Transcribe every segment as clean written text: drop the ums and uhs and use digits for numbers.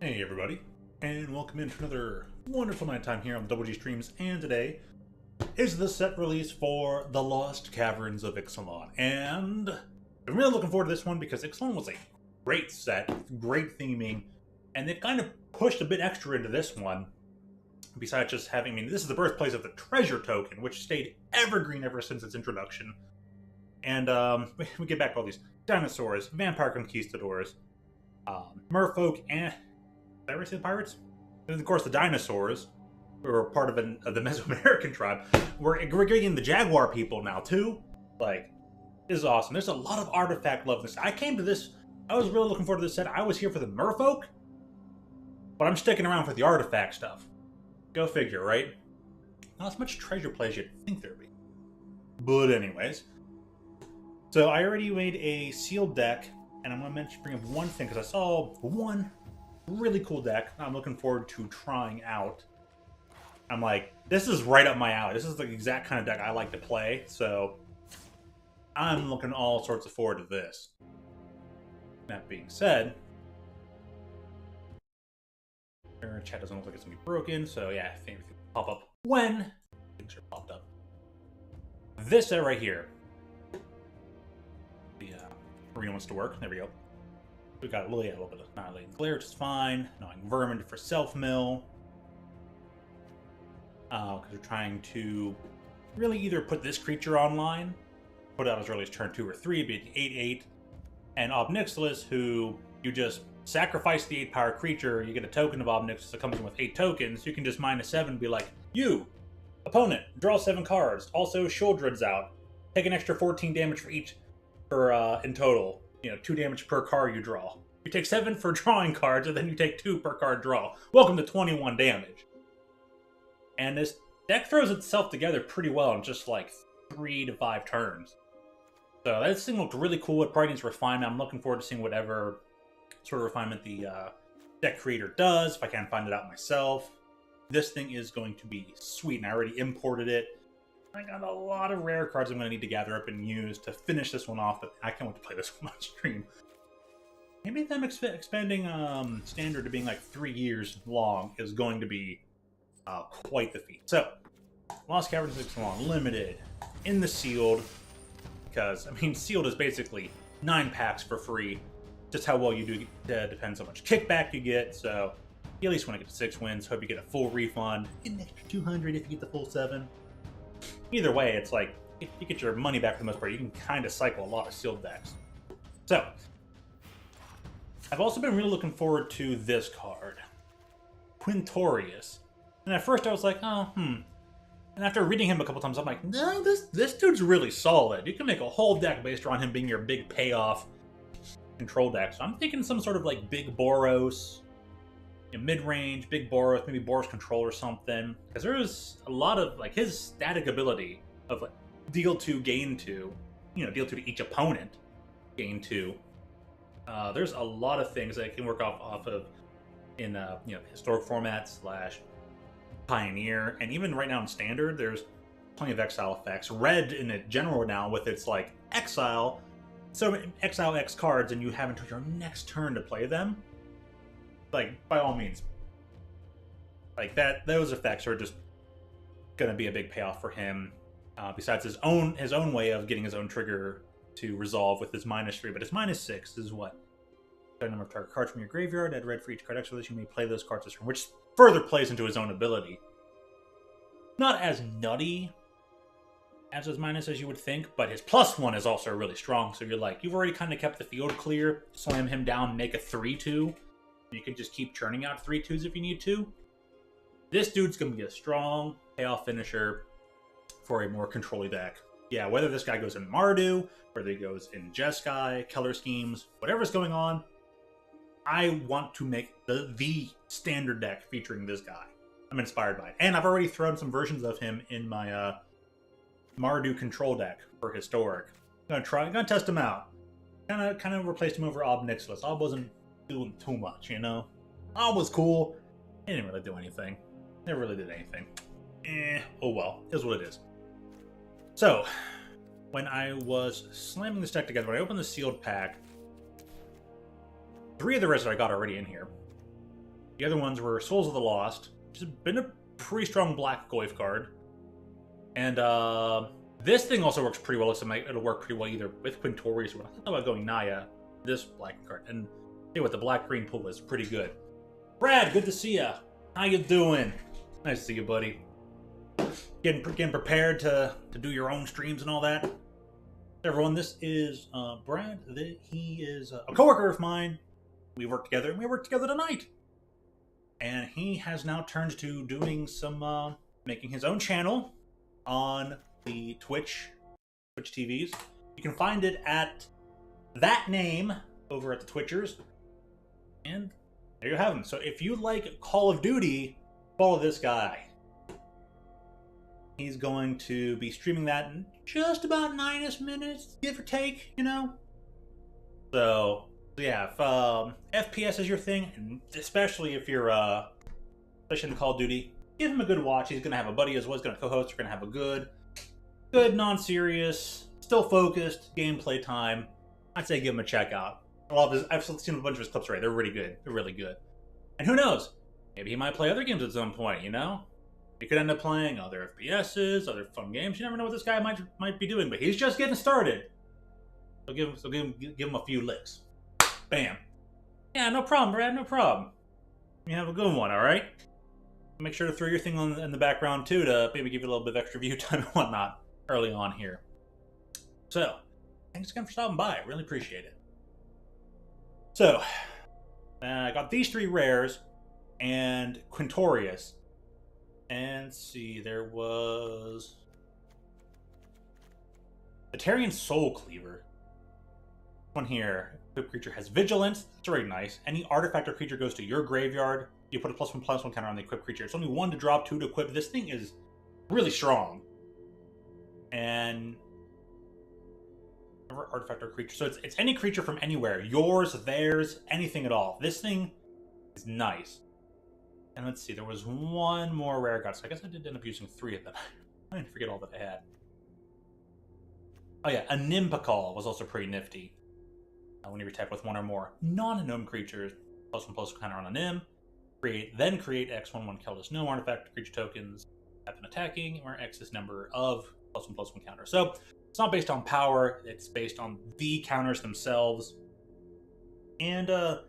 Hey everybody, and welcome into another wonderful night time here on Double G Streams, and today is the set release for The Lost Caverns of Ixalan, and I'm really looking forward to this one because Ixalan was a great set, great theming, and they've kind of pushed a bit extra into this one, besides just having, this is the birthplace of the treasure token, which stayed evergreen ever since its introduction, and we get back to all these dinosaurs, vampire conquistadors, merfolk, and did I ever say the pirates? And of course, the dinosaurs, who are part of the Mesoamerican tribe. We're getting the jaguar people now, too. Like, this is awesome. There's a lot of artifact love in this. I was really looking forward to this set. I was here for the merfolk, but I'm sticking around for the artifact stuff. Go figure, right? Not as much treasure play as you'd think there'd be. But anyways. So I already made a sealed deck, and I'm going to bring up one thing, because I saw one really cool deck I'm looking forward to trying out. I'm like, this is right up my alley. This is the exact kind of deck I like to play, so I'm looking all sorts of forward to this. That being said, our chat doesn't look like it's gonna be broken, so yeah, I think it will pop up when things are popped up. This set right here, the arena wants to work. There we go. We got a little bit of annihilating glare, which is fine. Gnawing vermin for self-mill. Because we're trying to really either put this creature online, put it out as early as turn 2 or 3, be it 8/8, and Obnixilis, who you just sacrifice the 8-power creature, you get a token of Obnixilis that comes in with 8 tokens, you can just -7 and be like, you, opponent, draw 7 cards, also Shouldred's out, take an extra 14 damage for each, in total. 2 damage per card you draw. You take 7 for drawing cards, and then you take 2 per card draw. Welcome to 21 damage. And this deck throws itself together pretty well in just like 3 to 5 turns. So this thing looked really cool. It probably needs refinement. I'm looking forward to seeing whatever sort of refinement the deck creator does, if I can find it out myself. This thing is going to be sweet, and I already imported it. I got a lot of rare cards I'm going to need to gather up and use to finish this one off, but I can't wait to play this one on stream. Maybe them expanding standard to being like 3 years long is going to be quite the feat. So, Lost Caverns of Ixalan Limited in the sealed, because, sealed is basically 9 packs for free. Just how well you do depends on how much kickback you get, so you at least want to get to 6 wins. Hope you get a full refund. Get an extra 200 if you get the full 7. Either way, it's like, if you get your money back for the most part, you can kind of cycle a lot of sealed decks. So, I've also been really looking forward to this card, Quintorius. And at first I was like, And after reading him a couple times, I'm like, no, this dude's really solid. You can make a whole deck based around him being your big payoff control deck. So I'm thinking some sort of like big Boros, mid-range, big Boros, maybe Boros Control or something. Because there's a lot of, like, his static ability of, like, deal 2, gain 2. Deal 2 to each opponent, gain 2. There's a lot of things that I can work off of in, historic formats / Pioneer. And even right now in Standard, there's plenty of exile effects. Red in a general now with its, like, exile. So exile X cards and you have until your next turn to play them. Like, by all means, like those effects are just gonna be a big payoff for him. Besides his own way of getting his own trigger to resolve with his -3, but his -6 is what? The number of target cards from your graveyard. Add red for each card extra list. You may play those cards this turn, which further plays into his own ability. Not as nutty as his minus as you would think, but his +1 is also really strong. So you're like, you've already kind of kept the field clear, slam him down, make a 3/2. You can just keep churning out 3/2s if you need to. This dude's going to be a strong payoff finisher for a more control-y deck. Yeah, whether this guy goes in Mardu, whether he goes in Jeskai, Color Schemes, whatever's going on, I want to make the standard deck featuring this guy. I'm inspired by it. And I've already thrown some versions of him in my Mardu control deck for Historic. I'm gonna test him out. Kind of replaced him over Obnixilis. I wasn't doing too much, Ob was cool. It didn't really do anything. Never really did anything. Oh well. Is what it is. So, when I was slamming this deck together, when I opened the sealed pack, 3 of the rest that I got already in here. The other ones were Souls of the Lost, which has been a pretty strong black goif card. And this thing also works pretty well. It'll work pretty well either with Quintorius or when I thought about going Naya, this black card. And hey, what the black-green pool is pretty good. Brad, good to see ya. How you doing? Nice to see you, buddy. Getting prepared to do your own streams and all that. Everyone, this is Brad. He is a coworker of mine. We work together, and we work together tonight. And he has now turned to doing some making his own channel on the Twitch TVs. You can find it at that name over at the Twitchers. And there you have him. So if you like Call of Duty, follow this guy. He's going to be streaming that in just about 9-ish minutes, give or take, you know? So yeah, if FPS is your thing, and especially if you're especially in Call of Duty, give him a good watch. He's gonna have a buddy as well. He's gonna co-host. We're gonna have a good, non-serious, still focused gameplay time. I'd say give him a check out. I've seen a bunch of his clips already. They're really good. They're really good. And who knows? Maybe he might play other games at some point. You know, he could end up playing other FPSs, other fun games. You never know what this guy might be doing. But he's just getting started. So give him a few licks. Bam. Yeah, no problem, Brad. No problem. You have a good one. All right. Make sure to throw your thing in the background too to maybe give you a little bit of extra view time and whatnot early on here. So, thanks again for stopping by. Really appreciate it. So, I got these 3 rares and Quintorius. And let's see, there was the Tarian Soul Cleaver. One here, equipped creature has Vigilance. It's very nice. Any artifact or creature goes to your graveyard. You put a +1/+1 counter on the equipped creature. It's only 1 to drop, 2 to equip. This thing is really strong. And artifact or creature. So it's any creature from anywhere. Yours, theirs, anything at all. This thing is nice. And let's see, there was 1 more rare god. So I guess I did end up using 3 of them. I didn't forget all that I had. Oh yeah, a Nimbakal was also pretty nifty. When you attack with 1 or more non-gnome creatures, +1/+1 counter on a Nim. Then create X/1/1 colorless gnome artifact creature tokens. Have been attacking, where X is number of +1/+1 counter. So it's not based on power; it's based on the counters themselves. And I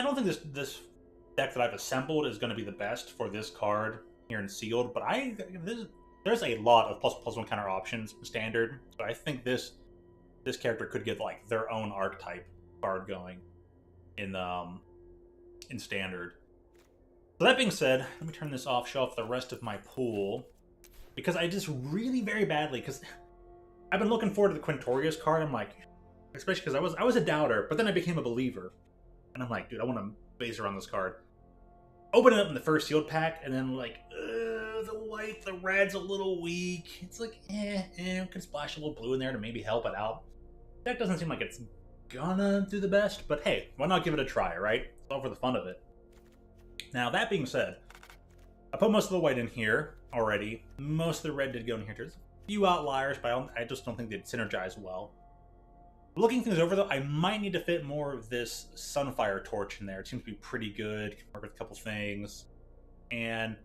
don't think this deck that I've assembled is going to be the best for this card here in sealed. But there's a lot of +1/+1 counter options standard. So I think this character could get like their own archetype card going in standard. So that being said, let me turn this off, show off the rest of my pool, because I just really very badly, because I've been looking forward to the Quintorius card. I'm like, especially because I was a doubter, but then I became a believer, and I'm like, dude, I want to base around this card. Open it up in the first sealed pack, and then like, the red's a little weak. It's like, can splash a little blue in there to maybe help it out. That doesn't seem like it's gonna do the best, but hey, why not give it a try, right? It's all for the fun of it. Now, that being said, I put most of the white in here already. Most of the red did go in here. There's a few outliers, but I just don't think they'd synergize well. Looking things over, though, I might need to fit more of this Sunfire Torch in there. It seems to be pretty good. Can work with a couple things. And it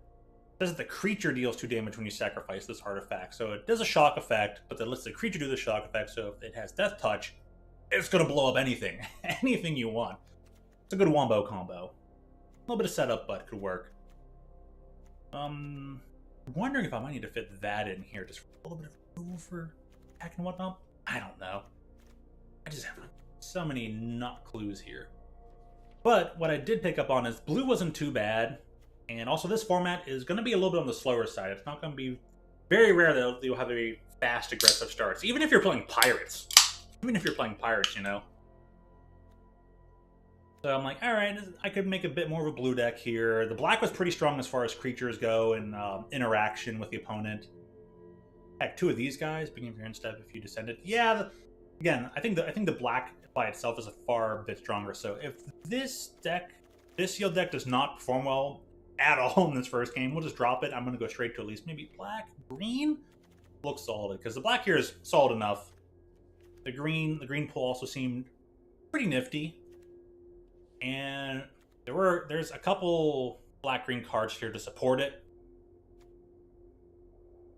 says that the creature deals 2 damage when you sacrifice this artifact. So it does a shock effect, but then lets the creature do the shock effect. So if it has Death Touch, it's going to blow up anything. Anything you want. It's a good wombo combo. A little bit of setup, but could work. Wondering if I might need to fit that in here. Just for a little bit of room for attack and whatnot. I don't know. I just have so many not clues here. But what I did pick up on is blue wasn't too bad. And also this format is going to be a little bit on the slower side. It's not going to be very rare that you'll have very fast, aggressive starts. Even if you're playing pirates. Even if you're playing pirates, you know. So I'm like, alright, I could make a bit more of a blue deck here. The black was pretty strong as far as creatures go and interaction with the opponent. Heck, 2 of these guys, beginning of your end step if you descended. Yeah, again, I think the black by itself is a far bit stronger. So if this sealed deck does not perform well at all in this first game, we'll just drop it. I'm going to go straight to at least maybe black, green. Looks solid, because the black here is solid enough. The green pull also seemed pretty nifty. And There's a couple black-green cards here to support it.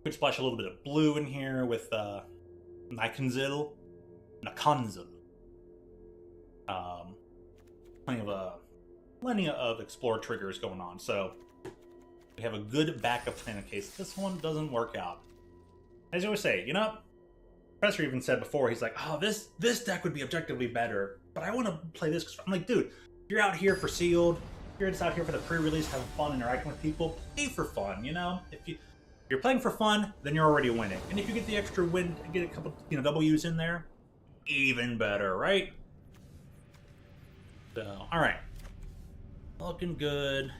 Could splash a little bit of blue in here with Nakanzil. Plenty of explore triggers going on, so we have a good backup plan in case this one doesn't work out. As you always say, you know, Professor even said before, he's like, oh, this deck would be objectively better, but I want to play this because I'm like, dude, you're out here for sealed, you're just out here for the pre-release, having fun, interacting with people, play for fun, you know? If you're playing for fun, then you're already winning. And if you get the extra win, get a couple, W's in there, even better, right? So, all right. Looking good.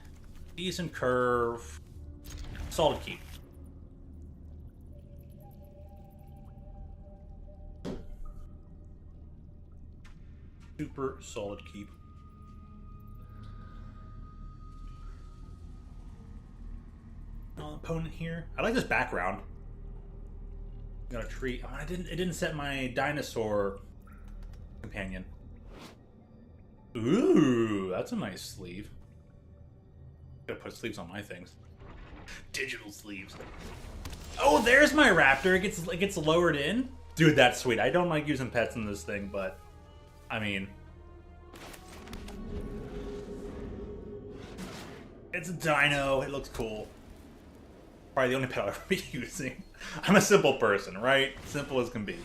Decent curve. Solid keep. Super solid keep. Opponent here. I like this background. Got a tree. Oh, it didn't set my dinosaur companion. Ooh, that's a nice sleeve. Gotta put sleeves on my things. Digital sleeves. Oh, there's my raptor. It gets lowered in. Dude, that's sweet. I don't like using pets in this thing, but I mean, it's a dino. It looks cool. Probably the only pet I'll ever be using. I'm a simple person, right? Simple as can be.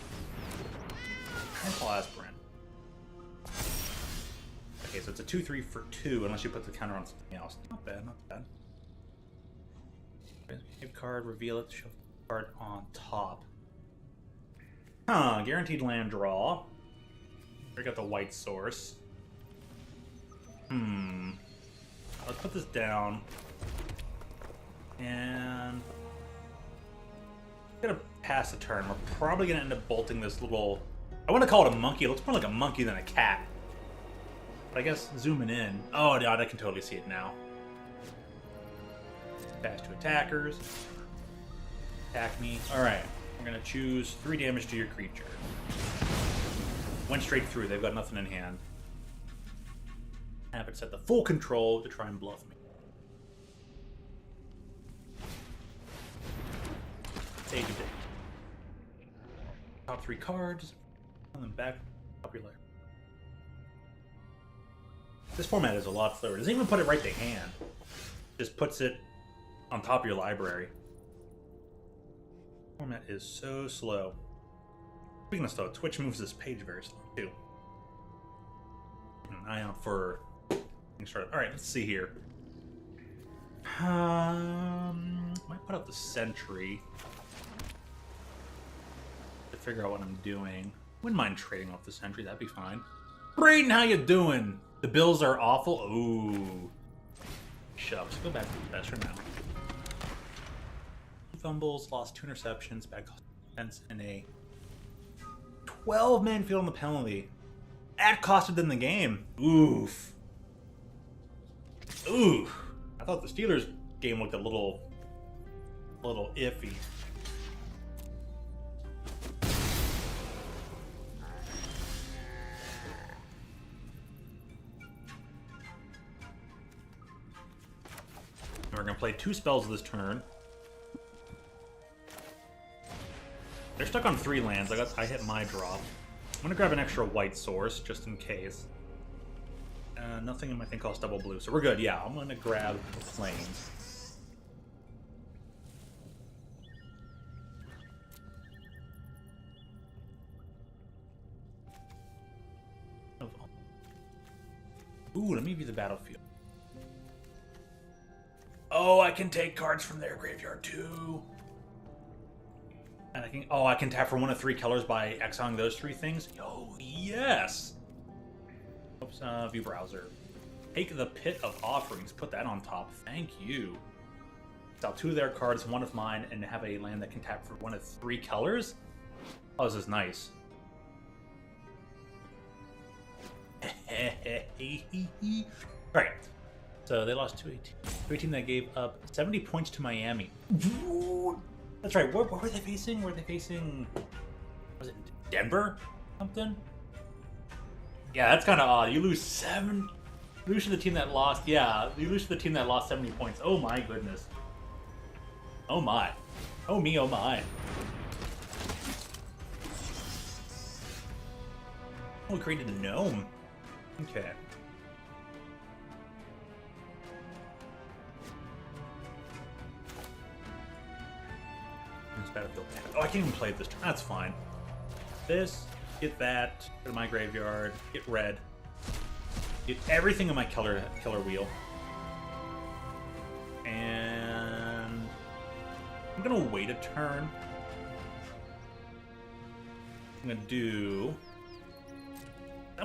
Aspirin. Okay, so it's a 2/3 for 2, unless you put the counter on something else. Not bad, not bad. Save card, reveal it, show the card on top. Huh, guaranteed land draw. We got the white source. Let's put this down. And I'm gonna pass the turn. We're probably gonna end up bolting this little, I want to call it a monkey. It looks more like a monkey than a cat. But I guess zooming in. Oh, God, I can totally see it now. Pass to attackers. Attack me. Alright. We're gonna choose 3 damage to your creature. Went straight through. They've got nothing in hand. Have it set the full control to try and bluff me. Take a day. Top 3 cards. And then back up your layer. This format is a lot slower. It doesn't even put it right to hand. Just puts it on top of your library. Format is so slow. Speaking of slow, Twitch moves this page very slow too. Keep an eye out for things started. Alright, let's see here. Might put out the sentry to figure out what I'm doing. Wouldn't mind trading off the sentry, that'd be fine. Brayden, how you doing? The Bills are awful. Ooh. Shucks. Go back to the professor now. 2 fumbles, lost 2 interceptions, bad defense, and a 12-man field on the penalty. That costed them the game. Oof. Oof. I thought the Steelers game looked a little iffy. We're going to play 2 spells this turn. They're stuck on 3 lands. I hit my drop. I'm going to grab an extra white source, just in case. Nothing in my thing costs double blue, so we're good. Yeah, I'm going to grab the flames. Ooh, let me view the battlefield. Oh, I can take cards from their graveyard too. And I can tap for 1 of 3 colors by exiling those 3 things. Oh, yes. Oops, view browser. Take the Pit of Offerings. Put that on top. Thank you. Exile 2 of their cards, 1 of mine, and have a land that can tap for 1 of 3 colors. Oh, this is nice. Alright. So they lost 2-18. 2-18 that gave up 70 points to Miami. That's right. What were they facing? Were they facing... Was it Denver? Something? Yeah, that's kind of odd. You lose 7... lose to the team that lost. Yeah, you lose to the team that lost 70 points. Oh my goodness. Oh my. Oh me, oh my. Oh, we created a gnome. Okay. This battlefield. Oh, I can't even play it this turn. That's fine. This, get that, go to my graveyard, get red. Get everything on my killer wheel. And I'm gonna wait a turn. I'm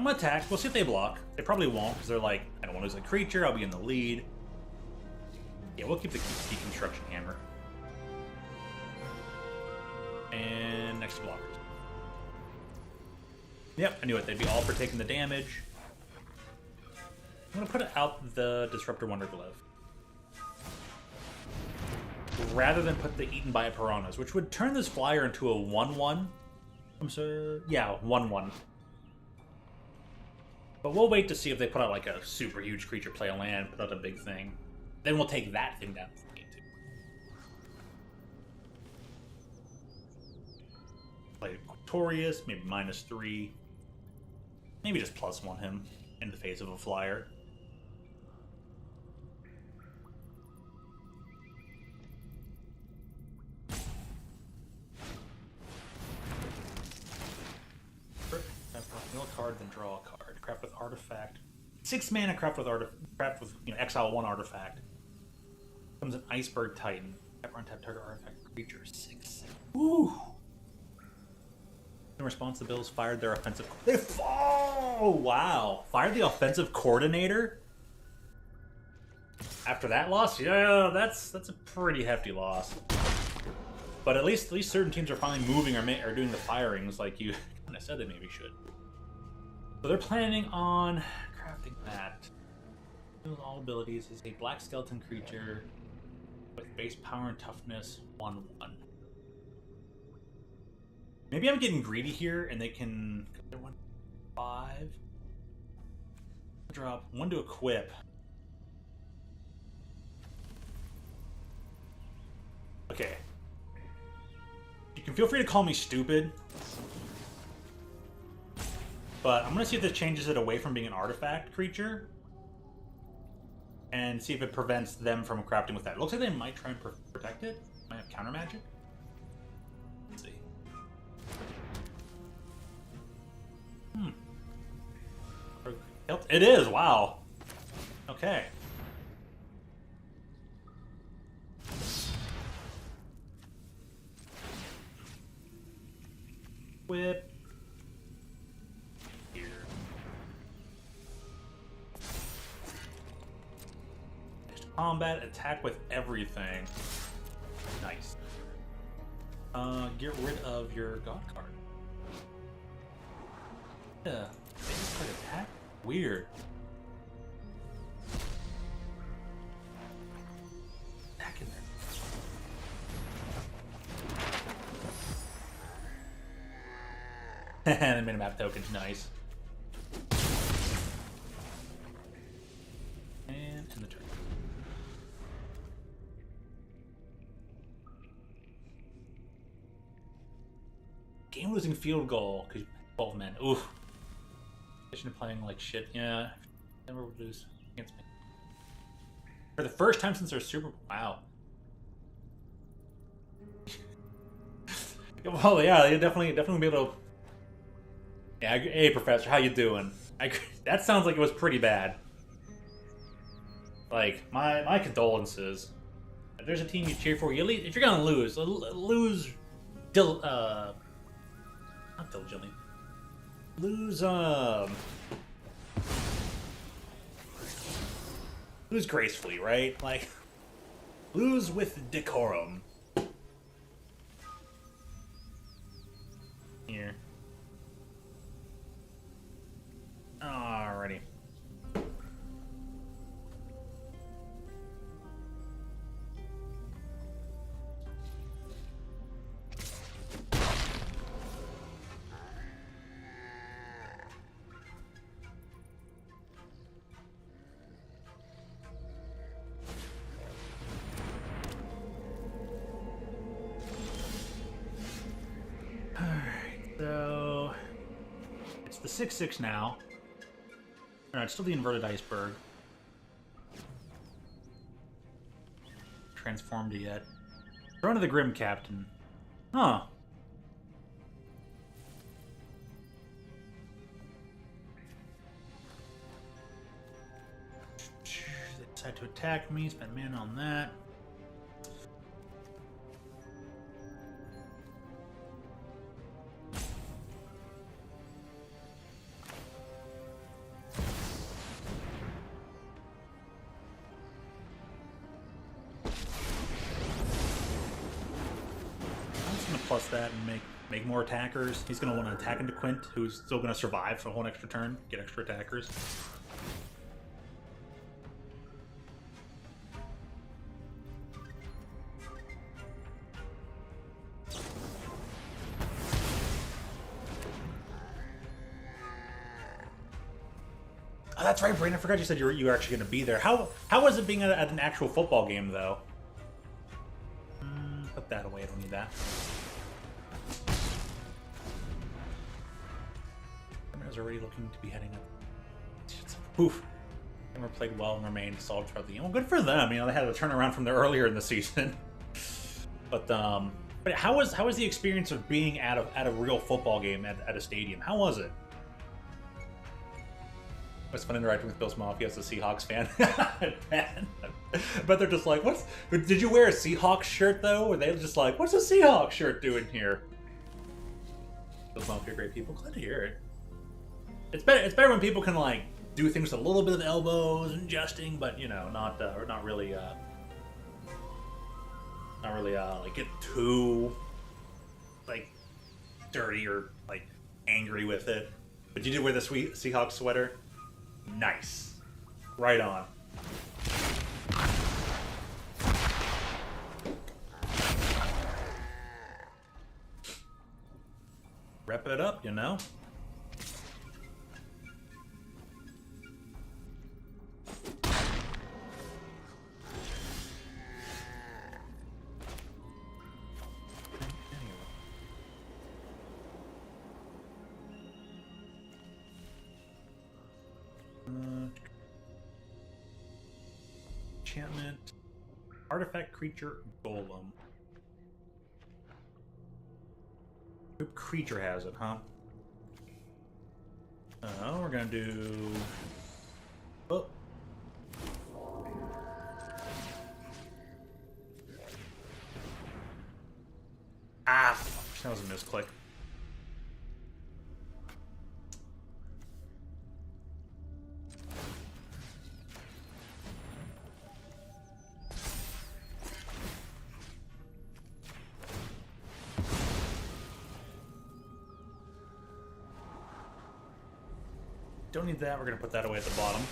gonna attack. We'll see if they block. They probably won't, because they're like, I don't want to lose a creature, I'll be in the lead. Yeah, we'll keep the deconstruction hammer. And next blockers. Yep, I knew it. They'd be all for taking the damage. I'm gonna put out the Disruptor Wonder Glove. Rather than put the Eaten by Piranhas, which would turn this flyer into a 1-1. I'm sorry, yeah, 1-1. But we'll wait to see if they put out like a super huge creature, play a land, put out a big thing. Then we'll take that thing down to the game too. Play Victorious, maybe -3. Maybe just +1 him in the face of a flyer. Mill a card, then draw a card. Craft with artifact. 6 mana craft with exile 1 artifact. Becomes an Iceberg Titan. Tap untap target artifact creature. 6. Woo! In response, the Bills fired their offensive. Oh wow! Fired the offensive coordinator. After that loss, yeah, that's a pretty hefty loss. But at least certain teams are finally moving or doing the firings like you kind of said they maybe should. So they're planning on crafting that. All abilities is a black skeleton creature with base power and toughness 1/1. Maybe I'm getting greedy here, and they can 1/5. Drop 1 to equip. Okay. You can feel free to call me stupid. But I'm going to see if this changes it away from being an artifact creature. And see if it prevents them from crafting with that. It looks like they might try and protect it. Might have counter magic. Let's see. It is, wow. Okay. Whip. Combat, attack with everything. Nice. Get rid of your god card. Yeah. Base card attack? Weird. Back in there. The minimap token's nice. And end the turn. Game-losing field goal because 12 men. Oof. Of playing like shit. Yeah, never would lose against me. For the first time since their Super Bowl. Wow. Well, yeah, you definitely be able to. Yeah, hey, Professor, how you doing? That sounds like it was pretty bad. Like my condolences. If there's a team you cheer for, if you're gonna lose, lose. Not diligently. Lose gracefully, right? Like, lose with decorum. Here. Alrighty. the 6/6 now. Alright, still the inverted iceberg. Transformed yet. Throne of the Grim Captain. Huh. They decide to attack me, spend mana on that. Plus that and make more attackers. He's going to want to attack into Quint, who's still going to survive for a whole extra turn, get extra attackers. Oh, that's right, Brain. I forgot you said you were actually going to be there. How was it being at an actual football game, though? Put that away. I don't need that. Is already looking to be heading up. Oof. Never played well and remained solid throughout the game. Well, good for them. You know, they had a turnaround from there earlier in the season. But how was the experience of being at a real football game at a stadium? How was it? It was fun interacting with Bill's Mafia as a Seahawks fan. But they're just like, what's? Did you wear a Seahawks shirt though? Or they just like, what's a Seahawks shirt doing here? Bill's Mafia, great people. Glad to hear it. It's better when people can like do things with a little bit of elbows and jesting, but you know, not really like get too like dirty or like angry with it. But you did wear the sweet Seahawks sweater. Nice, right on. Rep it up, you know. Enchantment, artifact creature, golem. Group creature has it, huh? Oh, we're gonna do. Oh. Ah, that was a misclick. Don't need that. We're going to put that away at the bottom.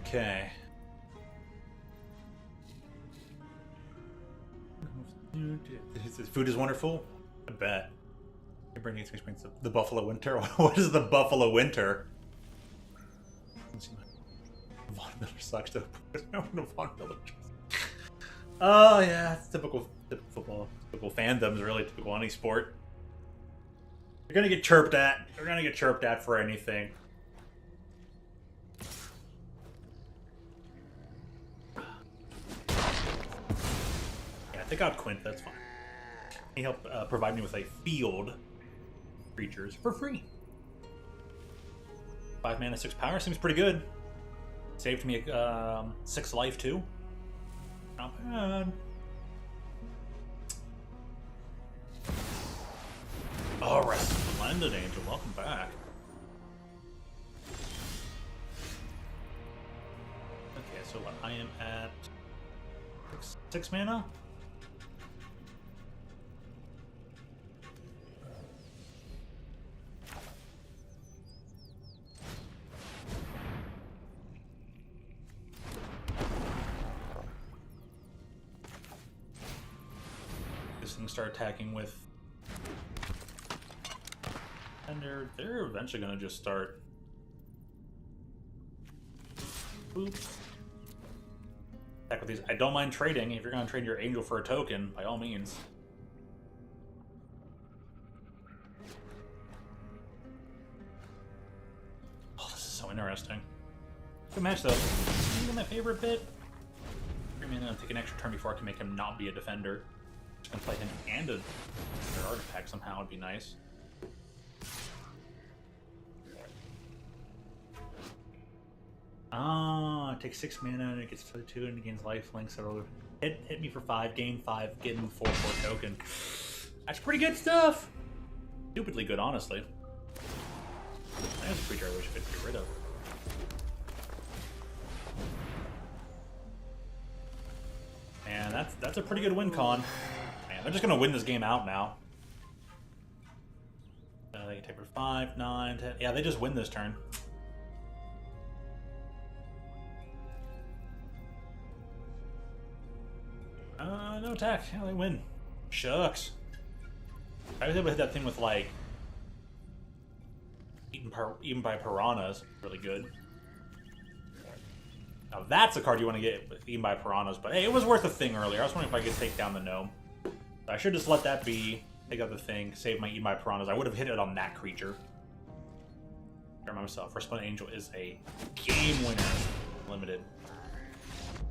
Okay. Food is wonderful. I bet. Bringing to experience the Buffalo Winter. What is the Buffalo Winter? Von Miller sucks though. Von Miller. Oh yeah, it's typical football, typical fandoms, really typical any sport. You're gonna get chirped at. You're gonna get chirped at for anything. Yeah, take out Quint. That's fine. He helped provide me with a field. Creatures for free. 5 mana, 6 power seems pretty good. Saved me 6 life too. Not bad. Oh, Resplendent Angel, welcome back. Okay, so what? I am at 6 mana. Start attacking with And they're eventually gonna just start. Boop. Heck with these. I don't mind trading. If you're gonna trade your angel for a token, by all means. Oh, this is so interesting. Good match though. Maybe my favorite bit. I mean, I'm gonna take an extra turn before I can make him not be a defender. Just gonna play him and a their artifact somehow would be nice. Ah, it takes 6 mana and it gets to 2 and it gains lifelink, so it'll hit me for 5, gain 5, get him 4/4 token. That's pretty good stuff! Stupidly good, honestly. That's a creature I wish I could get rid of. And that's a pretty good win con. Man, they're just gonna win this game out now. They can take for 5, 9, 10. Yeah, they just win this turn. No attack. Yeah, they win. Shucks. I was able to hit that thing with, like, eaten by piranhas. Really good. Now that's a card you want to get eaten by piranhas, but hey, it was worth a thing earlier. I was wondering if I could take down the gnome. So I should just let that be, take out the thing, save my eaten by piranhas. I would have hit it on that creature. I remember myself. Respawn Angel is a game winner. Limited.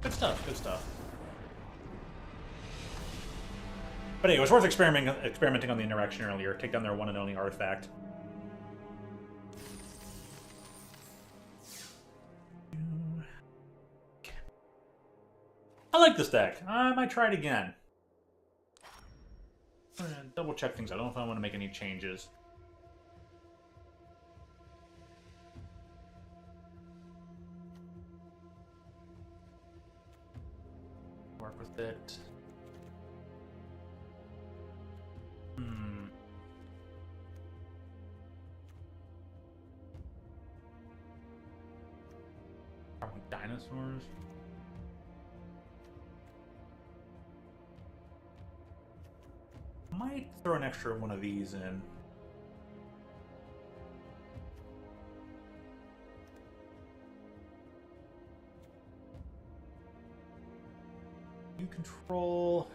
Good stuff, good stuff. But hey, it was worth experimenting on the interaction earlier. Take down their one and only artifact. I like this deck. I might try it again. I'm gonna double check things. I don't know if I want to make any changes. Work with it. Probably dinosaurs. Might throw an extra one of these in. You control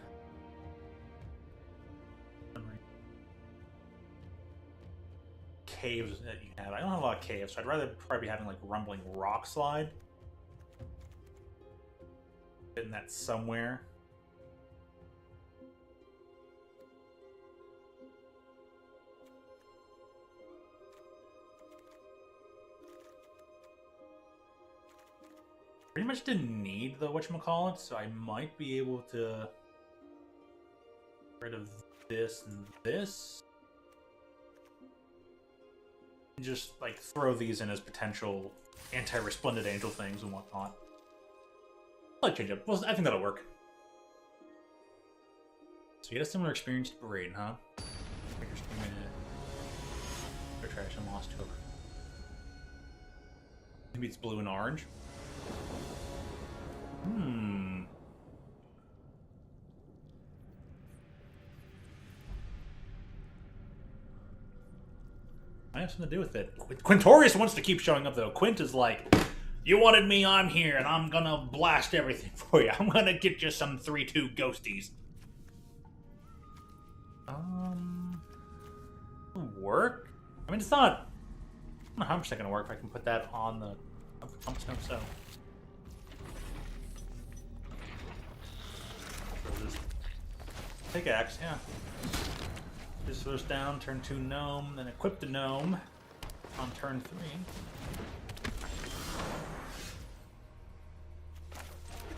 caves that you have. I don't have a lot of caves, so I'd rather probably be having like Rumbling Rock Slide. Getting that somewhere. Pretty much didn't need the whatchamacallit, so I might be able to get rid of this and this. And just like throw these in as potential anti-resplendent angel things and whatnot. I'll change up. Well, I think that'll work. So you had a similar experience to Raiden, huh? Trash and lost to her. Maybe it's blue and orange. I have something to do with it. Quintorius wants to keep showing up, though. Quint is like, you wanted me, I'm here, and I'm gonna blast everything for you. I'm gonna get you some 3/2 ghosties. Work? I mean, it's not 100% gonna work if I can put that on the pump stone, so. Pickaxe, yeah. Just throws down, turn 2 gnome, then equip the gnome on turn 3.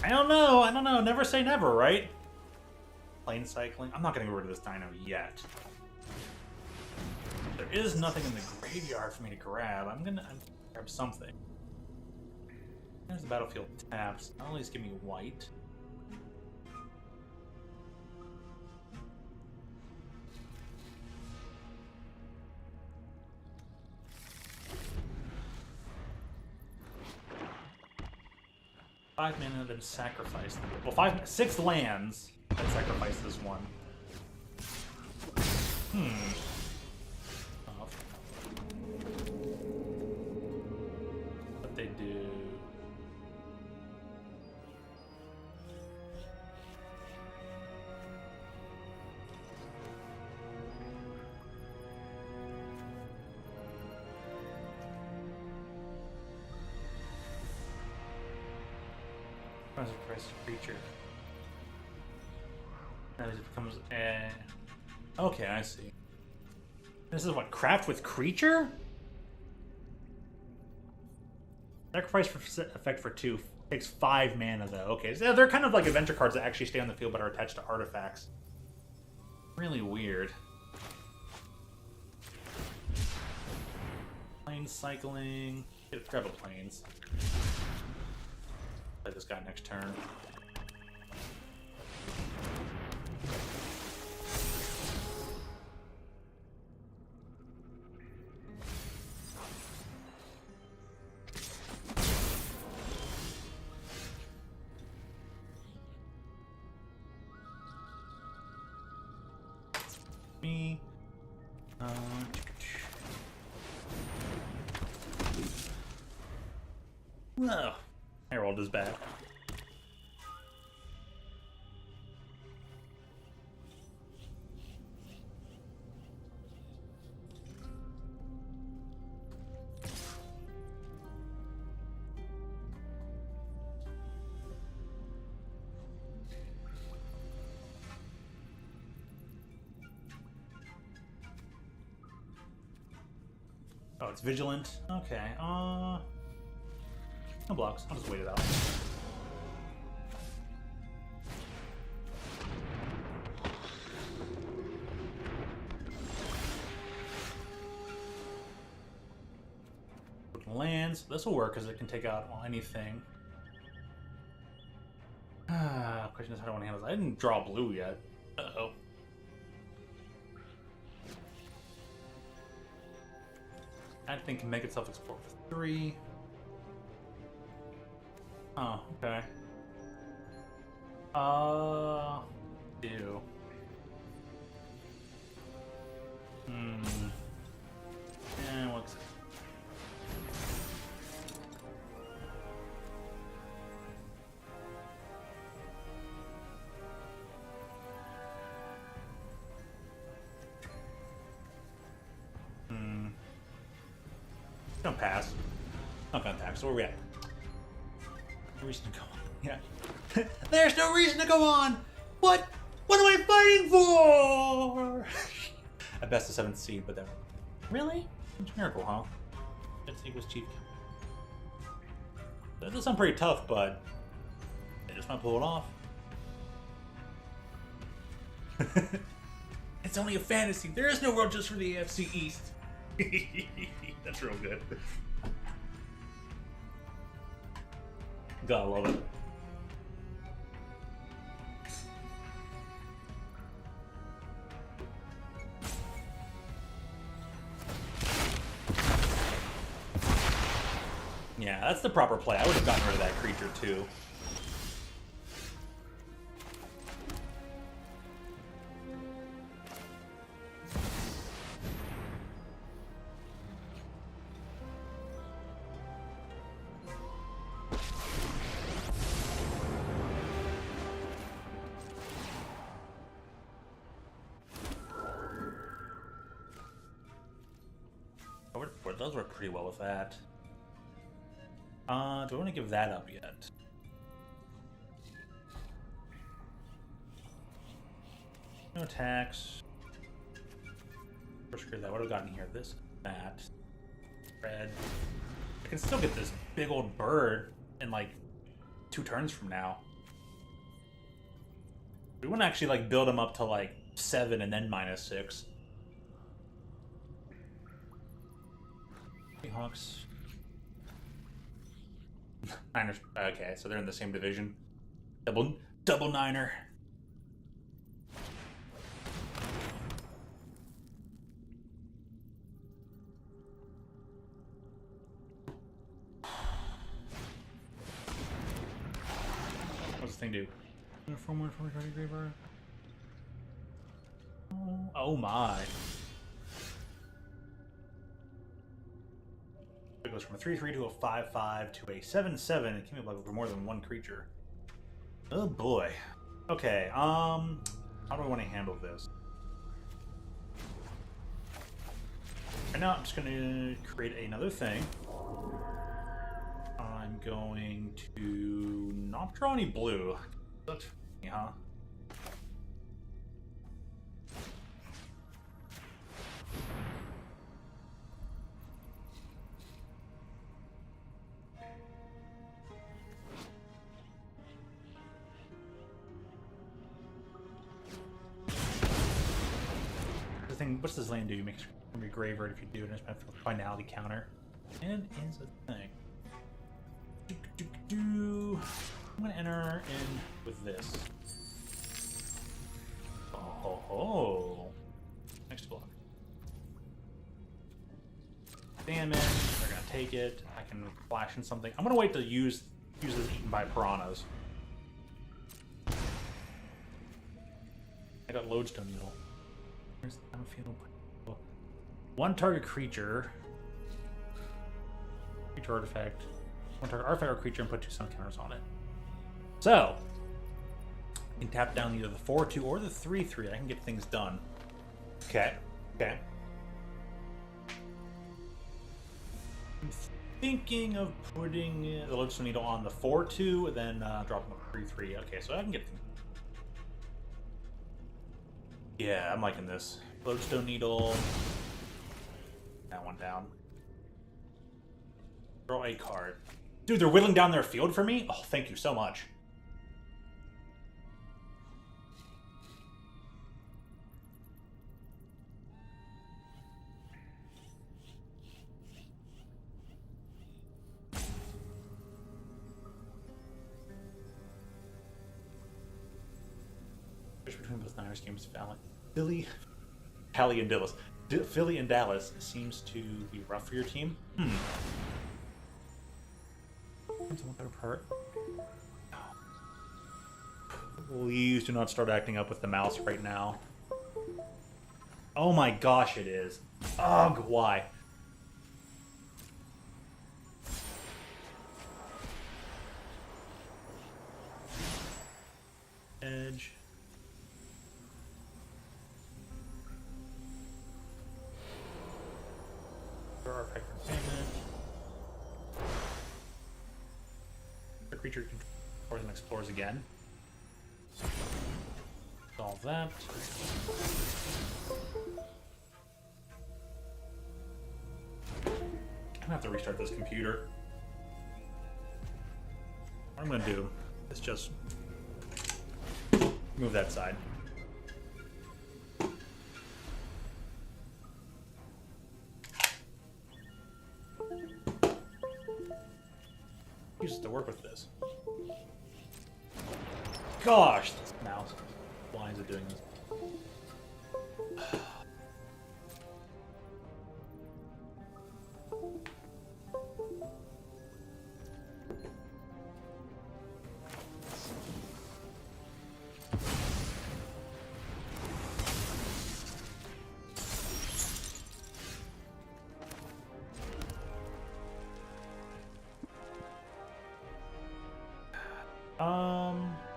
I don't know, never say never, right? Plane cycling. I'm not gonna get rid of this dino yet. There is nothing in the graveyard for me to grab. I'm gonna grab something. There's the battlefield taps. I'll at least give me white. Five mana, then sacrifice them. Well, 6 lands, then sacrifice this one. Sacrifice a creature. That means it becomes okay, I see. This is what, craft with creature? Sacrifice for effect for 2. Takes 5 mana though. Okay, so they're kind of like adventure cards that actually stay on the field but are attached to artifacts. Really weird. Plane cycling. Grab a planes. Play this guy next turn. Me. Whoa. Herald is back. Oh, it's vigilant. Okay. No blocks. I'll just wait it out. Lands. This will work because it can take out anything. Question is how do I want to handle this? I didn't draw blue yet. Uh-oh. That thing can make itself explore for 3. Oh, okay. Ew. Yeah, what's... Don't pass. Not gonna attack, so where are we at? No reason to go on. Yeah. There's no reason to go on! What? What am I fighting for? At best a 7th seed, but then... Really? It's miracle, huh? Let's see what's chief. That does sound pretty tough, but... They just might pull it off. It's only a fantasy. There is no world just for the AFC East. That's real good. Gotta love it. Yeah, that's the proper play. I would have gotten rid of that creature too. Those work pretty well with that. Do I want to give that up yet? No attacks. First that would have gotten here. This, that, red. I can still get this big old bird in like 2 turns from now. We want to actually like build him up to like 7 and then -6. Hawks. Niners. Okay, so they're in the same division. Double Niner. What's this thing do? Oh my. It goes from a 3/3 to a 5/5 to a 7/7. It can be like for more than 1 creature. Oh boy. Okay, how do I want to handle this? Right now I'm just gonna create another thing. I'm going to not draw any blue. That's funny, huh? The thing, what's this land do? You make your graveyard if you do, and it's meant for a finality counter. And ends a thing. I'm gonna enter in with this. Oh. Next block. Damage. They're gonna take it. I can flash in something. I'm gonna wait to use this eaten by piranhas. I got lodestone needle. Where's the battlefield? One target creature artifact. One target artifact or creature and put 2 sun counters on it. So, you can tap down either the 4/2 or the 3/3. I can get things done. Okay. I'm thinking of putting the lodestone needle on the 4/2, then dropping the 3/3. Okay, so I can get things. Yeah, I'm liking this. Lodestone needle. That one down. Draw a card. Dude, they're whittling down their field for me? Oh, thank you so much. Which between both Niners games, Philly and Dallas. Philly and Dallas seems to be rough for your team. Please do not start acting up with the mouse right now. Oh my gosh, it is. Ugh, why? Edge. Artifact for payment. The creature controls and explores again. Solve that. I'm gonna have to restart this computer. What I'm gonna do is just move that side. Used to work with this. Gosh, this mouse. Why is it doing this?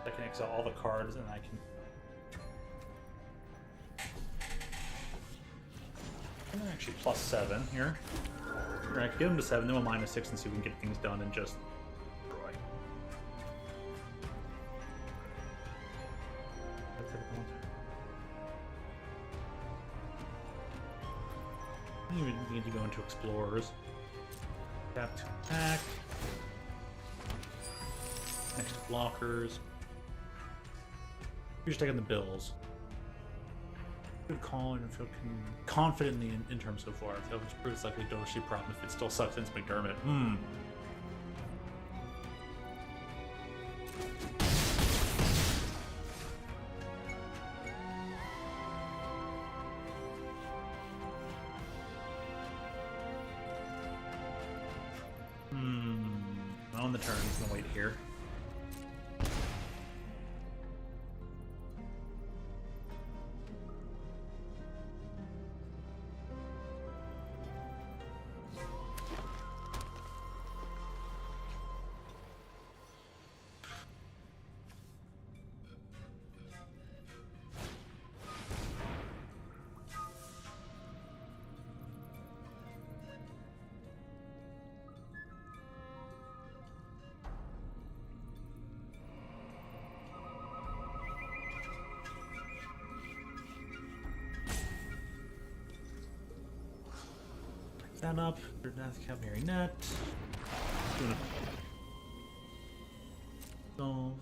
I can exile all the cards and I can... I'm actually +7 here. We're gonna get them to 7, then we'll -6 and see if we can get things done and just destroy. I don't even need to go into Explorers. Tap to attack. Next to blockers. You're just taking the bills. Good call and feel confident in the interim so far. That was proves likely Doshi problem if it still sucks since McDermott. On the turn, he's gonna wait here. That up. Death Cap Marionette. Solve.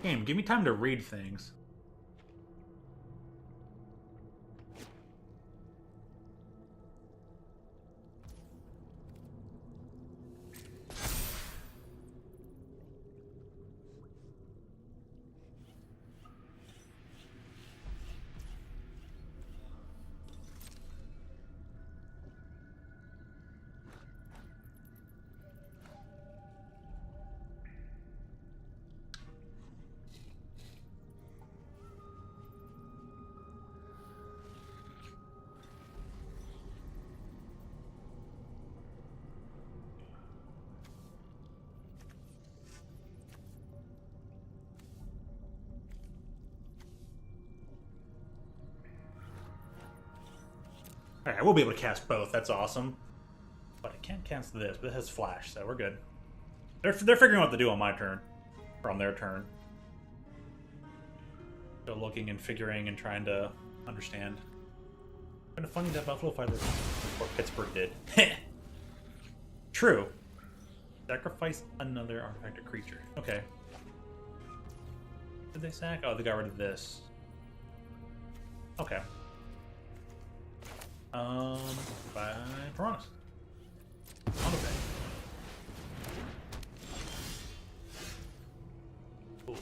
Game, give me time to read things. Alright, I will be able to cast both. That's awesome. But I can't cast this, but it has flash, so we're good. They're figuring out what to do on my turn. Or on their turn. They're looking and figuring and trying to understand. Kind of funny that Buffalo Fighter or Pittsburgh did. True. Sacrifice another artifact or creature. Okay. Did they sack? Oh, they got rid of this. Okay. By Piranhas. On the bay. Cool.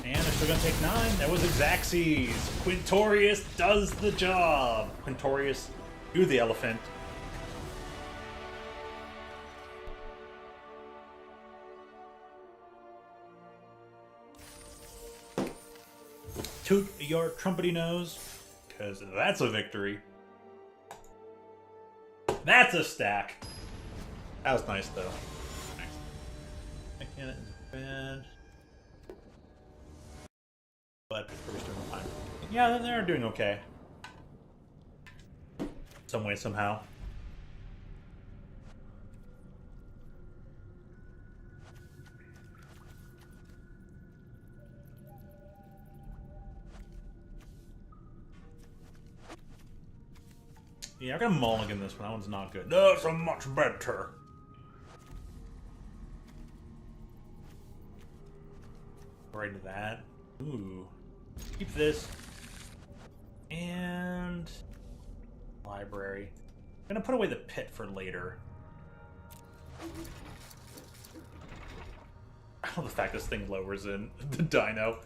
And they're still gonna take 9. That was Xaxes. Quintorius does the job. Quintorius, you the elephant. Toot your trumpety nose, because that's a victory. That's a stack. That was nice, though. Nice. I can't bad. But Pittsburgh's doing fine. Yeah, they're doing okay. Some way, somehow. Yeah, I'm gonna mulligan this one. That one's not good. That's a much better. Right into that. Ooh. Keep this. And library. I'm gonna put away the pit for later. Oh, the fact this thing lowers in the dino.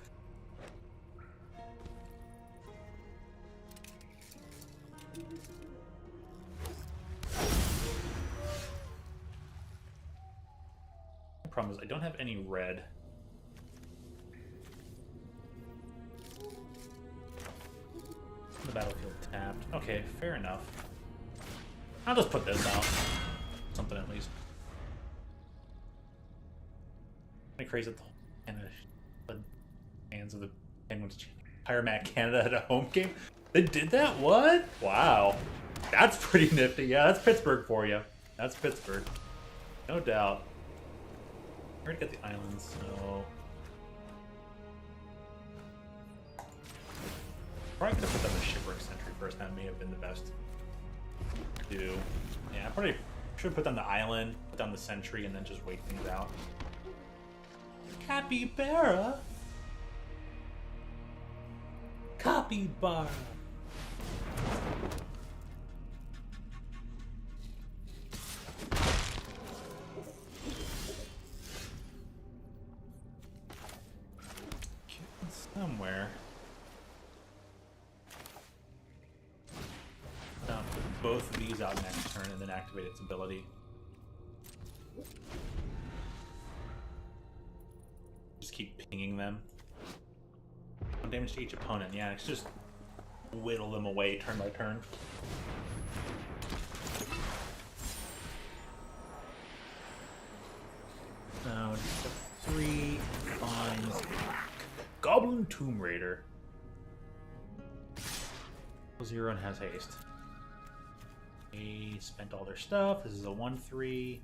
The problem is I don't have any red. The battlefield tapped. Okay, fair enough. I'll just put this out. Something at least. Kind of crazy that the whole Canada, the fans of the Penguins hire Matt Canada at a home game. They did that? What? Wow. That's pretty nifty. Yeah, that's Pittsburgh for you. That's Pittsburgh. No doubt. I already got the islands, so... Probably could have put down the shipwreck sentry first. That may have been the best to do. Yeah, I probably should have put down the island, put down the sentry, and then just wait things out. Capybara? Capybara. Somewhere. Put both of these out next turn and then activate its ability. Just keep pinging them. additional damage to each opponent. Yeah, it's just whittle them away turn by turn. Now, just a 3 finds Goblin Tomb Raider. 0 and has haste. They spent all their stuff. This is a 1/3.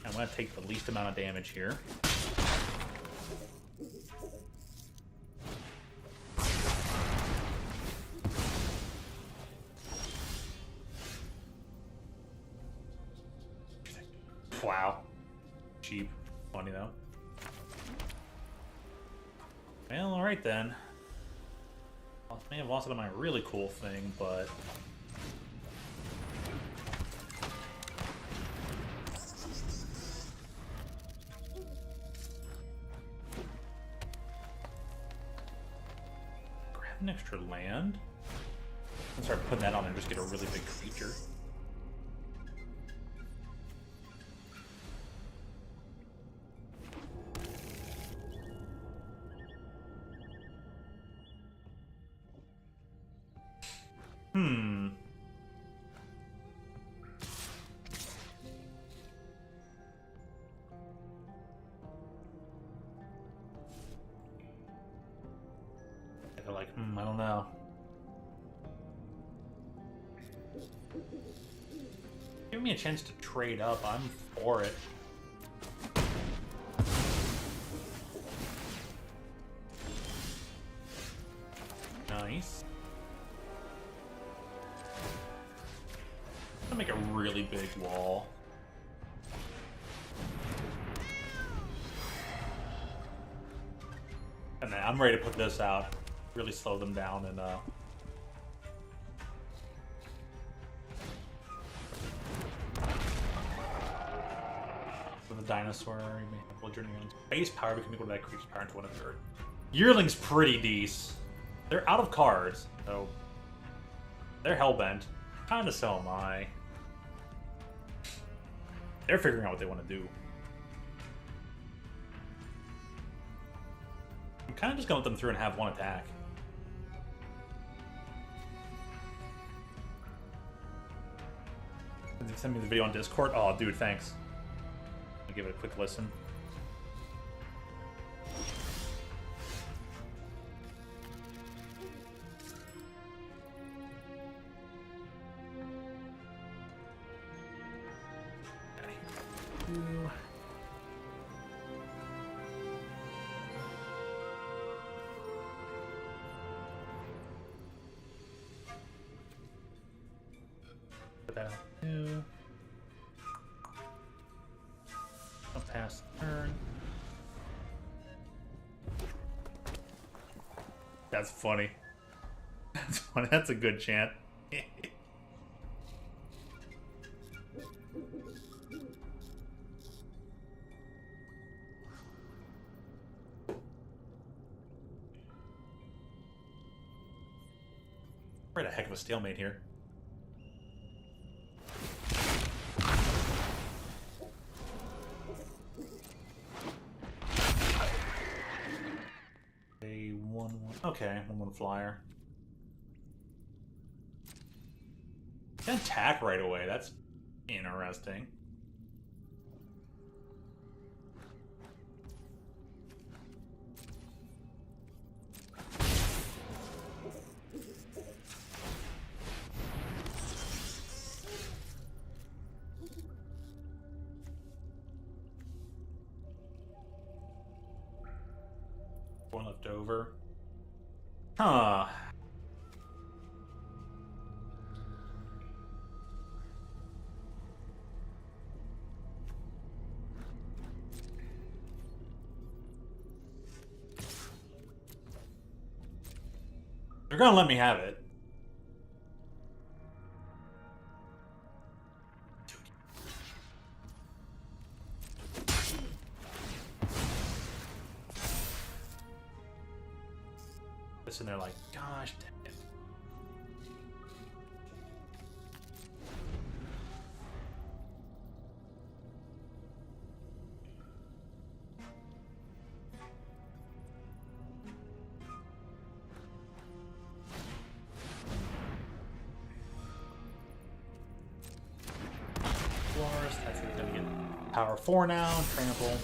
I'm going to take the least amount of damage here. Wow. Cheap. Funny though. Well, alright then. I may have lost it on my really cool thing, but... grab an extra land. And start putting that on and just get a really big creature. They're like, I don't know. Give me a chance to trade up. I'm for it. Nice. I'm gonna make a really big wall. And then I'm ready to put this out. Really slow them down and for the dinosaur, you may have journey on base power, we can equal to that creature's power into 1/3. Yearling's pretty decent. They're out of cards, so they're hellbent. Kinda so am I. They're figuring out what they want to do. I'm kind of just gonna let them through and have one attack. Send me the video on Discord. Oh, dude, thanks. I'll give it a quick listen. Put that out. I'll pass the turn. That's funny. That's funny. That's a good chant. We're at a heck of a stalemate here. A 1/1. Okay, 1/1 flyer. Can attack right away. That's interesting. One left over. Huh. They're gonna let me have it. And they're like, gosh damn it. Power 4 now, trample.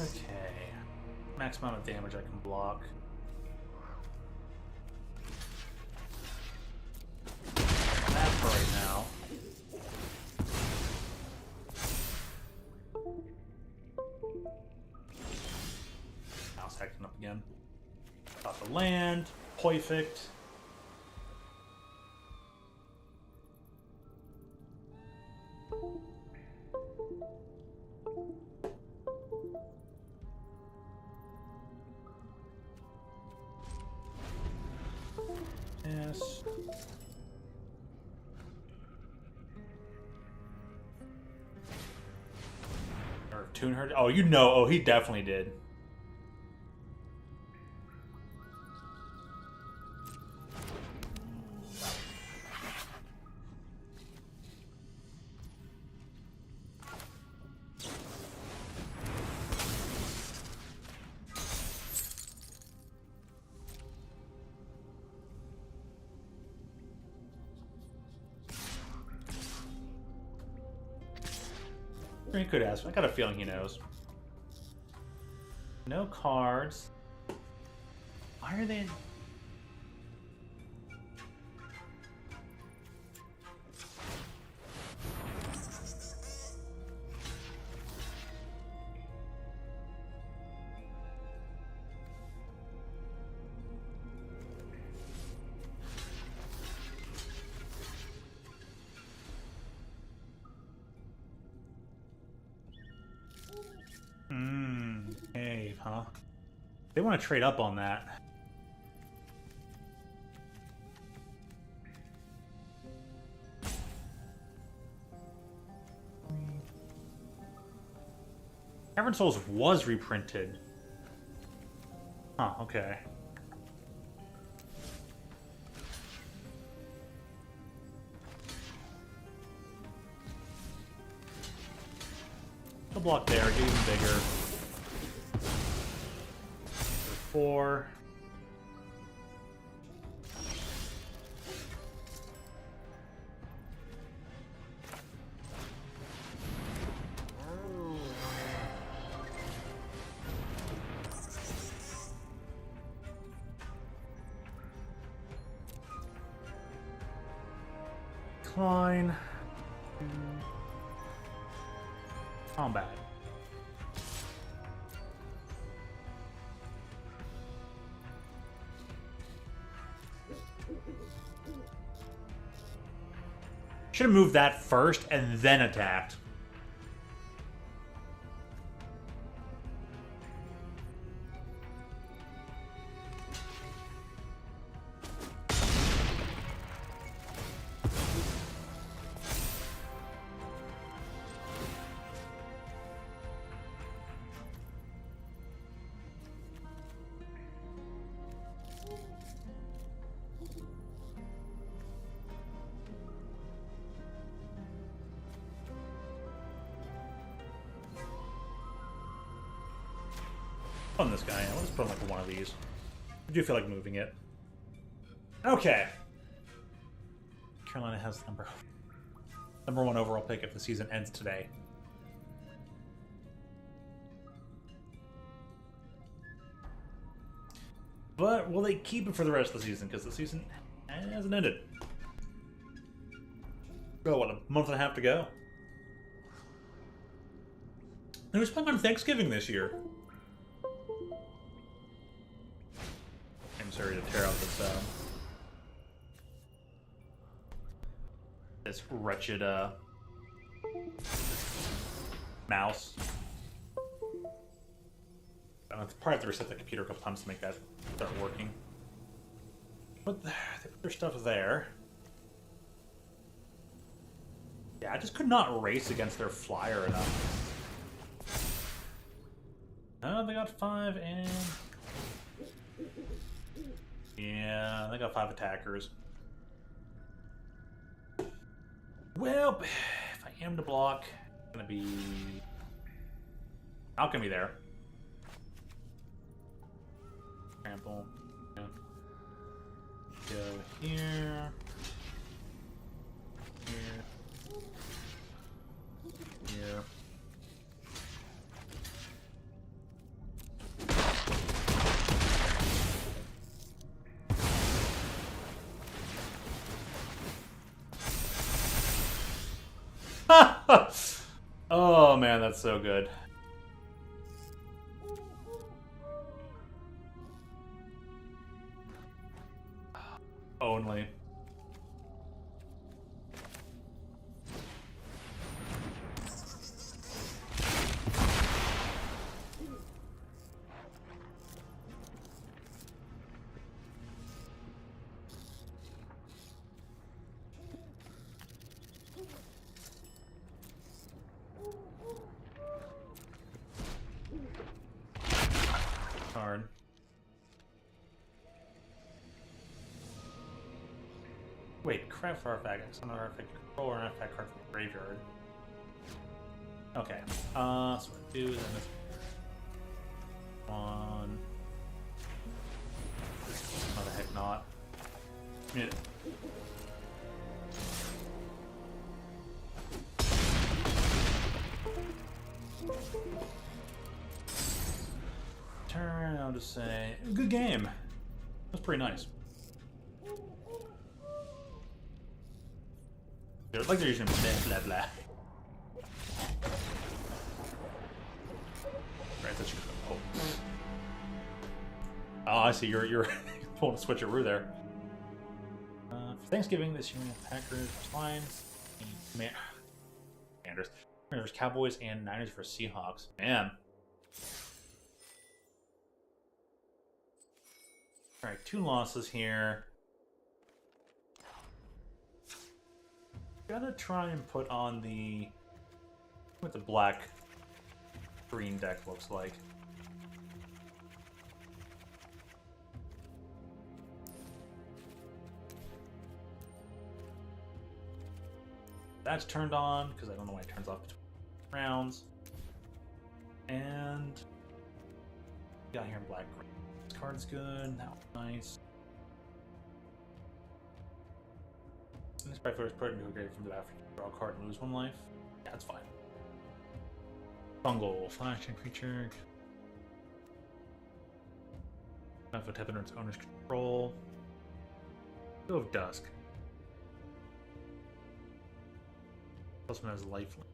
Okay. Max amount of damage I can block. That for right now. Mouse acting up again. Got the land. Perfect. Yes. Or tune her. Oh, you know. Oh, he definitely did. He could ask. I got a feeling he knows. No cards. Why are they? Cave, huh? They want to trade up on that. Cavern Souls was reprinted. Huh, okay. A block there, get even bigger. 4. Decline. Combat. Should have moved that first and then attacked. On this guy, I'll just put him like one of these. I do feel like moving it. Okay. Carolina has number 1 overall pick if the season ends today. But will they keep it for the rest of the season? Because the season hasn't ended. Oh, what, a month and a half to go? They were playing on Thanksgiving this year. I'm sorry to tear out this wretched mouse. I'll probably have to reset the computer a couple times to make that start working. But they put their stuff there. Yeah, Yeah, I just could not race against their flyer enough. Oh, they got 5 and... Yeah, they got 5 attackers. Well, if I am to block, it's gonna be... Not gonna be there. Trample. Yeah. Go here. Here. Here. Oh man, that's so good. Only. Hard. Wait, craft artifact. It's another artifact control or an artifact card from the graveyard. Okay. So what I do is then this one. Why the heck not? Yeah. Turn around to say, good game. That's pretty nice. They're like they're using blah blah blah. Right, that's your oh, I see. You're pulling a switcheroo there. For Thanksgiving this year, Packers Lions, Commanders, Cowboys, and Niners for Seahawks. Man. All right, 2 losses here. Gotta try and put on what the black green deck looks like. That's turned on because I don't know why it turns off between rounds. And got here in black green. This card's good. That was nice. This by first put into a grave from the after draw a card and lose 1 life. Yeah, that's fine. Fungal, flashing creature. Have a tap under its owner's control. Go of Dusk. Plus one has lifelink.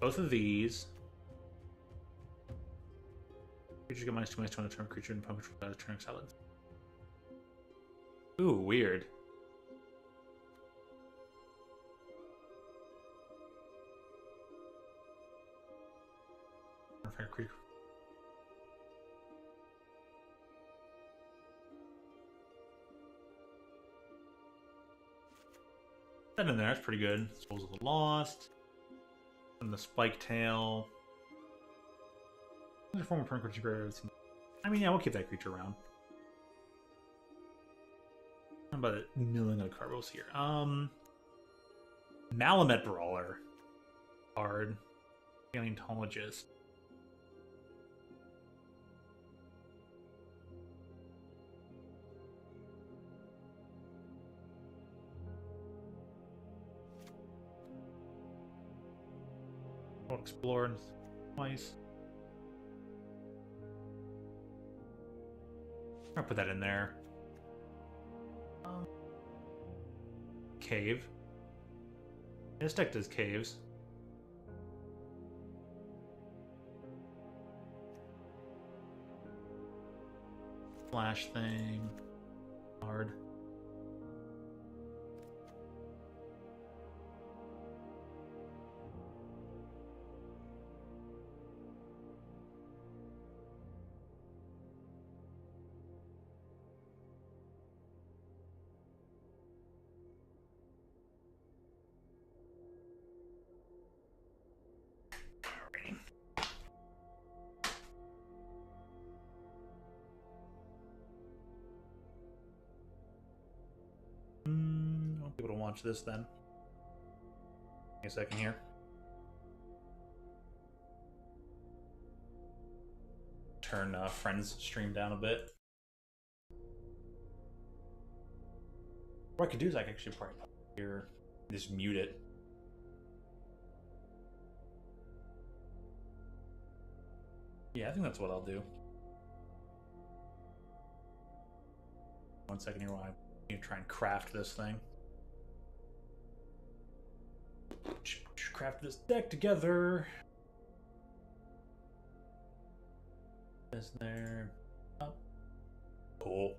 Both of these. Creatures get -2/-2 on the turn creature and punish without a turn exile. Ooh, weird. That in there, that's pretty good. Souls of the Lost. And the Spike Tail. There's a form of permanent creature graveyard. I mean, yeah, we'll keep that creature around. How about a million other card rolls here? Malamet Brawler. Card. Paleontologist. We'll explore twice. I'll put that in there. Cave. This deck does caves. Flash thing. Hard. launch this then. Give me a second here. Turn friends stream down a bit. What I could do is I could actually probably here just mute it. Yeah, I think that's what I'll do. 1 second here while I need to try and craft this thing. Craft this deck together. This there. Up. Cool.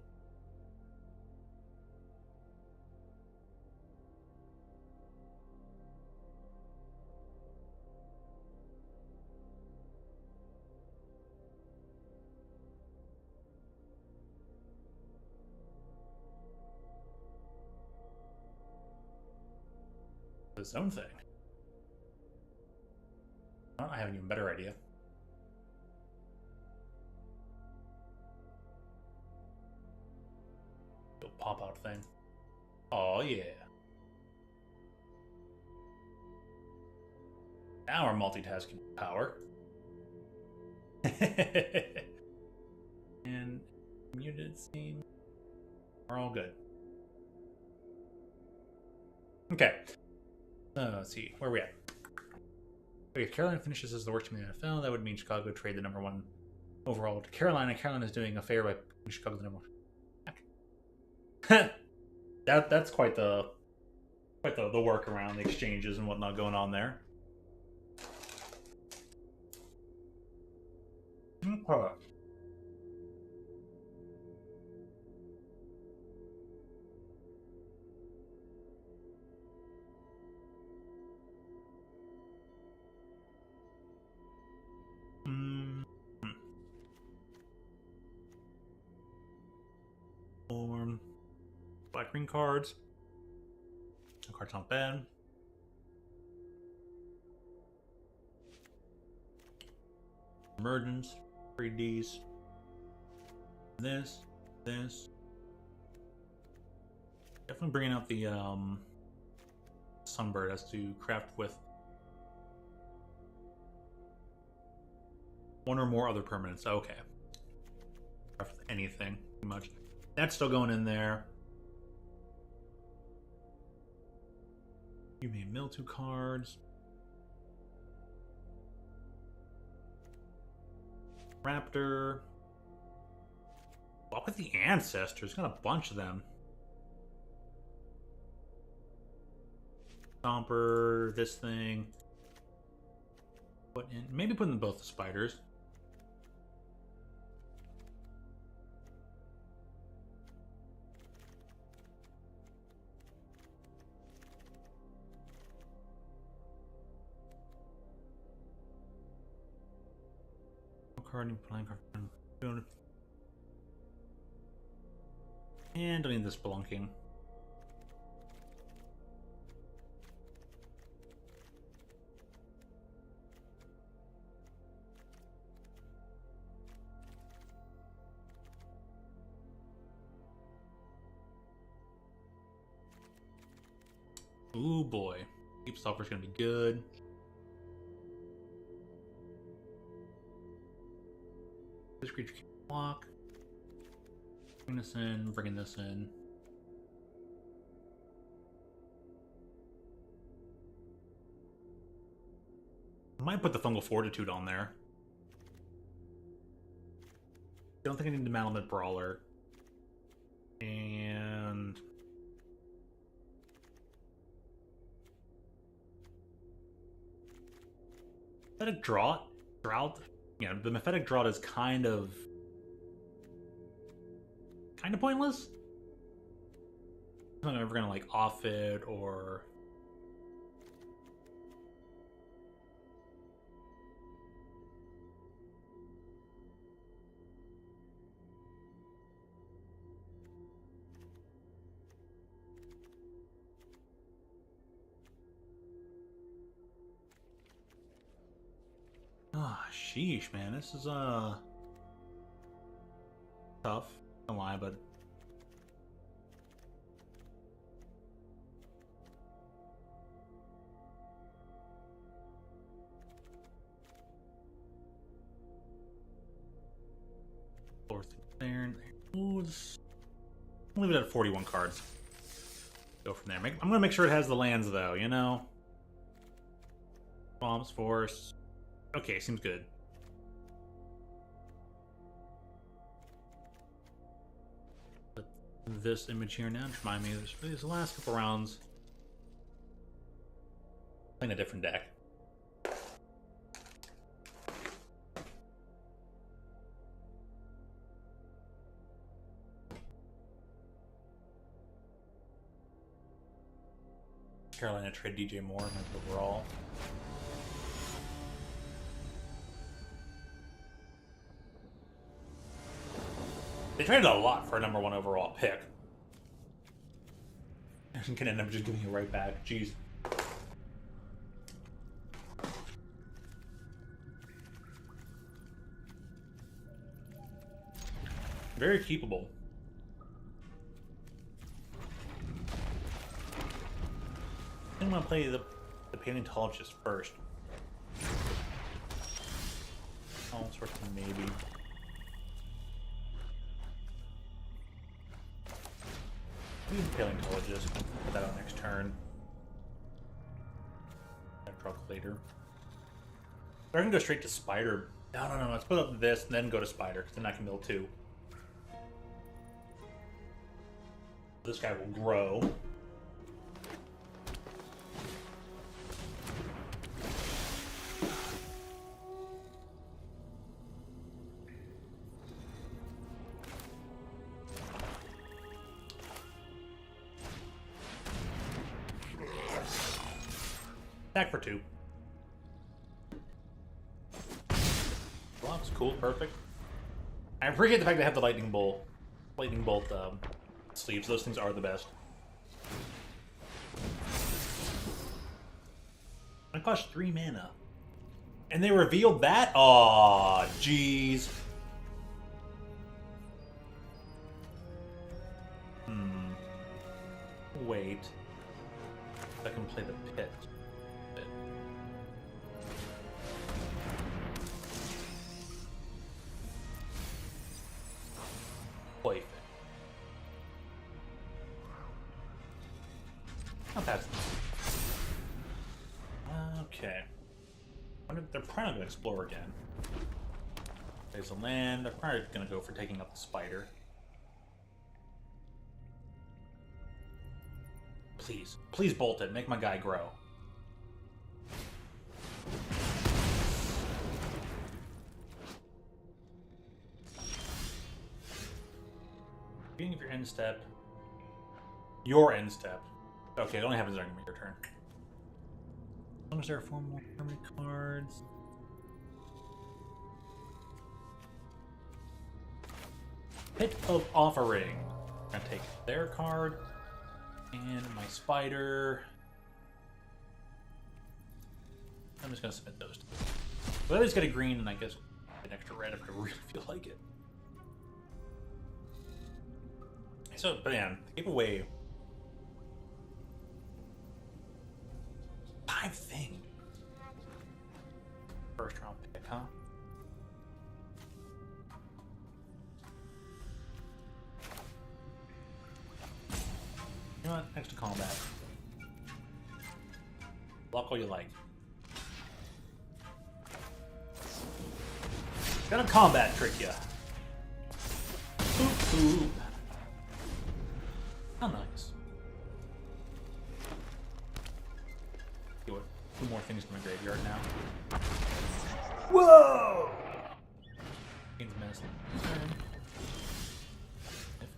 Its own thing. Well, I have an even better idea. Little pop-out thing. Oh yeah. Now we're multitasking power. And muted scene. We're all good. Okay. Let's see. Where are we at? Okay, if Carolina finishes as the worst team in the NFL, that would mean Chicago trade the #1 overall to Carolina. Carolina is doing a favor by putting Chicago the #1. That's quite the workaround, the exchanges and whatnot going on there. Okay. Black green cards. The cards not bad. Emergence. 3Ds. This. Definitely bringing out the Sunbird has to craft with one or more other permanents. Okay. Craft with anything, pretty much. That's still going in there. You may mill 2 cards. Raptor. What with the Ancestors? Got a bunch of them. Stomper, this thing. Maybe put in both the spiders. Card, playing card. And don't need this Spelunking. Ooh boy. Deep Stopper's gonna be good. This creature can block. Bring this in, bringing this in. I might put the Fungal Fortitude on there. Don't think I need the Malamute Brawler. And Mephetic Drought? Yeah, the Mephetic Drought is kind of pointless. I'm never gonna like off it or sheesh, man, this is tough. Don't lie, but just leave it at 41 cards. Go from there. I'm gonna make sure it has the lands though, you know? Bombs, force. Okay, seems good. Put this image here now. Just remind me of these last couple rounds. Playing a different deck. Carolina trade DJ Moore overall. They traded a lot for a #1 overall pick. And can end up just giving you right back. Jeez. Very keepable. I'm gonna play the paleontologist first. All sorts of maybe. Maybe the paleontologist. Put that on next turn. Truck later. Or I can go straight to spider. No. Let's put up this and then go to spider, because then I can build 2. This guy will grow. Attack for 2. Blocks, cool, perfect. I appreciate the fact they have the lightning bolt sleeves. Those things are the best. It costs 3 mana. And they revealed that? Aw, jeez. Wait. I can play the pit. Play fit. Not bad. Okay. They're probably going to explore again. There's a land. They're probably going to go for taking up the spider. Please. Please bolt it. Make my guy grow. Beginning of your end step. Your end step. Okay, it only happens during your turn. As long as there are 4 more permanent cards. Pit of Offering. I'm gonna take their card. And my spider. I'm just gonna submit those. But at least get a green and I guess an extra red if I really feel like it. So, but man, give away 5 things. First round pick, huh? You know what? Next to combat. Block all you like. Gonna combat trick ya. Boop, boop. How nice. Do what? 2 more things from the graveyard now. Whoa! Means medicine.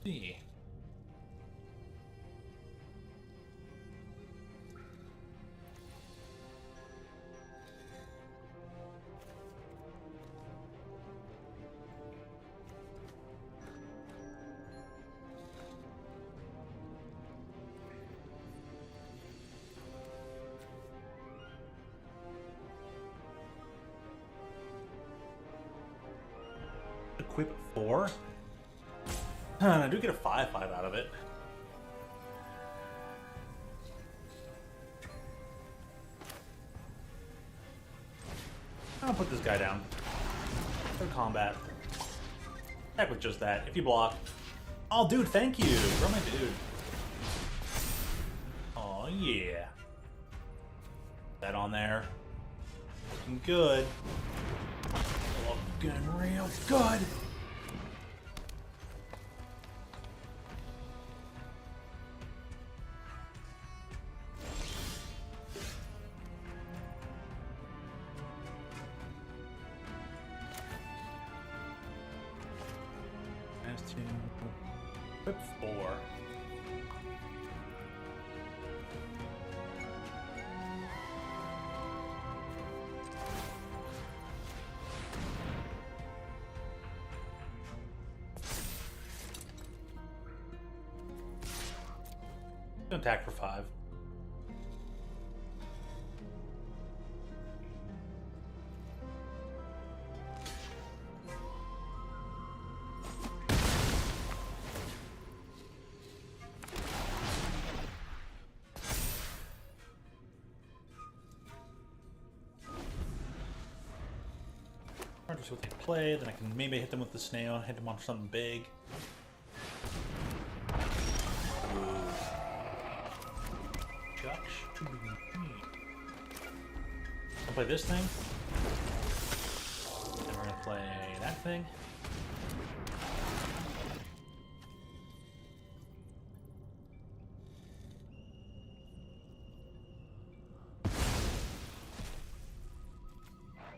FD. Equip 4? I do get a 5/5 out of it. I'll put this guy down. For combat. Heck with just that. If you block, Oh, dude, thank you. You're my dude. Oh, yeah. That on there. Looking good. Looking real good. Equip 4. Attack for 5. Just what they play, then I can maybe hit them with the snail, hit them on something big. I'll play this thing. And we're gonna play that thing.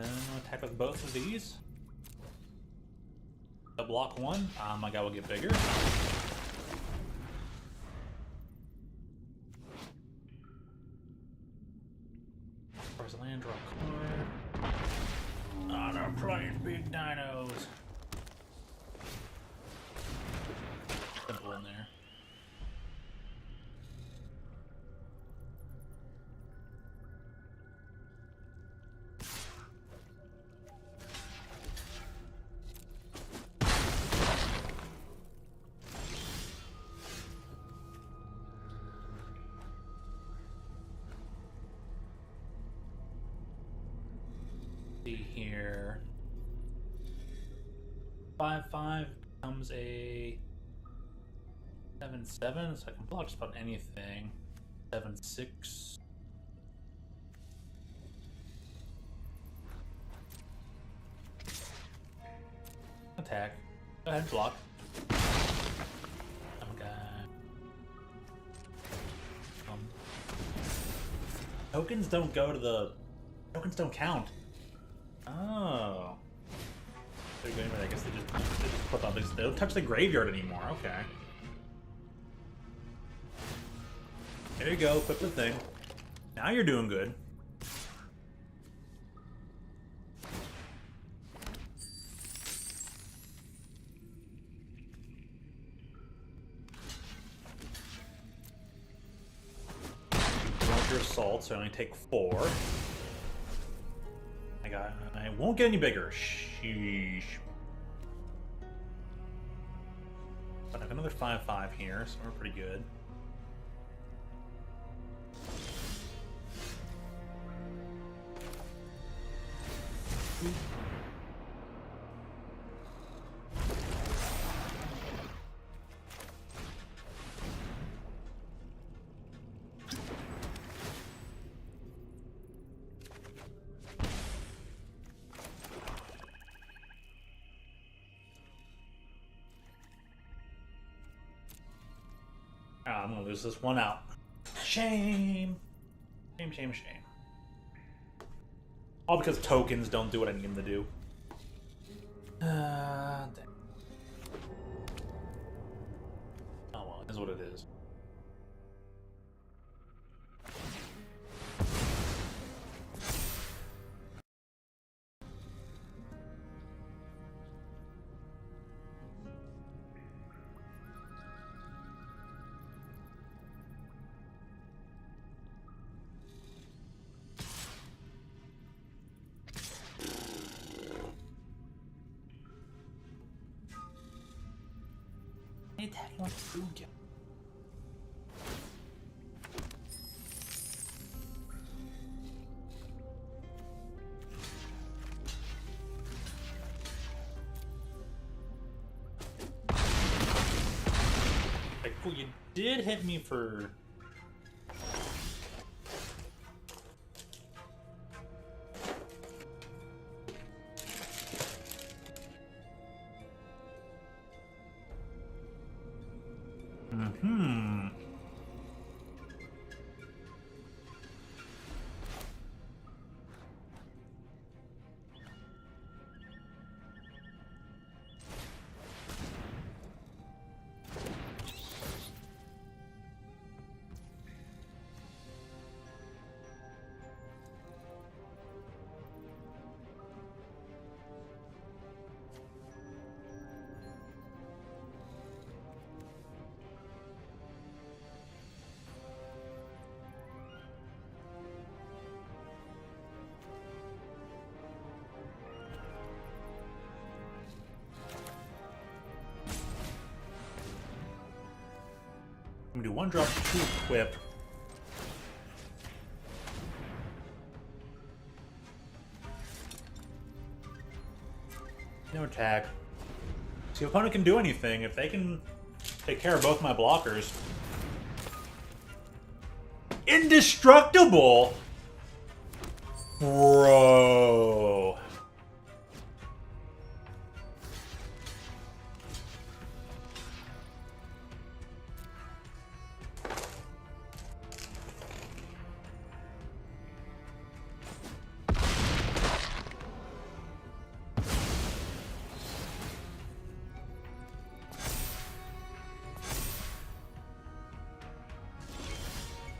And I'll attack with both of these. The block 1. My guy will get bigger. Where's the land? Draw a card. Oh, they're playing big dinos. Simple in there. Here 5/5 becomes a 7/7, so I can block just about anything. 7/6. Attack. Go ahead, block. Tokens don't go to the. Tokens don't count. Oh. I guess they just put on this. They don't touch the graveyard anymore. Okay. There you go. Equip the thing. Now you're doing good. Your assault, so I only take 4. I won't get any bigger. Sheesh. But I have another 5/5 here, so we're pretty good. Oh, I'm gonna lose this one out. Shame. Shame, shame, shame. All because tokens don't do what I need them to do. Dang. Oh well, it is what it is. Attacking like a food gun. cool. You did hit me for... Mm-hmm. I'm gonna do 1 drop, 2 equip. No attack. See, if opponent can do anything, if they can take care of both my blockers. Indestructible! Bro.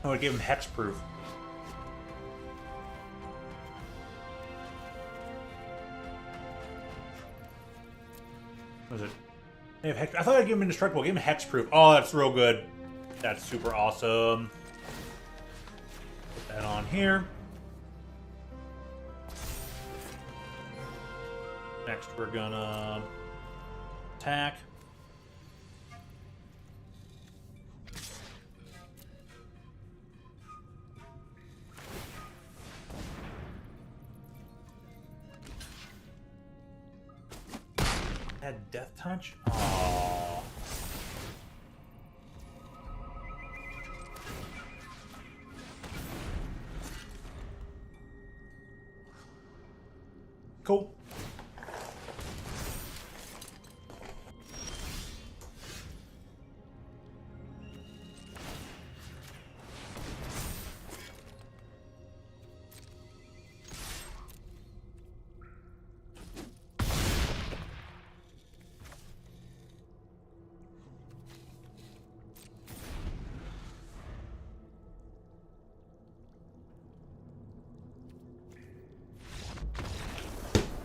I would give him hexproof. What was it? They have hex. I thought I'd give him indestructible. Give him hexproof. Oh, that's real good. That's super awesome. Put that on here. Next, we're gonna attack. Had death touch? Aww. Cool.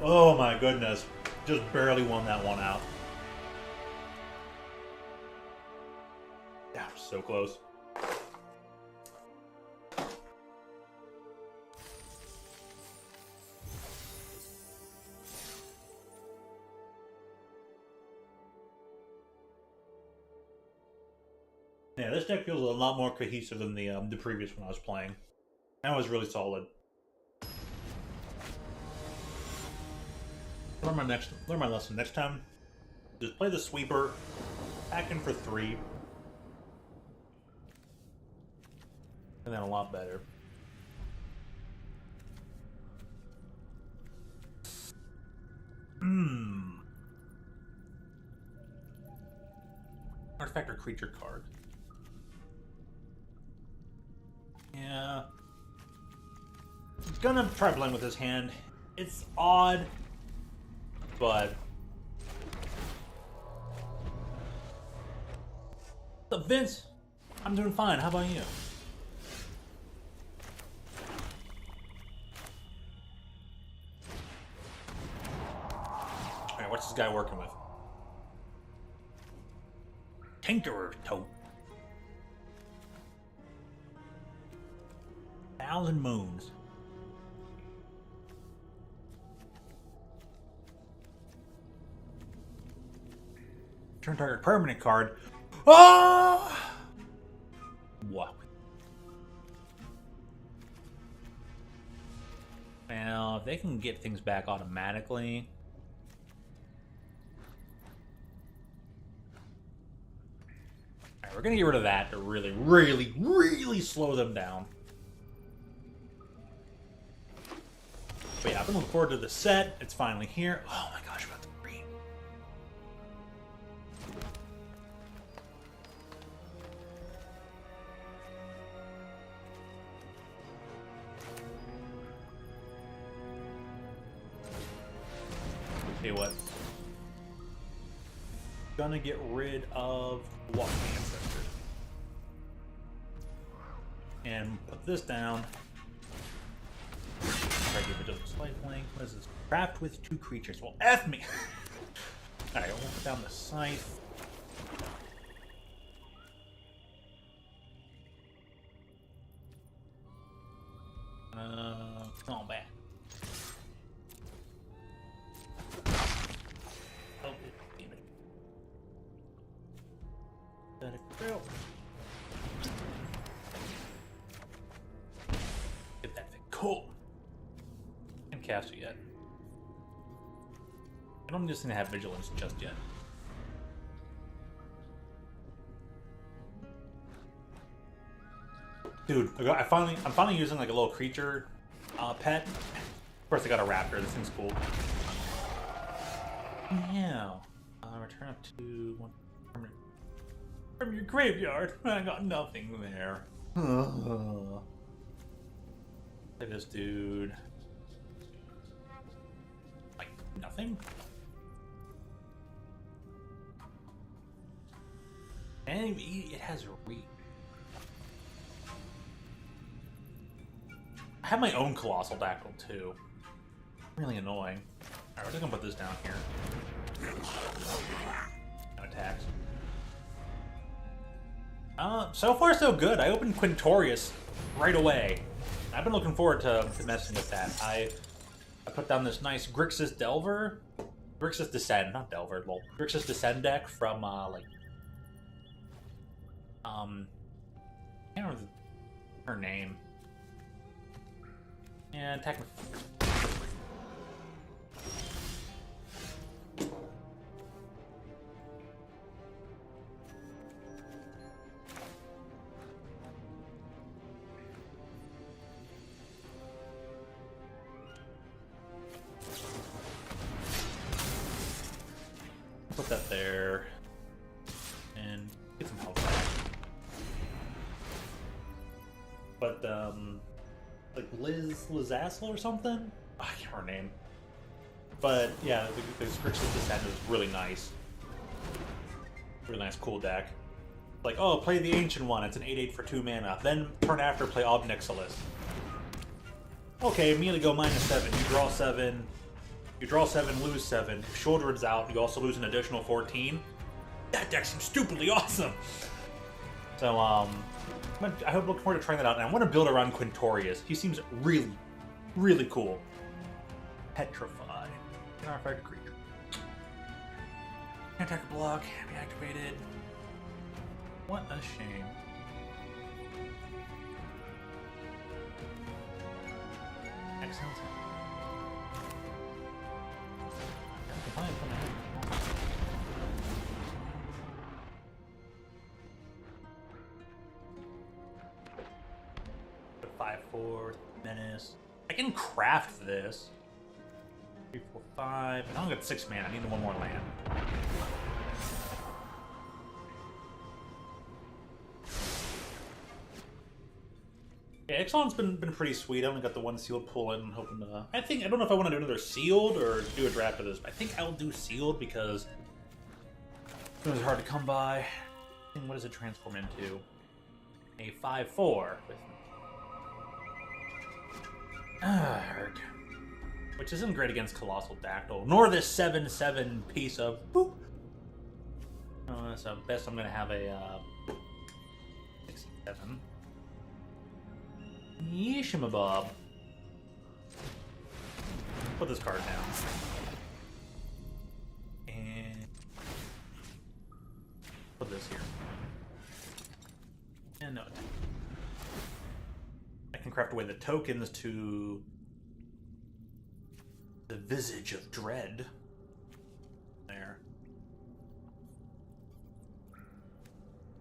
Oh my goodness. Just barely won that one out. That was so close. Yeah, this deck feels a lot more cohesive than the previous one I was playing. That was really solid. Learn my lesson. Next time, just play the sweeper, back in for 3, and then a lot better. Artifact or creature card. Yeah. I'm gonna try playing with his hand. It's odd, but... So Vince, I'm doing fine. How about you? Alright, what's this guy working with? Tinkerer Tote. 1,000 moons. Turn target permanent card. Oh! What? Now, if they can get things back automatically. Alright, we're we're gonna get rid of that to really, really, really slow them down. But yeah, I've been looking forward to the set. It's finally here. Oh my gosh, about the green. Tell you what. Gonna get rid of Walking Ancestor. And put this down. Try to give it just a slight link. What is this? Craft with 2 creatures. Well, F me! Alright, we'll put down the scythe. Come on back. Oh, damn it. Let it go. Get that thing. Cool. Cast it yet. I don't just gonna have vigilance just yet. Dude, I'm finally using like a little creature pet. Of course, I got a raptor. This thing's cool. Yeah. Return up to 1 permanent from your graveyard. I got nothing there. Look at this dude. Nothing? And it has a reach. I have my own Colossal Dactyl too. Really annoying. Alright, we're just gonna put this down here. No attacks. So far so good. I opened Quintorius right away. I've been looking forward to messing with that. I put down this nice Grixis Delver. Grixis Descend, not Delver, well, Grixis Descend deck from, I can't remember her name. Yeah, technically. Put that there and get some health back. But like Lizassel or something? I can't remember her name. But yeah, the Grixis Descent is really nice. Really nice, cool deck. Like, oh, play the Ancient One. It's an 8/8 for 2 mana. Then turn after, play Obnixilis. Okay, immediately go -7. You draw 7. You draw 7, lose 7. If Shouldered's out, you also lose an additional 14. That deck seems stupidly awesome. So, I hope looking forward to trying that out. And I want to build around Quintorius. He seems really, really cool. Petrify. An artifact creature. Can't attack a block. Be activated. What a shame. Excellent. The 5/4 menace. I can craft this. 3, 4, 5. I don't get 6 mana. I need 1 more land. Yeah, Ixalan's been pretty sweet. I only got the 1 sealed pull in, hoping to. I don't know if I want to do another sealed or do a draft of this, but I think I'll do sealed because it was hard to come by. And what does it transform into? A 5/4 with hurt. Which isn't great against Colossal Dactyl, nor this 7/7 piece of boop. Oh, so best I'm gonna have a 6/7. Yeeshima Put this card down. And put this here. And no. I can craft away the tokens to the Visage of Dread. There.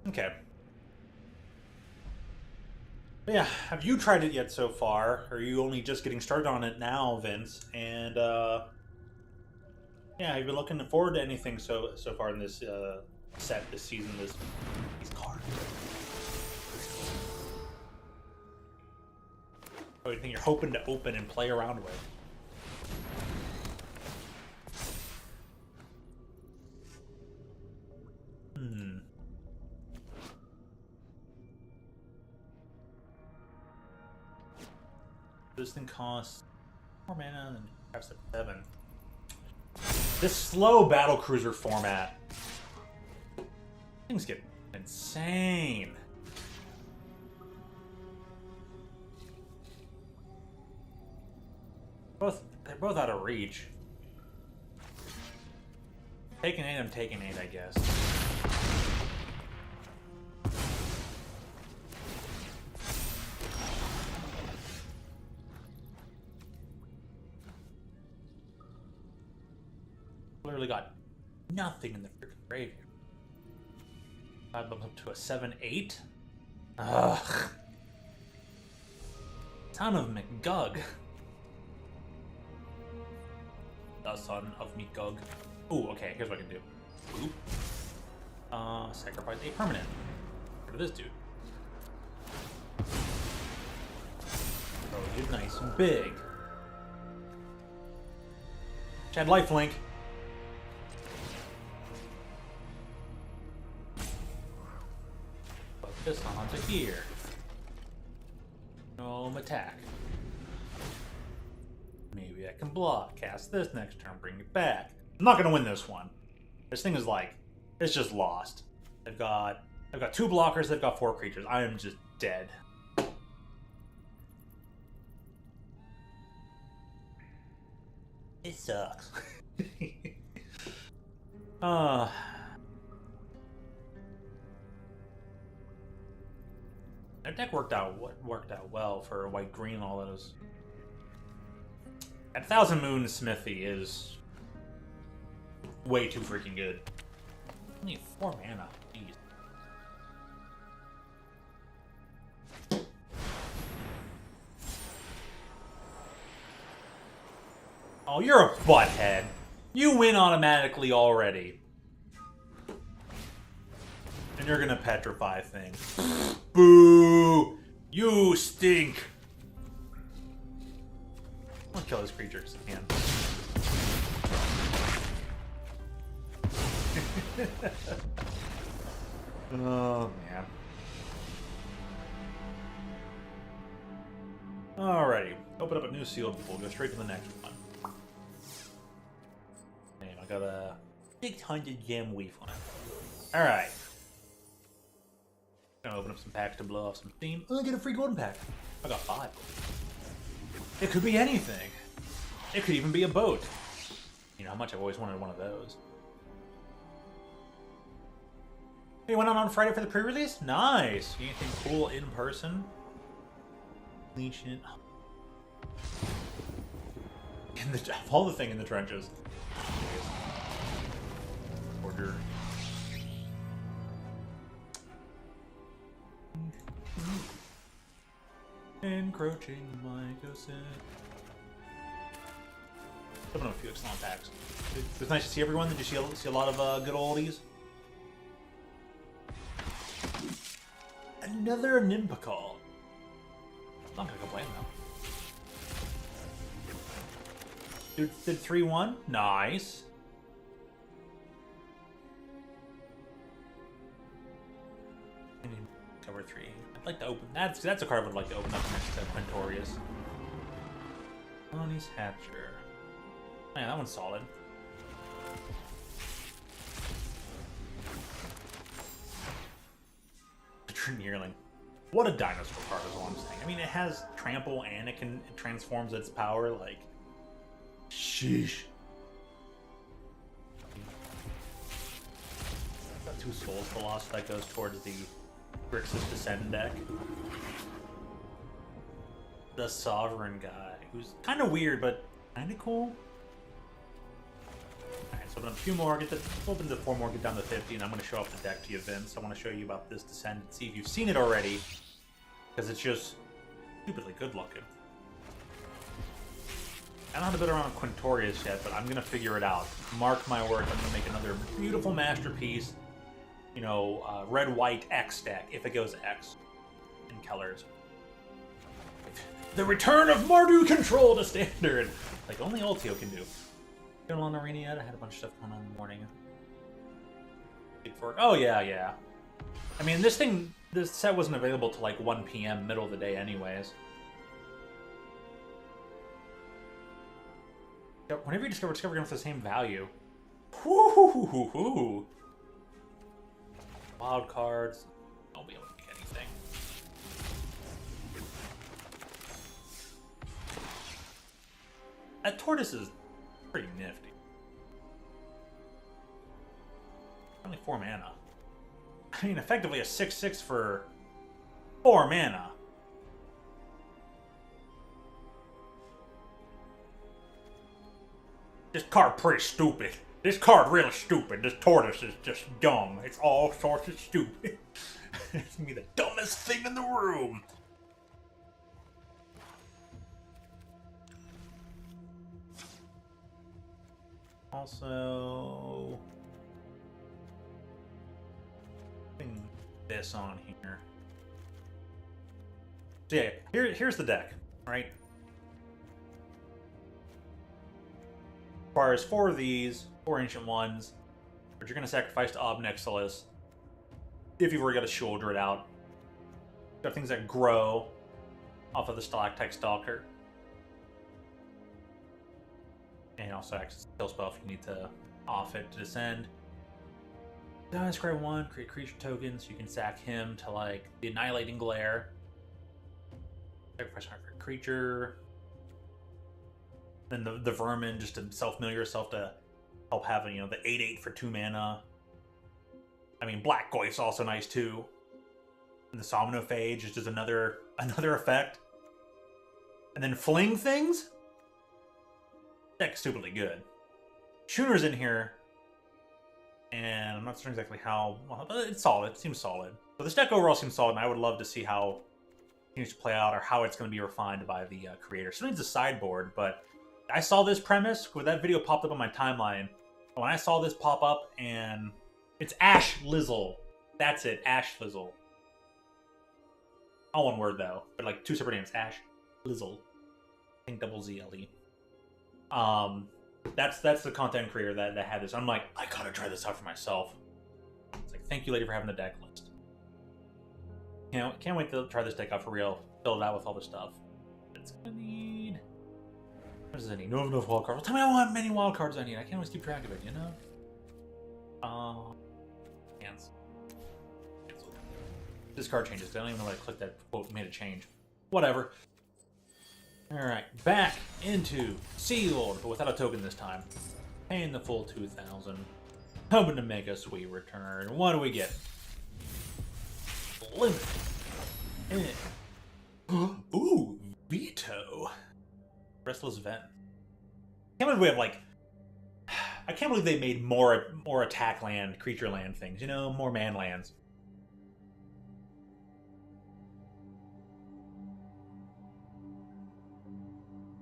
Okay. But yeah, have you tried it yet so far? Or are you only just getting started on it now, Vince? And yeah, have you been looking forward to anything so far in this set this season? These cards. Or anything you're hoping to open and play around with? This thing costs 4 mana and perhaps at 7. This slow battle cruiser format, things get insane. They're both out of reach. Taking 8, I'm taking 8, I guess. Literally got nothing in the freaking graveyard. I bumped up to a 7/8. Ugh. Son of McGug. The son of McGug. Ooh, okay, here's what I can do. Oop. Sacrifice a permanent. Rid of this dude. Oh, you're nice and big. Chad lifelink. This onto here. No attack. Maybe I can block. Cast this next turn. Bring it back. I'm not gonna win this one. This thing is like, it's just lost. I've got 2 blockers. They've got 4 creatures. I am just dead. It sucks. Their deck worked out well for white green. All those. That Thousand Moon Smithy is way too freaking good. Only 4 mana. Jeez. Oh, you're a butthead. You win automatically already. And you're gonna petrify things. Boo! You stink! I'm gonna kill this creature because I can. Oh, man. Alrighty. Open up a new sealed. We'll go straight to the next one. And I got a 600 gem weave on it. Alright. Gonna open up some packs to blow off some steam. Oh, I get a free golden pack. I got 5. It could be anything. It could even be a boat. You know how much I've always wanted one of those. You went on Friday for the pre-release? Nice. Anything cool in person? Legion. Of all the thing in the trenches. Order. Encroaching Mycosid. Open up a few excellent packs. It was nice to see everyone. Did you see a lot of good oldies? Another Nimbacall. I'm not gonna complain though. Did 3-1? Nice. Cover 3. I'd like to open that's a card I would like to open up next to Quintorius. Bonnie's Hatcher. Man, that one's solid. Yearling. What a dinosaur card is all I'm saying. I mean, it has trample and it transforms its power, like, sheesh. Got 2 Souls Colossus that goes towards the Grixis Descend deck. The Sovereign guy, who's kind of weird, but kind of cool. Alright, so open up a few more, open to 4 more, get down to 50, and I'm going to show off the deck to you, Vince. I want to show you about this Descend and see if you've seen it already. Because it's just stupidly good looking. I don't know how to build around Quintorius yet, but I'm going to figure it out. Mark my words, I'm going to make another beautiful masterpiece. You know, red, white, X deck, if it goes X in colors. The return of Mardu control to standard! Like, only Ultio can do. Still on Arena yet? I had a bunch of stuff going on in the morning. Oh, yeah. I mean, this set wasn't available till like 1 p.m. middle of the day anyways. Whenever you discover games with the same value. Whoo-hoo-hoo-hoo-hoo. Wild cards. I'll be able to make anything. That tortoise is pretty nifty. Only 4 mana. I mean, effectively a 6/6 for 4 mana. This card pretty stupid. This card really stupid. This tortoise is just dumb. It's all sorts of stupid. It's gonna be the dumbest thing in the room. Also, putting this on here. So yeah, here's the deck, right? Requires 4 of these, 4 ancient ones, which you're going to sacrifice to Ob Nixilis if you've already got a shoulder it out. Got things that grow off of the Stalactite Stalker. And also acts as a kill spell if you need to off it to descend. Scry 1, create creature tokens. You can sack him to like the Annihilating Glare. Sacrifice for a creature. Then the Vermin, just to self-mill yourself to help having, you know, the 8/8 for 2 mana. I mean, Black Goyf's also nice too. And the Somnophage is just another effect. And then Fling things? Deck's stupidly good. Shooner's in here. And I'm not sure exactly how, well, but it's solid. It seems solid. But this deck overall seems solid, and I would love to see how it continues to play out or how it's going to be refined by the creator. Still needs a sideboard, but I saw this premise when that video popped up on my timeline. When I saw this pop up, and it's Ash Lizzle. That's it, Ash Lizzle. All one word though, but like 2 separate names. Ash Lizzle. I think double ZLE. That's the content creator that had this. I'm like, I gotta try this out for myself. It's like, thank you, lady, for having the deck list. Can't wait to try this deck out for real. Fill it out with all the stuff. It's gonna need. What does it need? No enough wild cards. Tell me how many wild cards I need. I can't always keep track of it, you know? Cancel. This card changes. I don't even know why I clicked that quote made a change. Whatever. Alright, back into Sealed, but without a token this time. Paying the full 2,000. Hoping to make a sweet return. What do we get? Limit. Ooh, Veto. Restless Vent. I can't believe we have like. I can't believe they made more attack land, creature land things. You know, more man lands.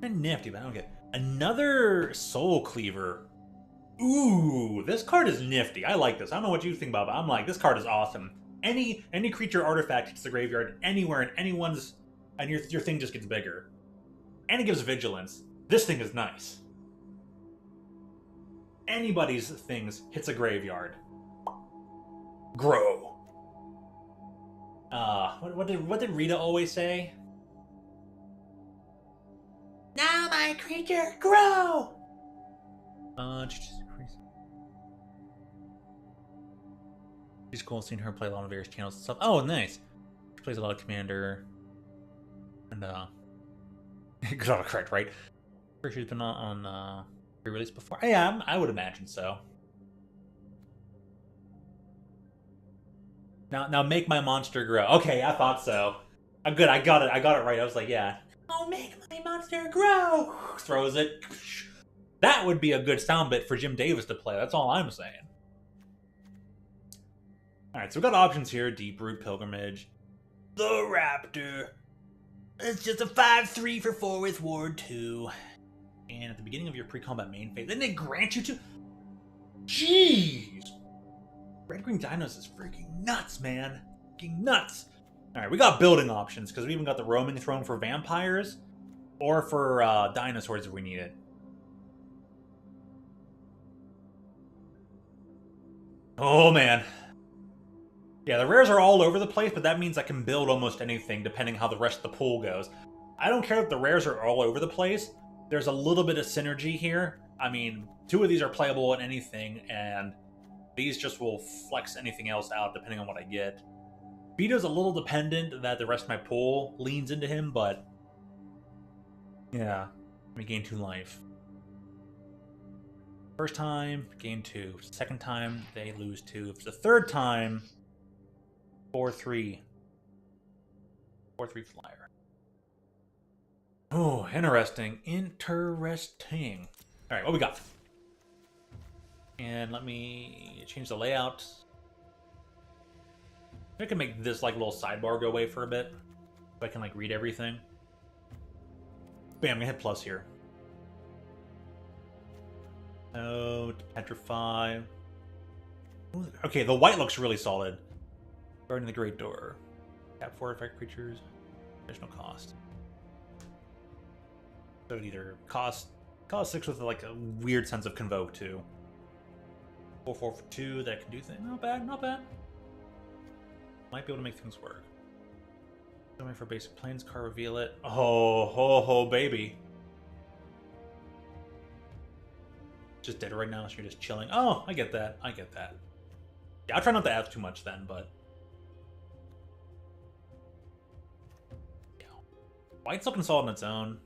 They're nifty, but I don't get another Soul Cleaver. Ooh, this card is nifty. I like this. I don't know what you think about it, but I'm like, this card is awesome. Any creature artifact hits the graveyard anywhere and anyone's, and your thing just gets bigger. And it gives vigilance. This thing is nice. Anybody's things hits a graveyard. Grow. What did Rita always say? Now my creature grow. She's cool seeing her play a lot of various channels and stuff. Oh, nice. She plays a lot of Commander. And got it correct, right? Sure, she's been on pre-release before. Yeah, I would imagine so. Now make my monster grow. Okay, I thought so. I'm good. I got it right. I was like, yeah. Oh, make my monster grow. Throws it. That would be a good sound bit for Jim Davis to play. That's all I'm saying. All right, so we've got options here: Deep Root, Pilgrimage. the Raptor. It's just a 5/3 for 4 with Ward 2. And at the beginning of your pre-combat main phase, then they grant you to... Jeez! Red-green dinos is freaking nuts, man. Freaking nuts. Alright, we got building options, because we even got the roaming throne for vampires, or for dinosaurs if we need it. Oh, man. Yeah, the rares are all over the place, but that means I can build almost anything, depending how the rest of the pool goes. I don't care if the rares are all over the place. There's a little bit of synergy here. I mean, 2 of these are playable in anything, and these just will flex anything else out, depending on what I get. Vito's a little dependent that the rest of my pool leans into him, but... yeah, we gain 2 life. First time, gain 2. Second time, they lose 2. If it's the third time, 4/3. 4/3 flyer. Oh, interesting. Interesting. Alright, what we got? And let me change the layout. I can make this like little sidebar go away for a bit. So I can like read everything. Bam, I'm gonna hit plus here. Oh, petrify. Okay, the white looks really solid. Guarding the Great Door. Tap 4 effect creatures. Additional cost. So it either cost 6 with like a weird sense of convoke too. 4/4 for 2 that can do things. Not bad, not bad. Might be able to make things work. Something for basic planes, car reveal it. Oh, ho, ho, baby. Just dead right now, so you're just chilling. Oh, I get that. I get that. Yeah, I'll try not to add too much then, but... yeah. White's looking solid on its own.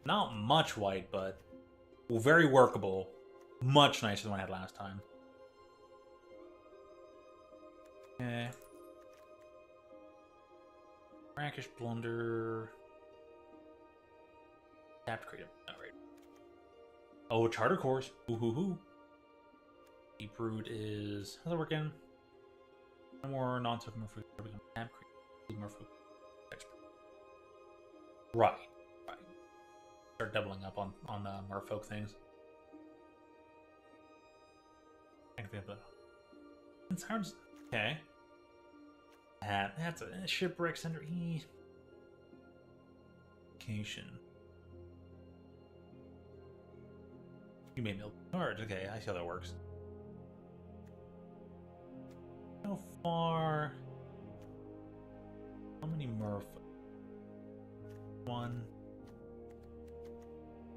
Not much white, but very workable. Much nicer than what I had last time. Okay. Brackish Blunder. Tapped creative. Alright. Oh, Charter Course. Ooh hoo hoo. Deep Root is... how's that working? No more non-token Merfolk. Tap creative. Merfolk. Right. Right. Start doubling up on Merfolk things. It's hard. Okay. That's a shipwreck center. Location. You made milk cards. Okay, I see how that works. How far? How many Murph? 1.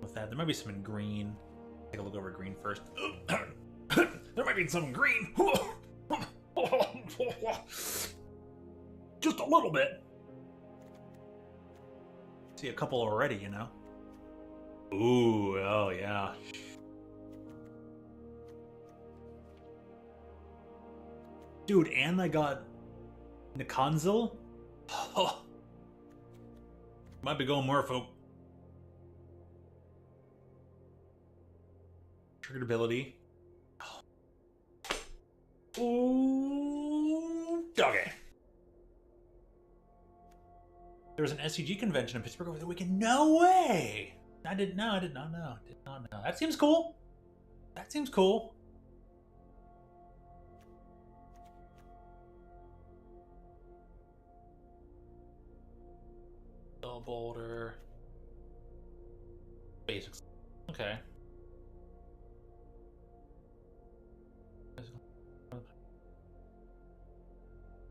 With that, there might be some in green. Take a look over green first. There might be some in green. Just a little bit. See a couple already, you know. Ooh, oh yeah. Dude, and I got Nikonzil. Oh. Might be going Merfolk. Triggered ability. Ooh, doggy. There was an SCG convention in Pittsburgh over the weekend. No way! I did not know. Did not know. That seems cool. That seems cool. Boulder. Basics. Okay.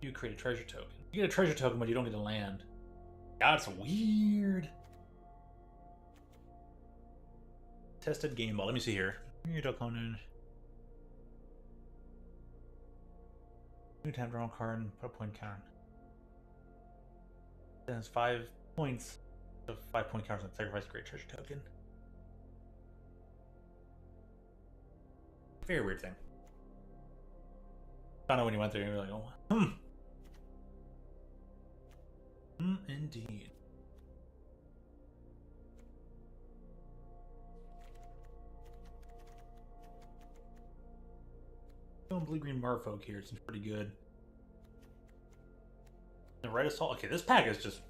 You create a treasure token. You get a treasure token, but you don't get to land. That's weird. Tested game ball. Let me see here. Your opponent. New time draw a card. Put a point counter. Then it's 5 points. So 5 point counters and sacrifice a great treasure token. Very weird thing. Found out when you went there, you were like, oh, indeed. Going blue-green Merfolk here. It seems pretty good. The Red Assault. Okay, this pack is just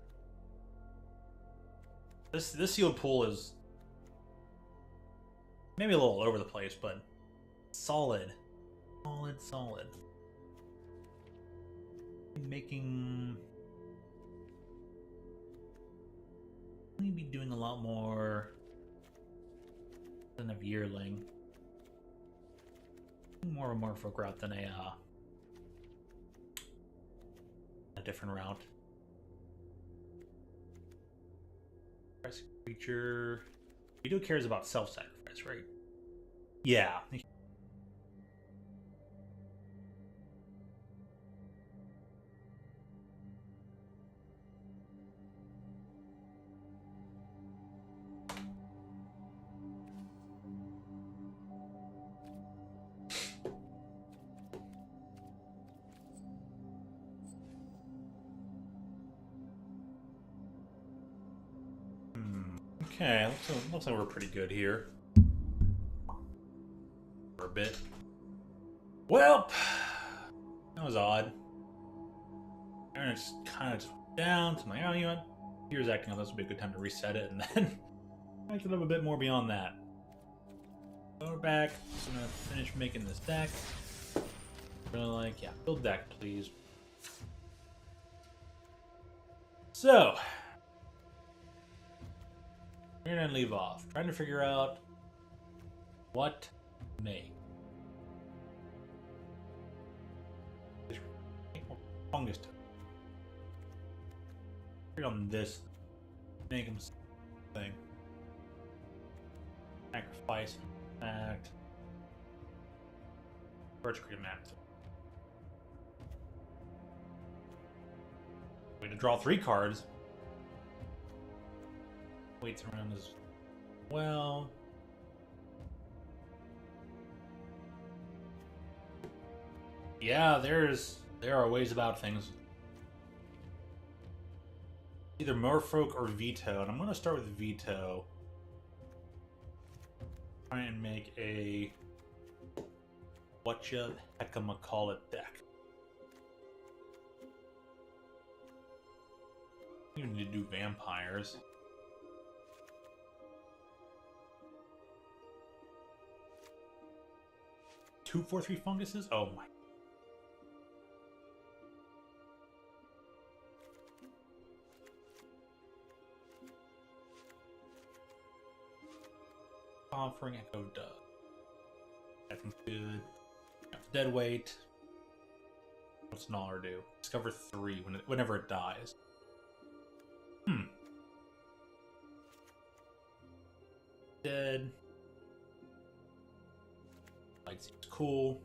this sealed pool is maybe a little all over the place, but solid, solid. Making maybe doing a lot more than a yearling. More of a Merfolk route than a different route. Creature. Vito cares about self-sacrifice, right? Yeah. Okay, looks like we're pretty good here. For a bit. Well, that was odd. And it's kind of just down. So I'm like, oh, you know what? Here's acting like this would be a good time to reset it, and then acted up a bit more beyond that. So we're back. I'm gonna finish making this deck. Really like, yeah, build deck, please. So, we're gonna leave off trying to figure out what to make. Fungus on this, make him thing. Sacrifice, act. Birch create a map. Way to draw 3 cards. Waits around as well. Yeah, there are ways about things. Either Merfolk or Veto, and I'm gonna start with Veto. Try and make a whatchamacallit deck. You need to do vampires. 2 4/3 funguses? Oh my. Offering Echo Dove. I think good. Dead weight. What's Gnawer do? Discover 3 whenever it dies. Dead. Light seems cool.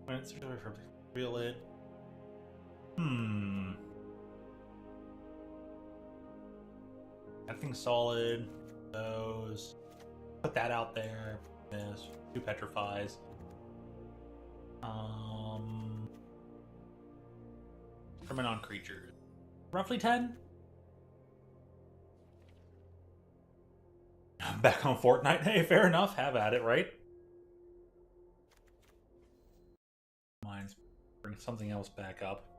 When it's reveal it. Nothing solid. Those. Put that out there. This. 2 petrifies. From a non-creature. Roughly 10? I'm back on Fortnite. Hey, fair enough. Have at it, right? Mine's bring something else back up.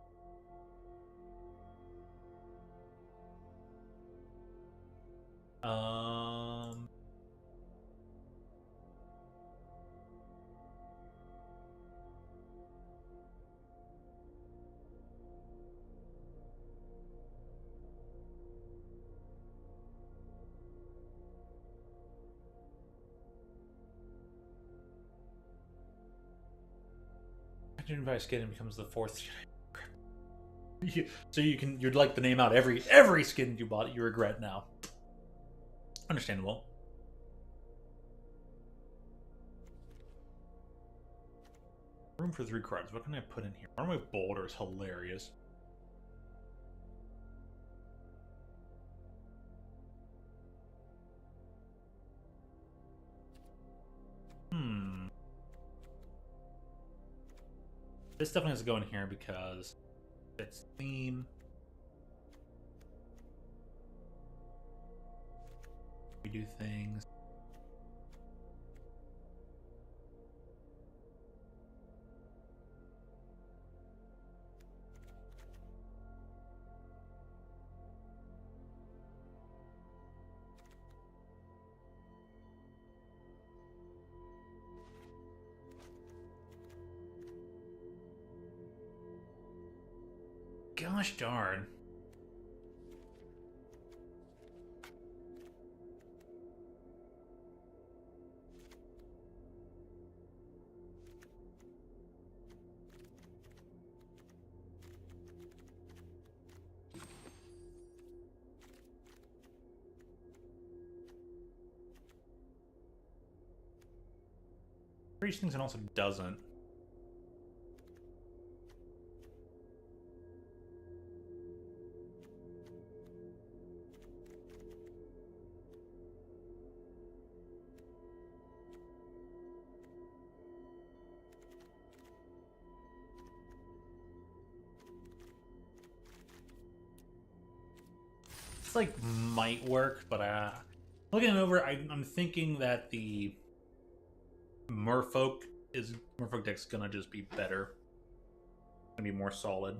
Invite skin and becomes the 4th. So you'd like to name out every skin you bought you regret now. Understandable. Room for 3 cards. What can I put in here? Runaway Boulder is hilarious. This definitely has to go in here because it's theme. We do things. Gosh darn. Reach things and also doesn't. It's like might work, but looking it over, I'm thinking that the Merfolk deck's gonna just be better. Gonna be more solid.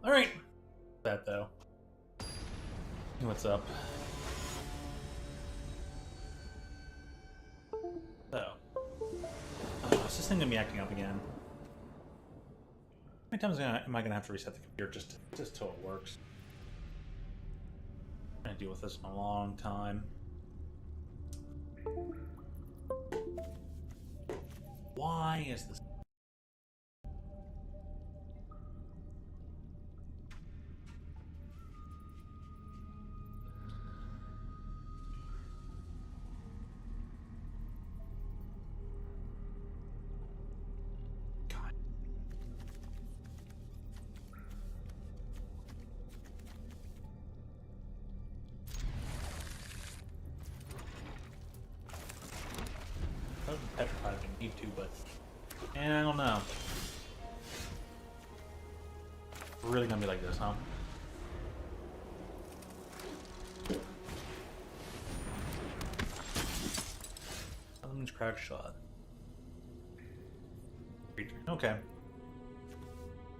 All right, that though. What's up? So, is this thing gonna be acting up again? How many times am I gonna have to reset the computer just till it works? I'm gonna deal with this in a long time. Why is this? God. I was petrified if I need to, but I don't know. Really gonna be like this, huh? Elements crack shot. Okay.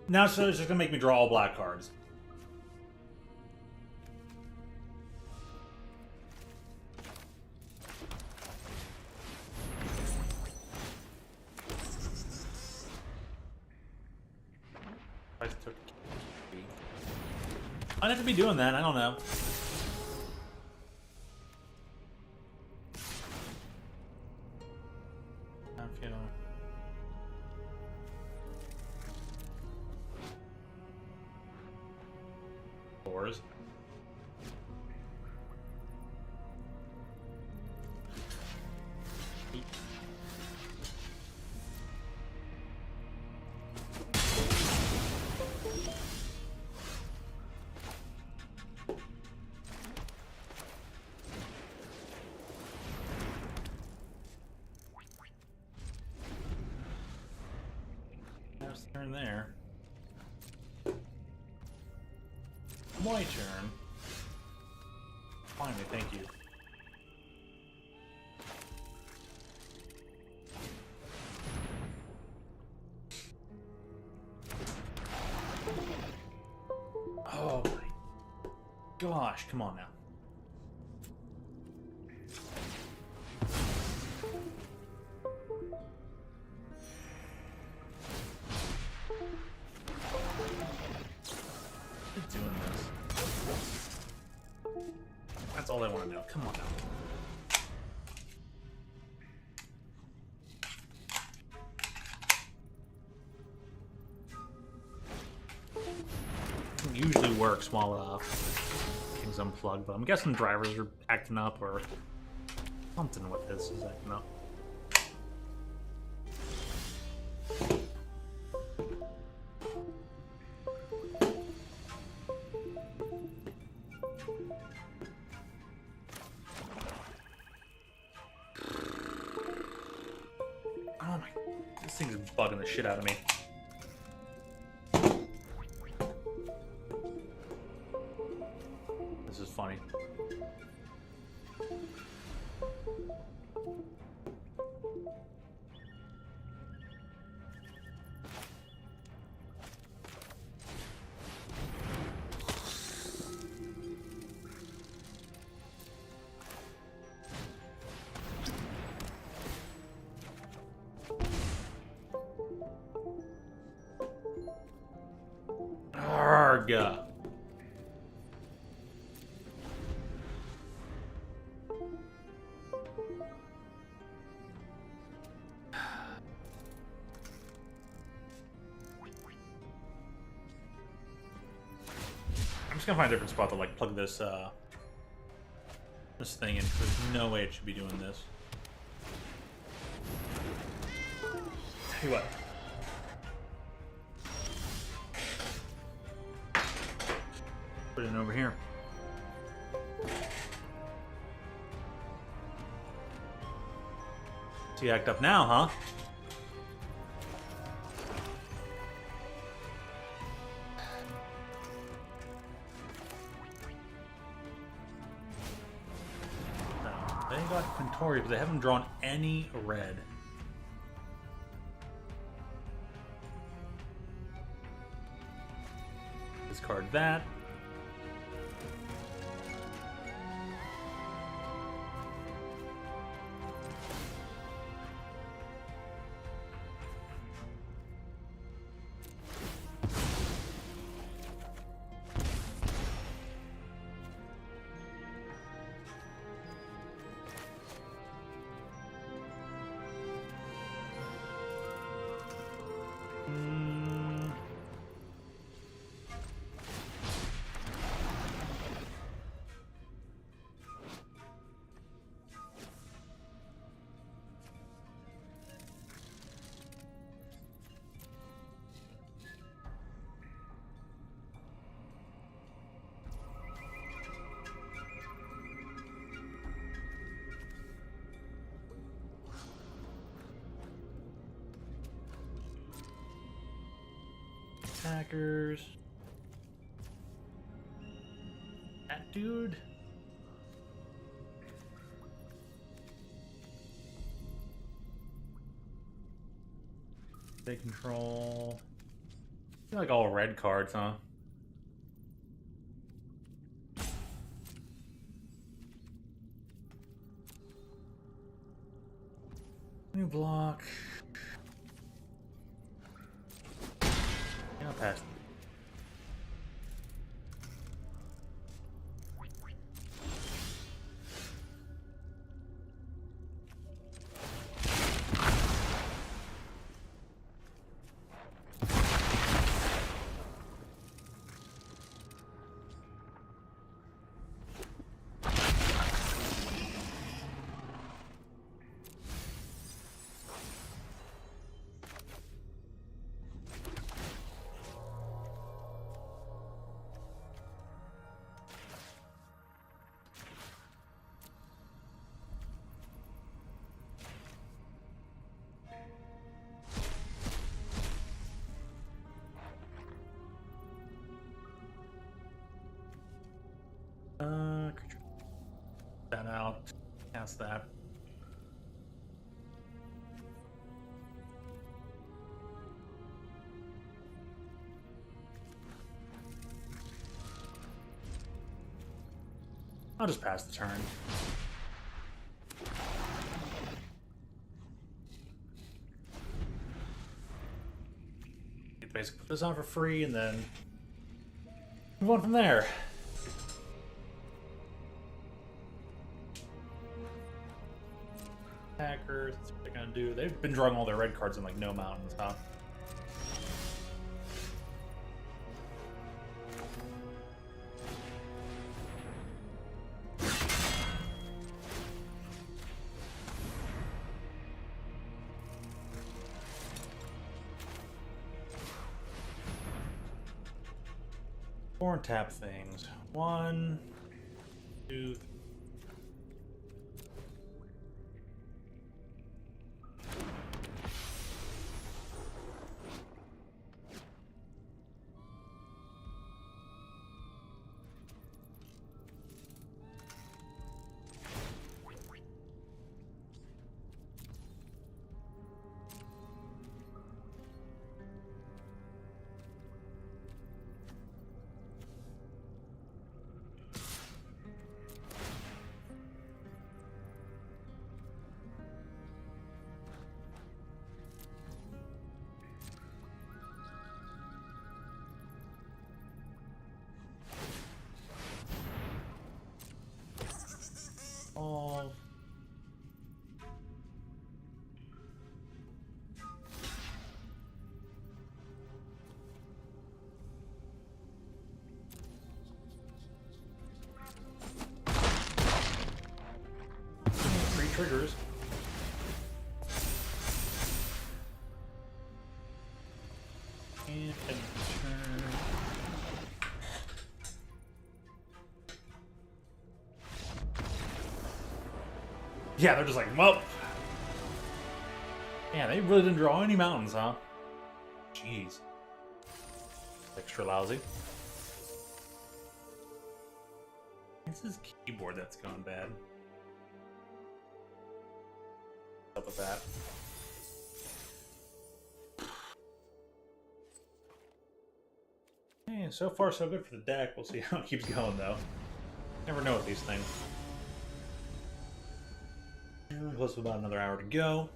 Now so it's just gonna make me draw all black cards. I'd have to be doing that, I don't know. I feel... Fours. Turn there. My turn. Finally, thank you. Oh my gosh, come on now. Doing this. That's all I want to know. Come on now. It usually works while King's unplugged, but I'm guessing drivers are acting up or something with this is acting up. bugging the shit out of me. This is funny. Arrgh. I'm just gonna find a different spot to like plug this this thing in. There's no way it should be doing this. Tell you what. Put it in over here. So you act up now, huh? They got Quintori, but they haven't drawn any red. Discard that. Attackers. That dude. They control. I feel like all red cards, huh? New block. I'll pass. That out. Cast that. I'll just pass the turn. Basically put this on for free and then move on from there. Attackers, that's what they're gonna do. They've been drawing all their red cards in like no mountains, huh? Four and tap things. 1, 2, 3. triggers. And turn. Yeah, they're just like, well. Yeah, they really didn't draw any mountains, huh? Jeez. Extra lousy. It's his keyboard that's gone bad. What's up with that? Hey, so far so good for the deck. We'll see how it keeps going, though. Never know with these things. Close to about another hour to go.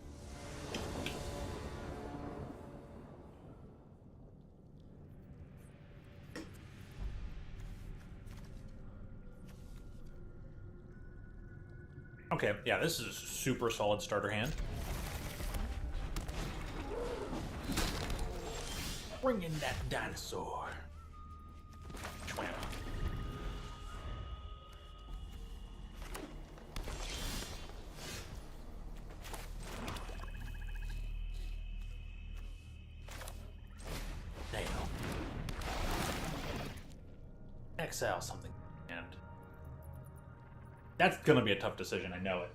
Okay, yeah, this is a super solid starter hand. Bring in that dinosaur. Chomp. Damn. Exile something. And that's gonna be a tough decision, I know it.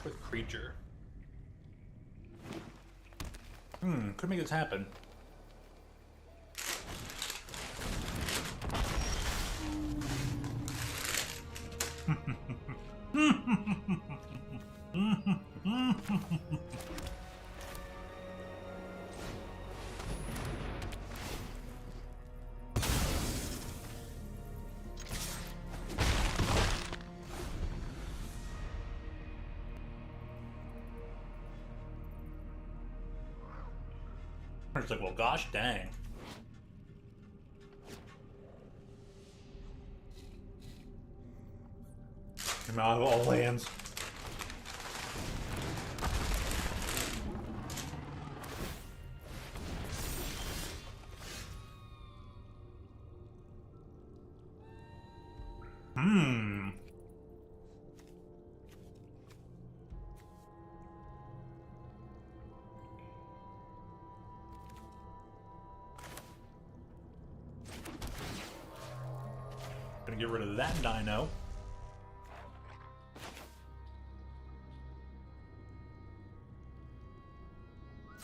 With creature. Could make this happen. It's like, well, gosh dang. I'm out of all lands. Gonna get rid of that dino.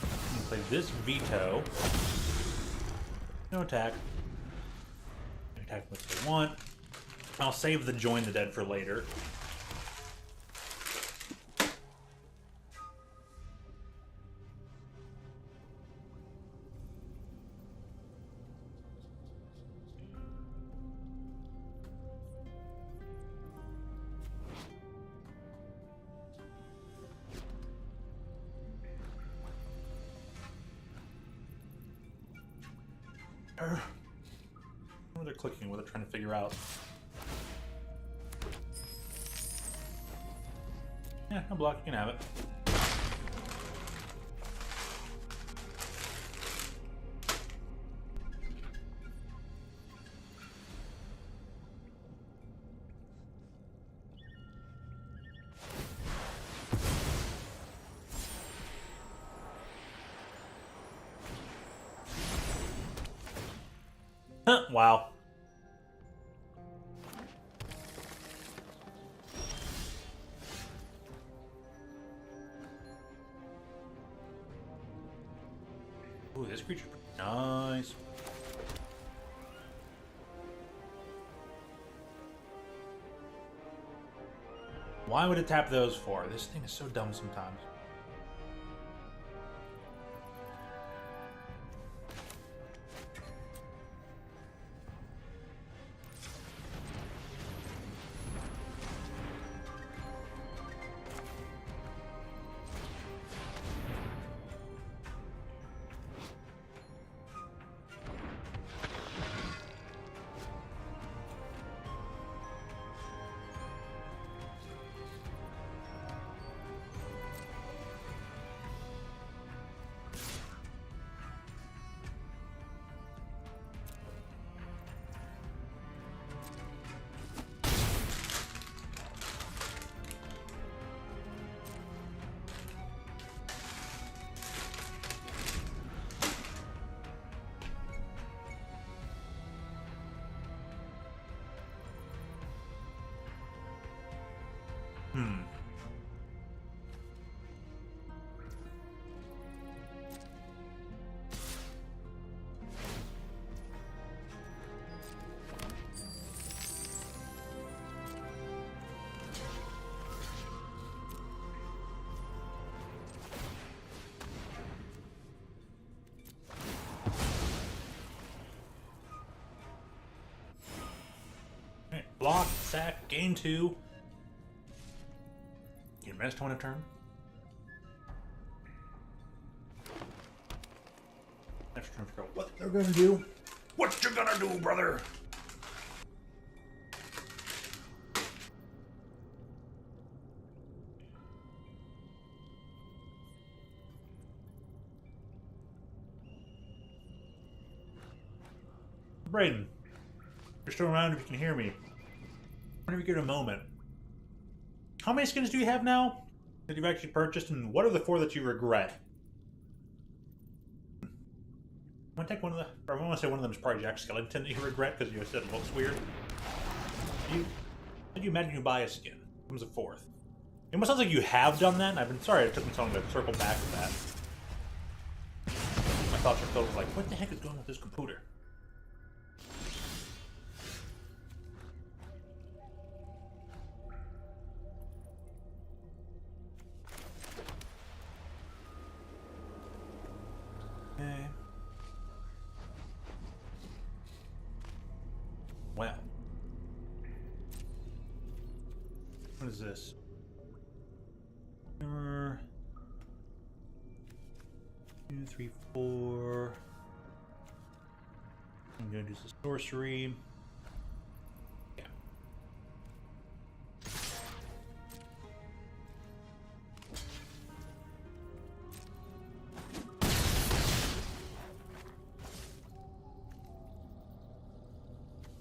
And play this veto. No attack. Attack what I want. I'll save the join the dead for later. What they're clicking, what they're trying to figure out. Yeah, no block, you can have it. Wow. Ooh, this creature's pretty nice. Why would it tap those for? This thing is so dumb sometimes. sack, gain 2. Gain menace to win a turn. Next turn, figure out what they're gonna do. What you gonna do, brother? Brayden, you're still around if you can hear me. Whenever you get a moment. How many skins do you have now that you've actually purchased, and what are the 4 that you regret? I want to take one of the... Or I want to say one of them is probably Jack Skellington that you regret because you said it looks weird. Did you imagine you buy a skin? It comes a 4th. It almost sounds like you have done that, and I've been sorry it took me so long to circle back with that. My thoughts are filled with like, what the heck is going on with this computer? Okay. Well. What is this? 2, 3, 4. I'm gonna do some sorcery. Yeah.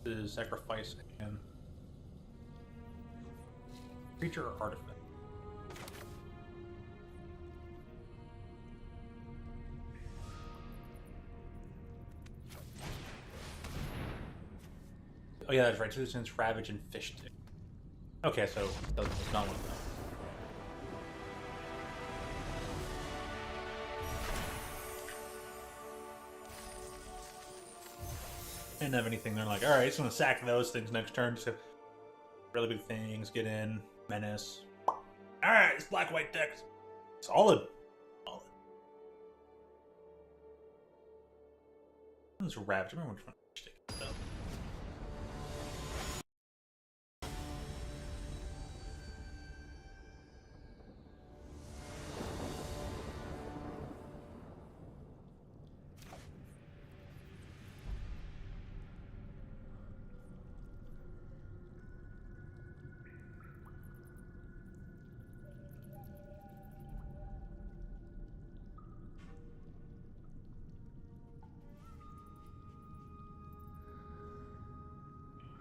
This is sacrifice and creature or artifact. Oh yeah, that's right. Citizens, Ravage, and Fish Stick. Okay, so it's not one of them. Didn't have anything. They're like, all right, just gonna sack those things next turn. Just have really big things. Get in, menace. All right, it's black-white deck. Solid. Solid. This Ravage. I remember which one. Fish Stick. So.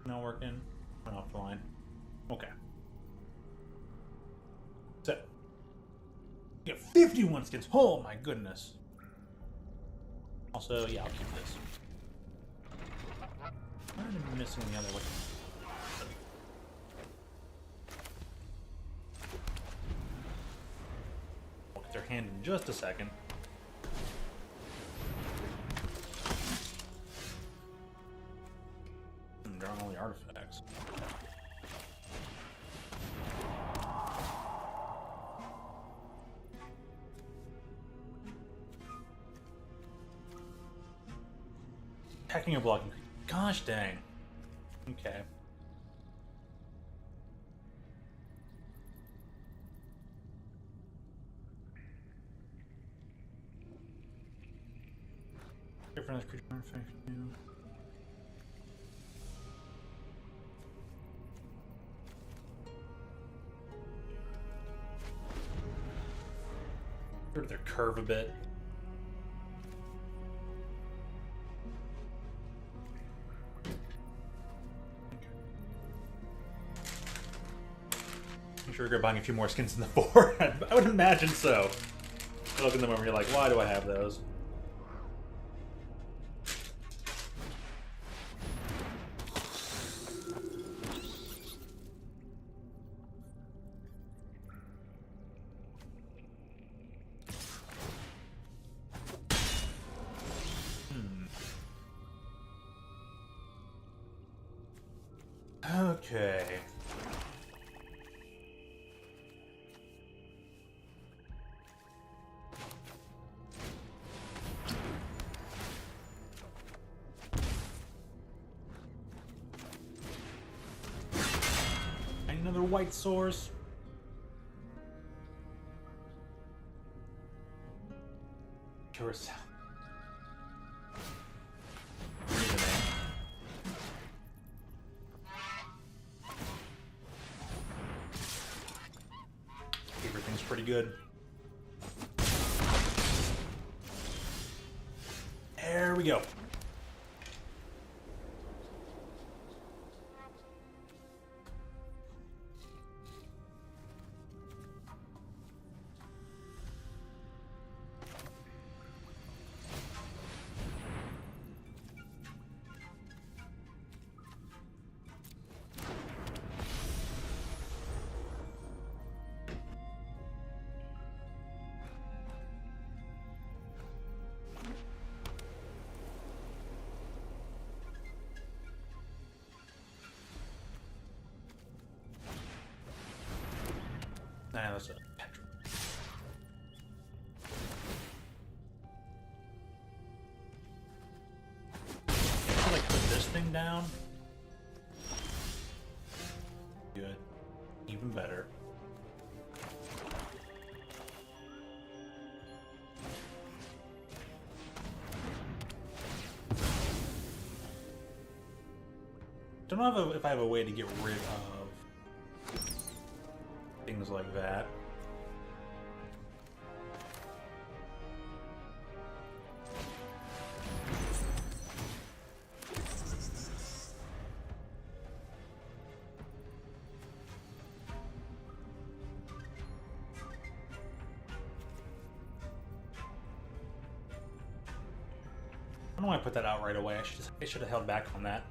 Not working. Went off the line. Okay. So, you get 51 skins. Oh my goodness. Also, yeah, I'll keep this. I'm missing the other way. I'll get their hand in just a second. They're on all the artifacts. Attacking or blocking. Gosh dang. Okay. Different creature artifact new. Sort of their curve a bit. I'm sure you're buying a few more skins in the board. I would imagine so. You look at them and you're like, why do I have those? Okay. white source. Curacao. Everything's pretty good. There we go. Nah, that's a petrol. I like put this thing down. Good. Even better. Don't know if I have a way to get rid of things like that. I don't know why I put that out right away. I should have held back on that.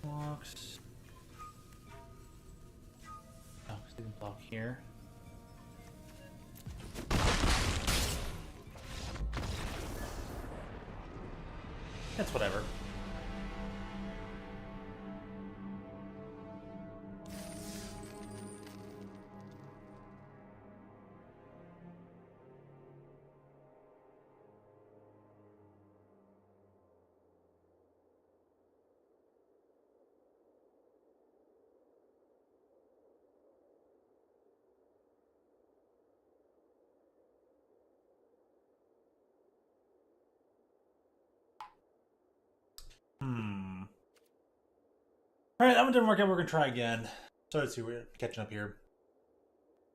Blocks. Oh, student block here. That's whatever. Alright, that one didn't work out. We're gonna try again. So let's see, we're catching up here.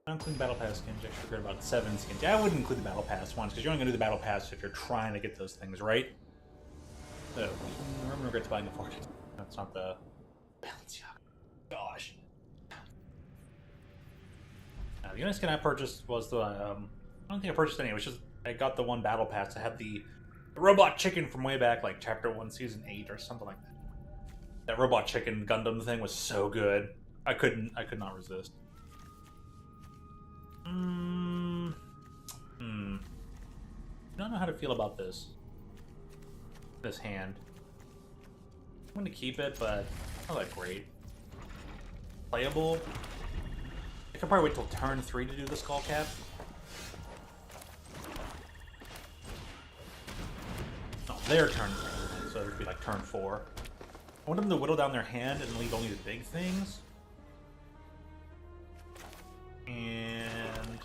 I don't include Battle Pass skins. I actually forgot about 7 skins. Yeah, I wouldn't include the Battle Pass ones, because you're only gonna do the Battle Pass if you're trying to get those things, right? So, I regret buying the 4. That's not the Balenciaga. Gosh. The only skin I purchased was the, I don't think I purchased any. It was just, I got the one Battle Pass. I had the robot chicken from way back, like Chapter 1, Season 8 or something like that. That robot chicken Gundam thing was so good. I could not resist. I don't know how to feel about this hand. I'm gonna keep it, but not that great. Playable. I could probably wait till turn 3 to do the skull cap. No, their turn 3, so it'd be like turn 4. I want them to whittle down their hand and leave only the big things. And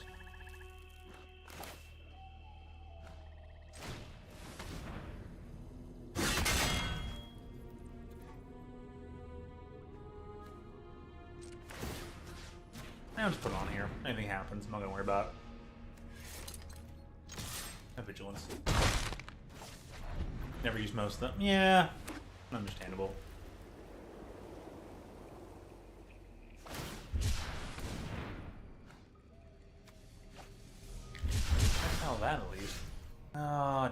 I'll just put it on here. Anything happens, I'm not gonna worry about it. No vigilance. Never use most of them. Yeah, understandable. Let's tell that at least. Oh,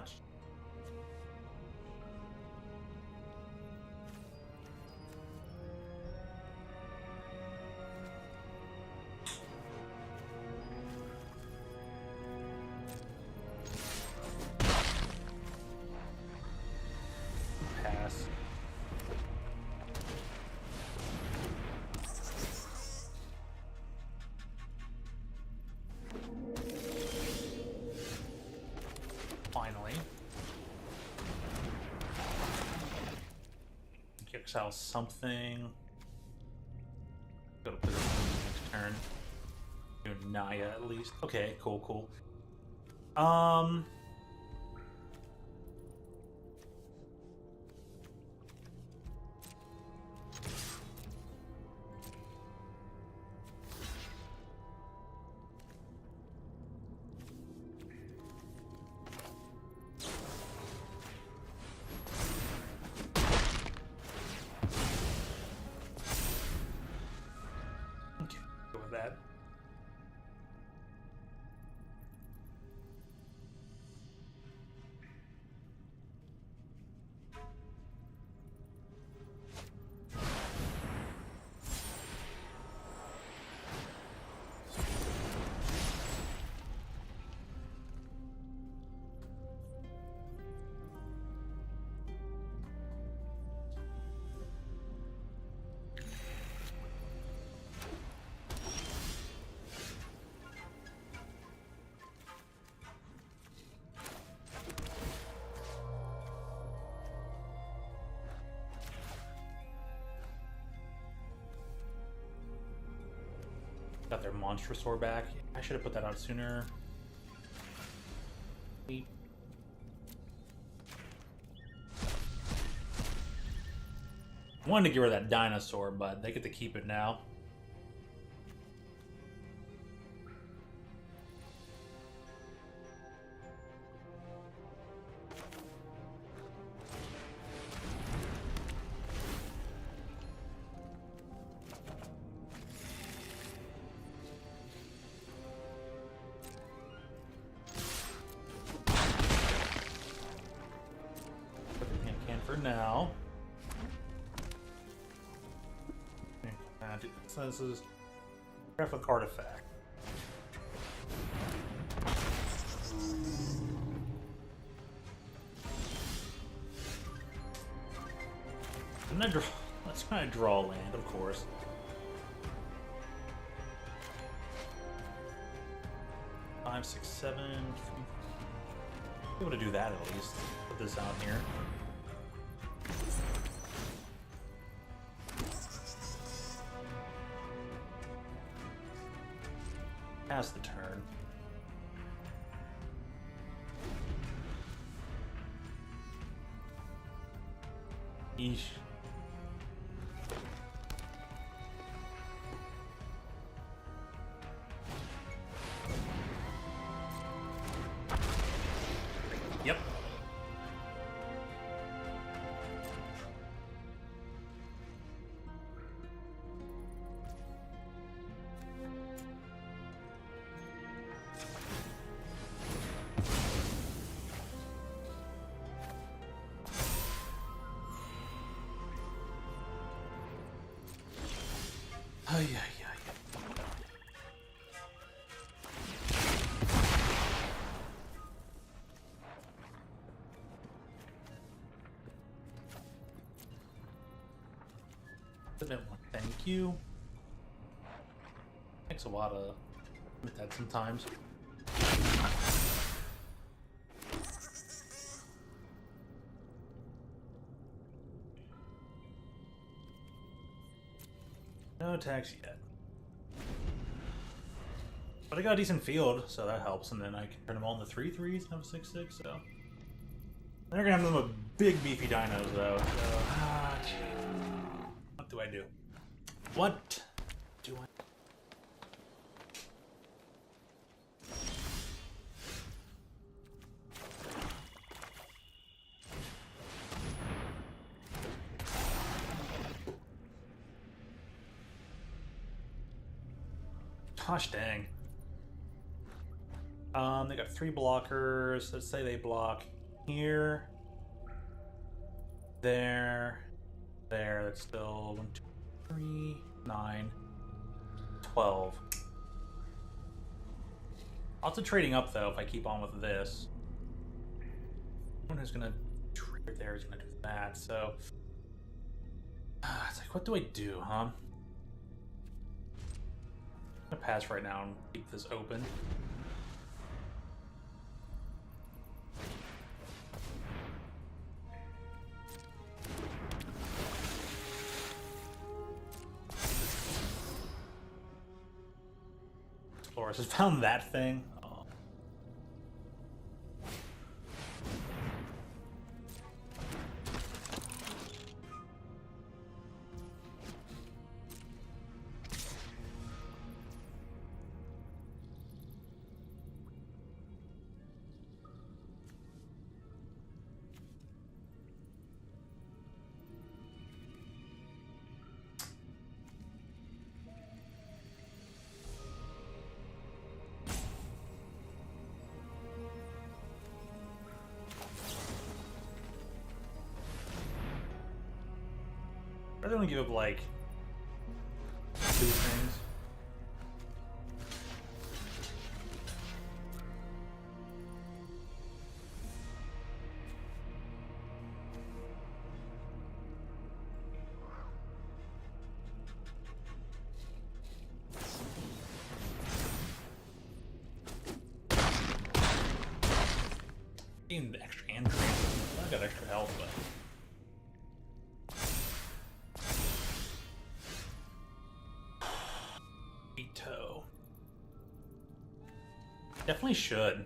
pass. Finally. Exile something. Go to position next turn. Do Naya at least. Okay, cool, cool. Go with that. Got their monstrous sword back. I should have put that out sooner. I wanted to get rid of that dinosaur, but they get to keep it now. Everything I can for now. So this is graphic artifact. Let's try to draw land, of course. Five, six, seven. Be able to do that at least. Put this out here. Pass the turn. Eesh. Yep. Ay, ay, ay. Thank you. Takes a while to admit that sometimes. No attacks yet. But I got a decent field, so that helps, and then I can turn them all into 3/3s and have a 6/6, so. They're gonna have them with big beefy dinos though, so what do I do? What do I Gosh dang. They got 3 blockers. Let's say they block here, there, there. That's still 1, 2, 3, 9, 12. Lots of trading up though if I keep on with this. Someone who's gonna trade there is gonna do that. So it's like, what do I do, huh? I'm gonna pass right now and keep this open. Explorers has found that thing. Oh. I don't give up like 2 things. Getting the extra hand training. I got extra health, but. Toe. Definitely should.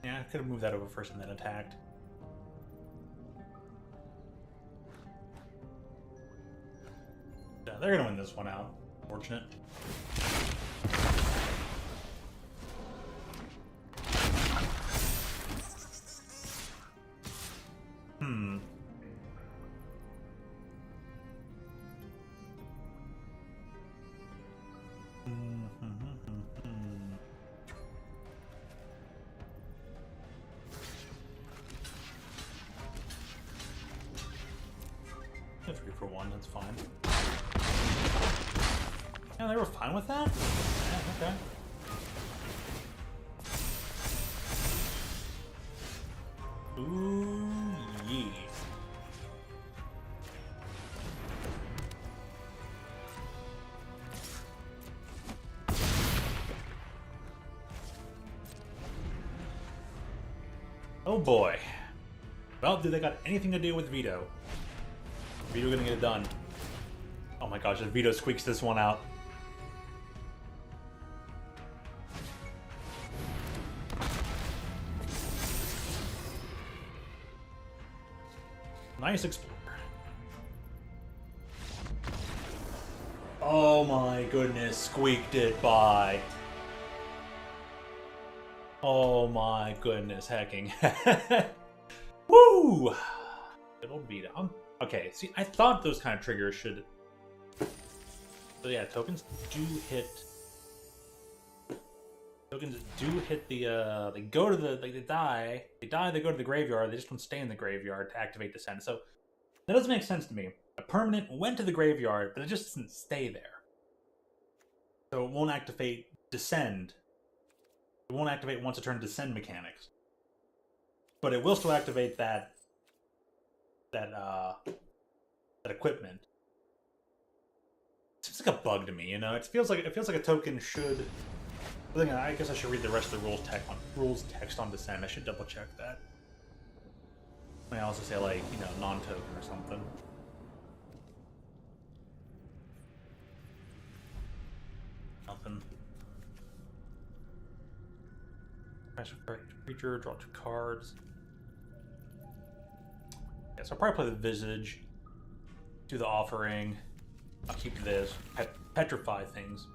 Yeah, I could have moved that over first and then attacked. Yeah, they're gonna win this one out. Fortunate. For 1, that's fine. Yeah, they were fine with that? Yeah, okay. Ooh, yeah. Oh boy. Well, do they got anything to do with Vito? Vito gonna get it done. Oh my gosh, if Vito squeaks this one out. Nice Explorer. Oh my goodness, squeaked it by. Oh my goodness, hacking. Woo! Good old beat down. Okay, see, I thought those kind of triggers should. So yeah, tokens do hit. Tokens do hit the. They go to the. They die. They die. They go to the graveyard. They just don't stay in the graveyard to activate Descend. So that doesn't make sense to me. A permanent went to the graveyard, but it just doesn't stay there. So it won't activate Descend. It won't activate once a turn Descend mechanics. But it will still activate that equipment. It seems like a bug to me, you know. It feels like a token should. I guess I should read the rest of the rules text on Descend. I should double check that. I also say like non-token or something. Nothing. Special creature, draw 2 cards. Yeah, so I'll probably play the Visage, do the Offering. I'll keep this, petrify things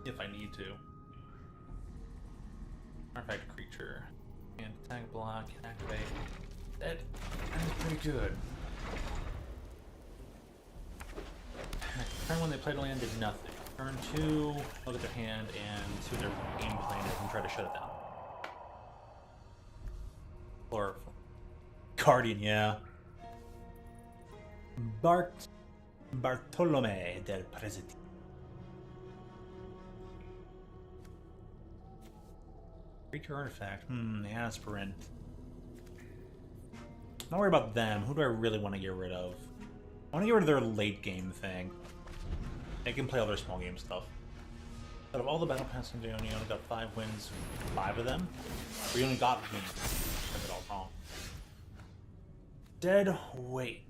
if I need to. Artifact creature, and attack, block, activate. That is pretty good. Turn 1 they played a land did nothing. Turn 2, look at their hand and see what their game plan is and try to shut it down. Or Guardian, yeah. Bartolome del Presidente. Creature artifact. Aspirant. Not worry about them. Who do I really want to get rid of? I want to get rid of their late game thing. They can play all their small game stuff. Out of all the battle passes, you only got 5 wins. 5 of them? Or you only got wins. I got it all wrong. Dead weight.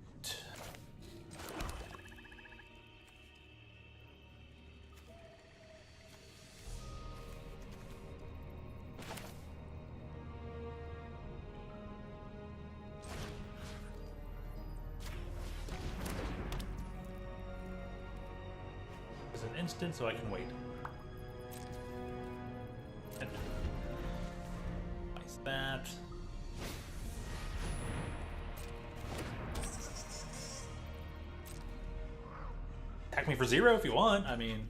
It's an instant, so I can wait. Nice that. Attack me for 0 if you want. I mean,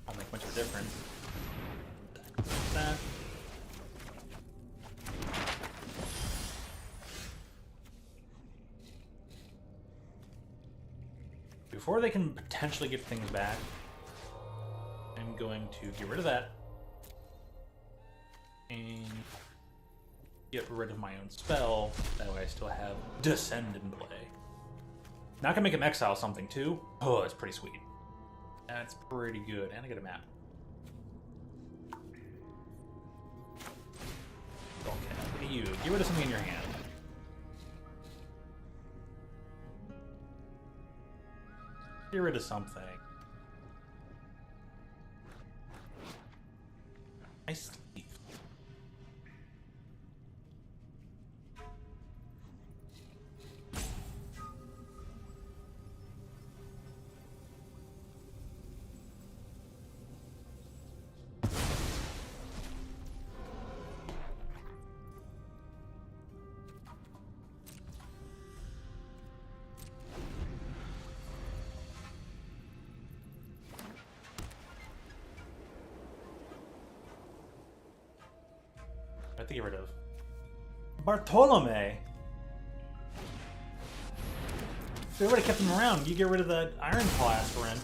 won't make much of a difference. That. Before they can potentially get things back, I'm going to get rid of that and get rid of my own spell. That way I still have Descend in play. Now I can make him exile something too. Oh, that's pretty sweet. That's pretty good. And I get a map. Okay, look at you. Get rid of something in your hand. Get rid of something. Nice leaf. I have to get rid of Bartolome. So we would have kept him around. You get rid of the Iron Claw Aspirant.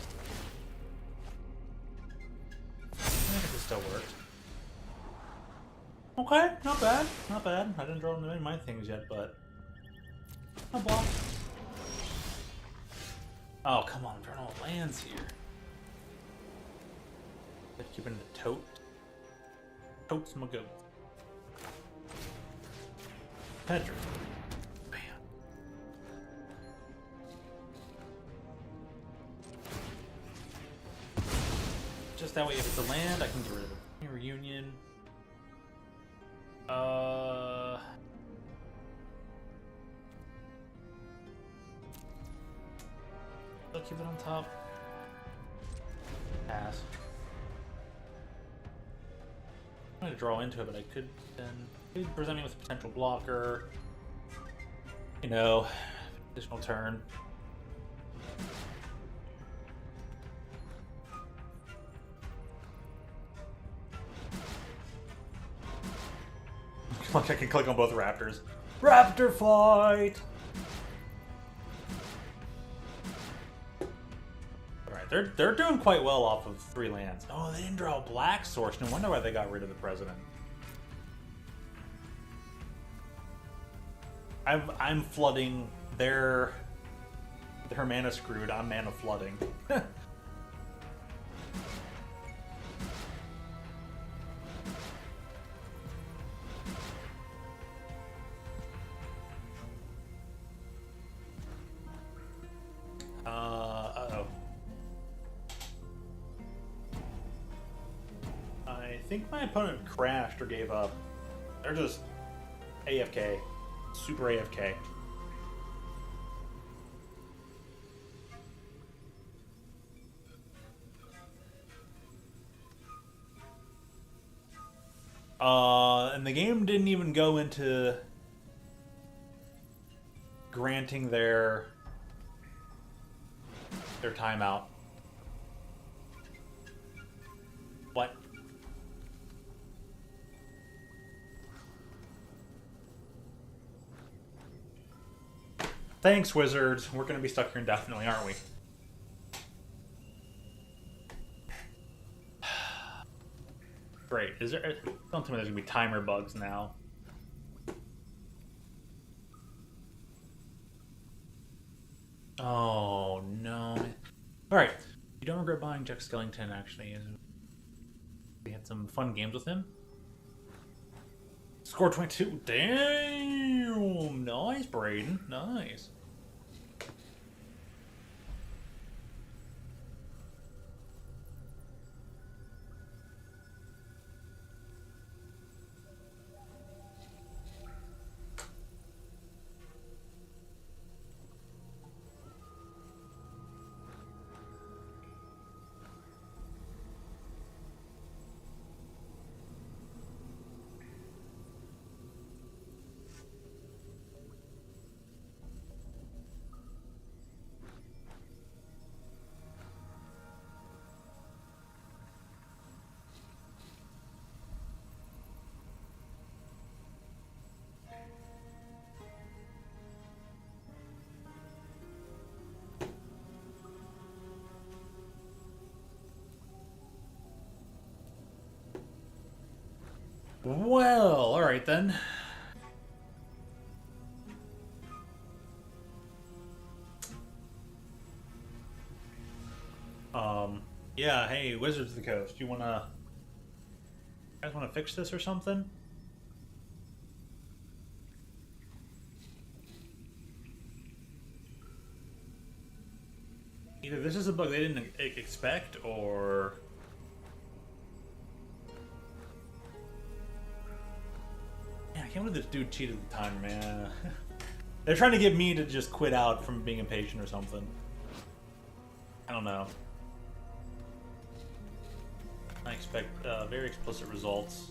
I think this still works. Okay, not bad. Not bad. I didn't draw any of my things yet, but I'll block. Oh, come on. I'm drawing all lands here. Let's keep it in the tote. Tote's my goat. Petra. Bam. Just that way, if it's a land, I can get rid of it. Reunion. I'll keep it on top. Pass. I'm going to draw into it, but I could then present me with a potential blocker. You know, additional turn. Like I can click on both raptors. Raptor fight! Alright, they're doing quite well off of 3 lands. Oh, they didn't draw a black source. No wonder why they got rid of the president. I'm flooding their mana screwed. I'm mana flooding. Uh-oh. I think my opponent crashed or gave up. They're just AFK. Super AFK. And the game didn't even go into granting their timeout. What? Thanks, Wizards. We're going to be stuck here indefinitely, aren't we? Great. Is there? Don't tell me there's going to be timer bugs now. Oh, no. Alright. You don't regret buying Jack Skellington, actually. We had some fun games with him. Score 22. Damn! Nice, Braden. Nice. Well, alright then. Yeah, hey, Wizards of the Coast, you guys wanna fix this or something? Either this is a bug they didn't expect, or... Man, I can't believe this dude cheated the timer, man. They're trying to get me to just quit out from being impatient or something. I don't know. I expect very explicit results.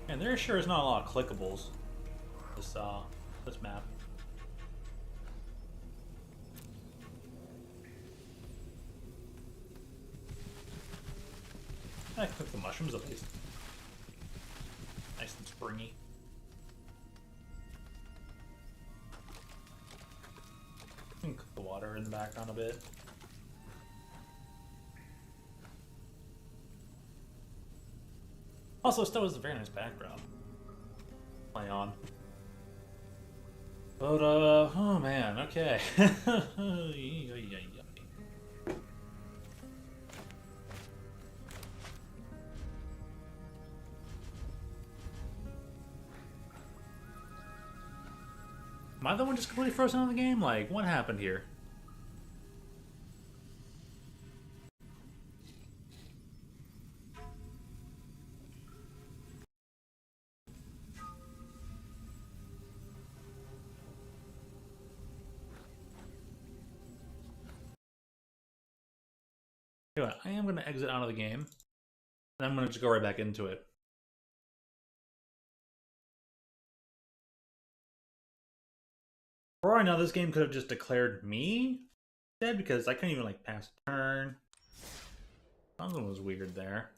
And there sure is not a lot of clickables. This map. I click the mushrooms at least. Nice and springy. You can cook the water in the background a bit. Also, still is a very nice background. Play on. But, oh man, okay. Am I the one just completely frozen on the game? Like, what happened here? Anyway, I am going to exit out of the game. And I'm going to just go right back into it. For all I know, this game could have just declared me dead because I couldn't even like pass a turn. Something was weird there.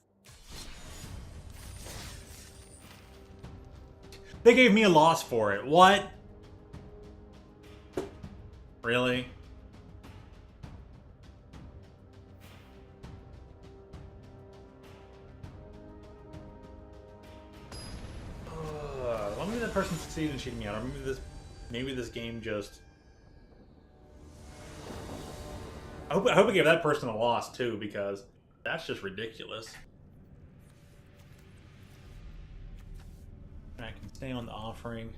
They gave me a loss for it. What? Really? Maybe that person succeeded in cheating me out. Or maybe this game just. I hope I gave that person a loss too, because that's just ridiculous. I can stay on the offering.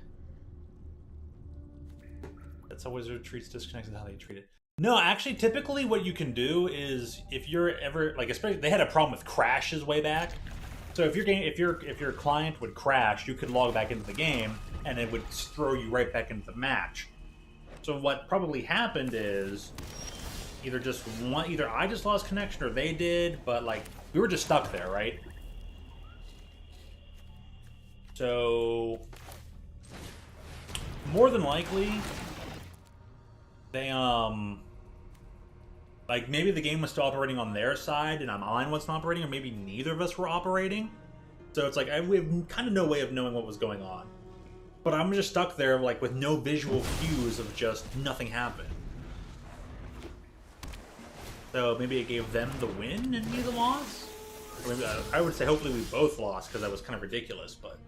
That's how Wizard treats disconnected, how they treat it. No, actually, typically what you can do is if you're ever like, especially they had a problem with crashes way back. So if your client would crash, you could log back into the game and it would throw you right back into the match. So what probably happened is either I just lost connection or they did, but like we were just stuck there, right? So more than likely they like maybe the game was still operating on their side and mine wasn't operating, or maybe neither of us were operating. So it's like we have kind of no way of knowing what was going on. But I'm just stuck there like with no visual cues of just nothing happened. So maybe it gave them the win and me the loss? Maybe, I would say hopefully we both lost because that was kind of ridiculous, but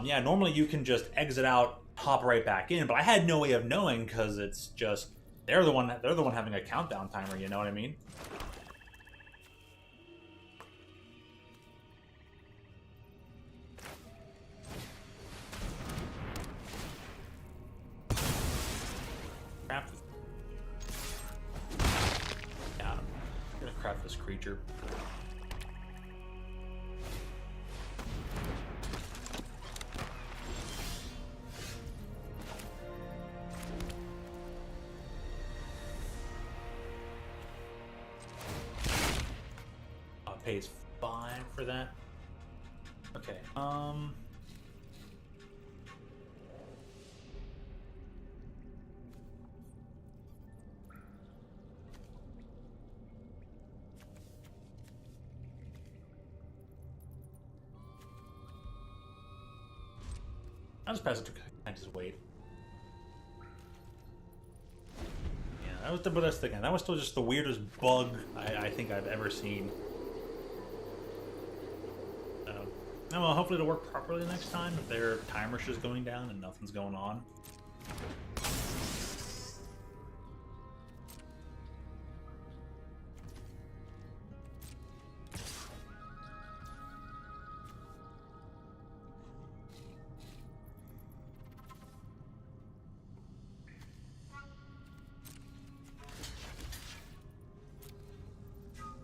yeah, normally you can just exit out, hop right back in, but I had no way of knowing because it's just they're the one having a countdown timer, you know what I mean? Crap. Yeah, I'm gonna crap this creature. Pays 5 for that. Okay. I'll just pass it to I just wait. Yeah, that was the best thing. That was still just the weirdest bug I think I've ever seen. Well, hopefully it'll work properly next time if their timer's just going down and nothing's going on.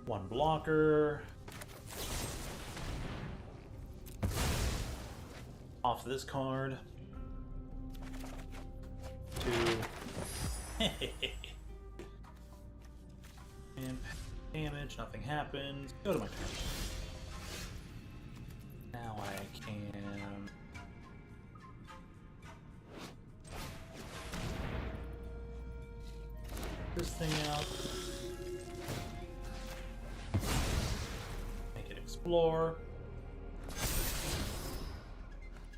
One blocker. Off this card. 2. And damage, nothing happens. Go to my turn. Now I can this thing out. Make it explore.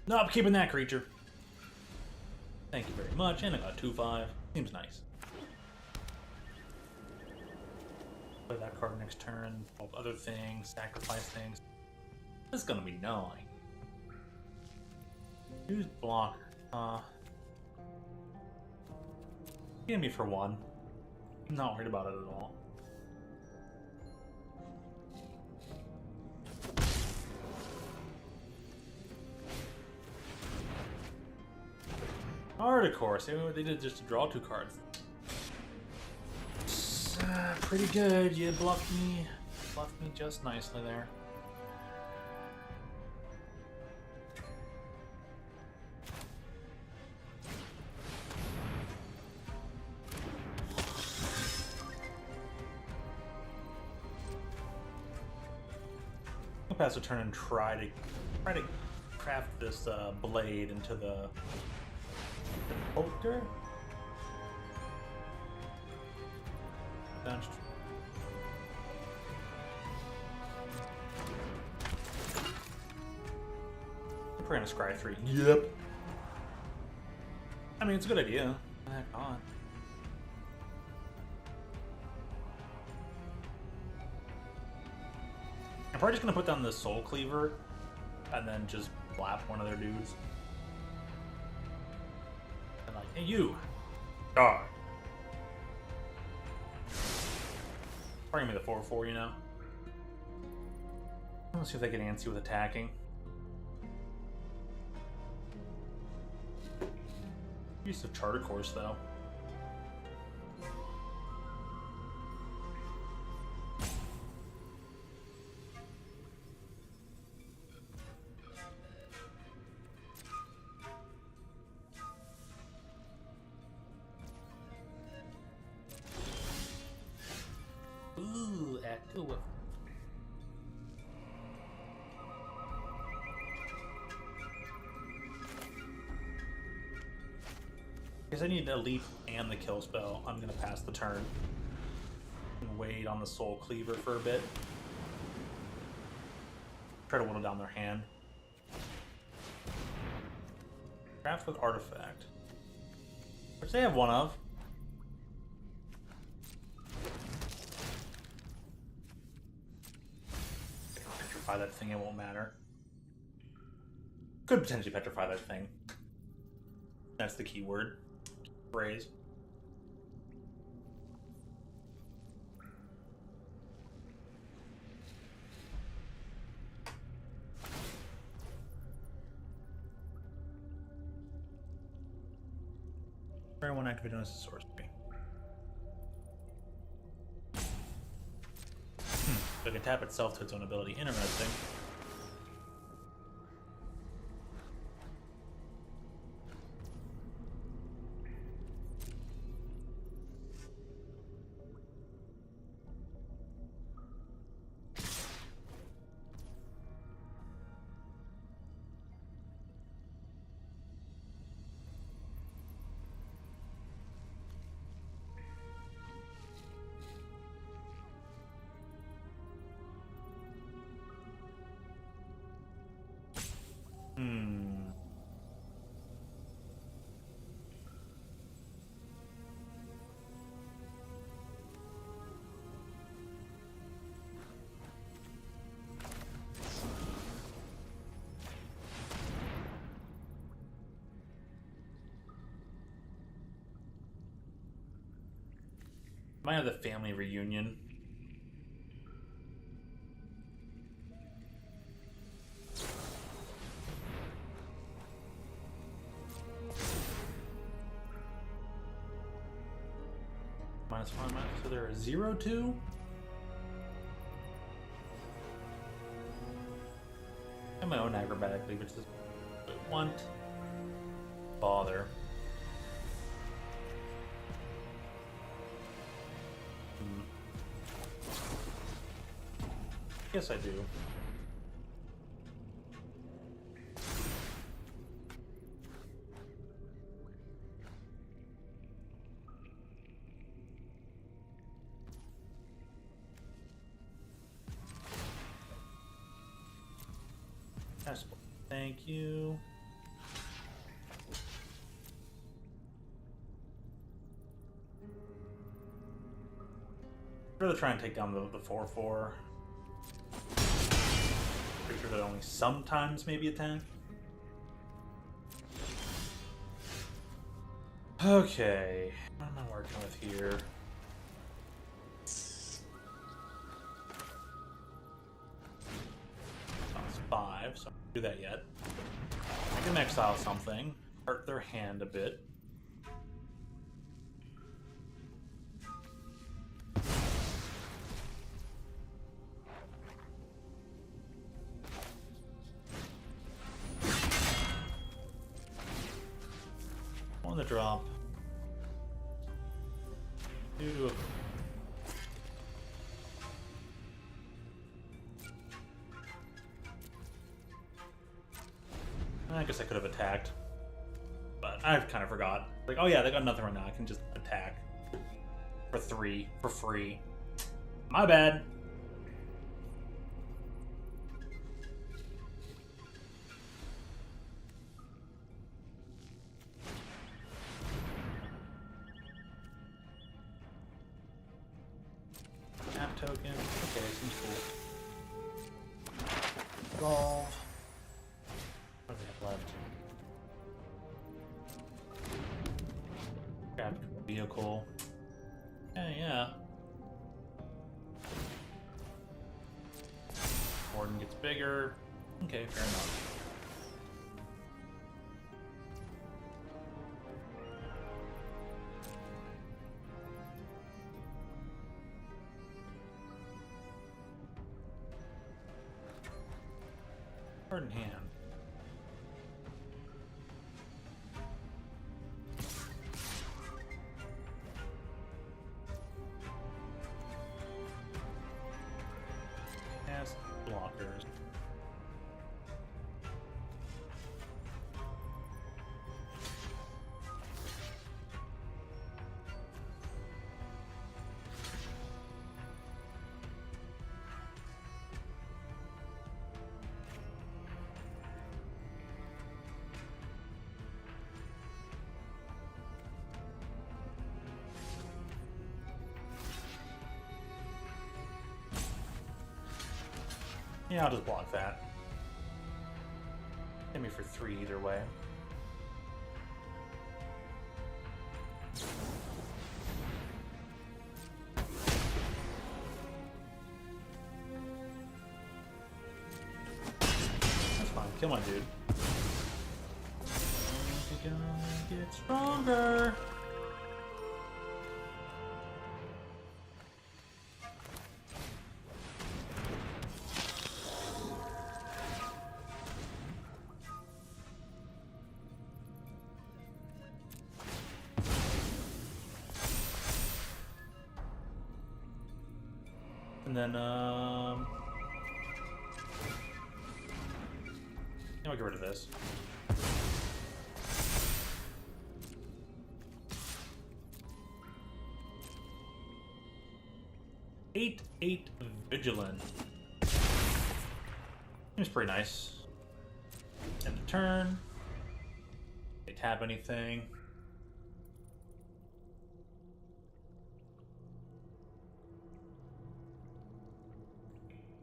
No, I'm keeping that creature. Thank you very much. And I got 2/5. Seems nice. Play that card next turn. Other things, sacrifice things. This is gonna be annoying. Use blocker. Give me for 1. I'm not worried about it at all. Hard, of course. They did just to draw 2 cards. Pretty good. You bluffed me just nicely there. pass a turn and try to craft this blade into the bolter. We're gonna scry 3. Yep. I mean, it's a good idea. Heck not. I'm probably just gonna put down the Soul Cleaver and then just blap one of their dudes. And like, hey, you! Die! Probably gonna be the 4/4, you know? Let's see if they get antsy with attacking. Use of Charter Course, though. Ooh, cool. Because I need a leap and the kill spell, I'm gonna pass the turn and wait on the Soul Cleaver for a bit. Try to whittle down their hand. Craft with Artifact, which they have one of. Petrify that thing, it won't matter. Could potentially petrify that thing. That's the key word. Phrase. Very one activated as a sorcery. So it can tap itself to its own ability. Interesting. Might have the family reunion. -1, so they're a 0/2. And my own acrobatic leave, which is want bother. Yes, I do. Thank you. I'd rather try and take down the 4/4. Pretty sure that only sometimes maybe attack. Okay, what am I working with here? That's 5, so I don't do that yet. I can exile something, hurt their hand a bit. On the drop. Due to a I guess I could have attacked. But I kind of forgot. Like, oh yeah, they got nothing right now. I can just attack. For 3. For free. My bad. Map token. Okay, seems cool. Resolve. What do we have left? Grab vehicle. Yeah. Warden gets bigger. Okay, fair enough. Card in hand. Cast blockers. Yeah, I'll just block that. Hit me for 3 either way. That's fine. Kill my dude. We're gonna get stronger. And then, I'll get rid of this. Eight vigilant. Seems pretty nice. End of turn. They tap anything.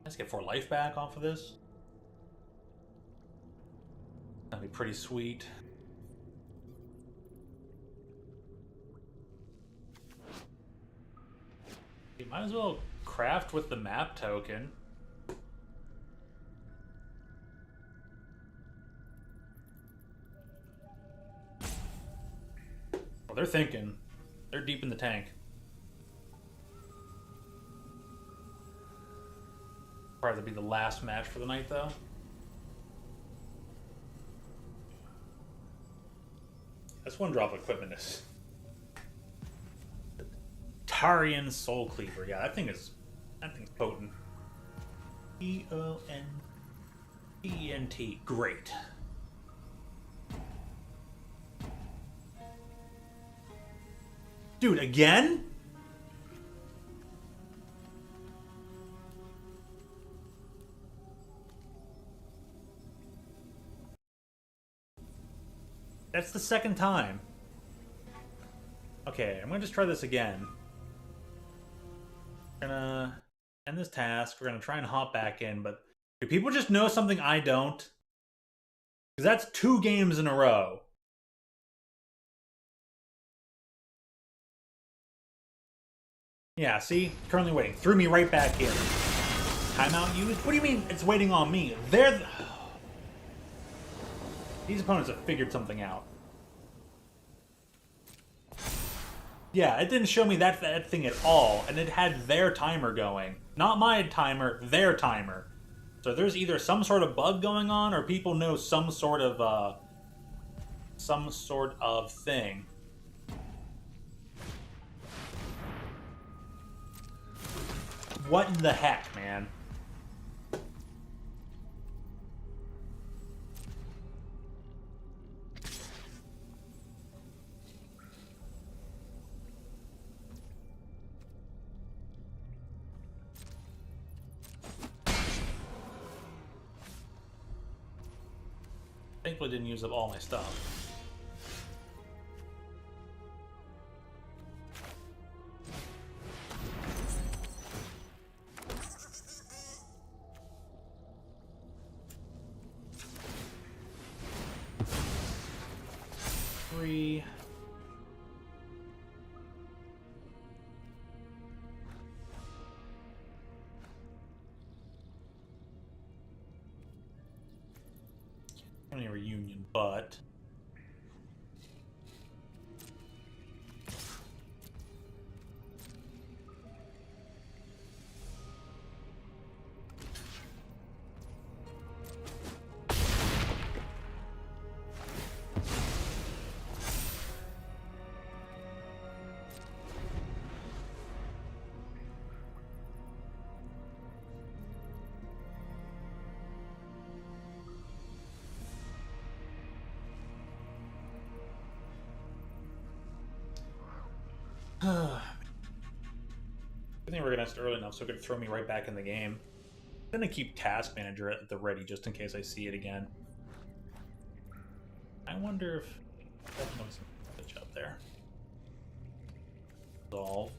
Let's get 4 life back off of this. That'd be pretty sweet. You might as well craft with the map token. Well, they're thinking. They're deep in the tank. Probably be the last match for the night, though. That's one drop of equipment is. Tarian Soul Cleaver. Yeah, that thing's potent. E-O-N-E-N-T. Great. Dude, again? That's the second time. Okay, I'm gonna just try this again. We're gonna end this task. We're gonna try and hop back in, but do people just know something I don't? Because that's 2 games in a row. Yeah, see? Currently waiting. Threw me right back in. Timeout used? What do you mean it's waiting on me? These opponents have figured something out. Yeah, it didn't show me that thing at all, and it had their timer going. Not my timer, their timer. So there's either some sort of bug going on, or people know some sort of thing. What the heck, man? Thankfully didn't use up all my stuff. Three. Any reunion, but I think we're organized early enough so it could throw me right back in the game. I'm gonna keep Task Manager at the ready just in case I see it again. I wonder if definitely some glitch up there. Resolve.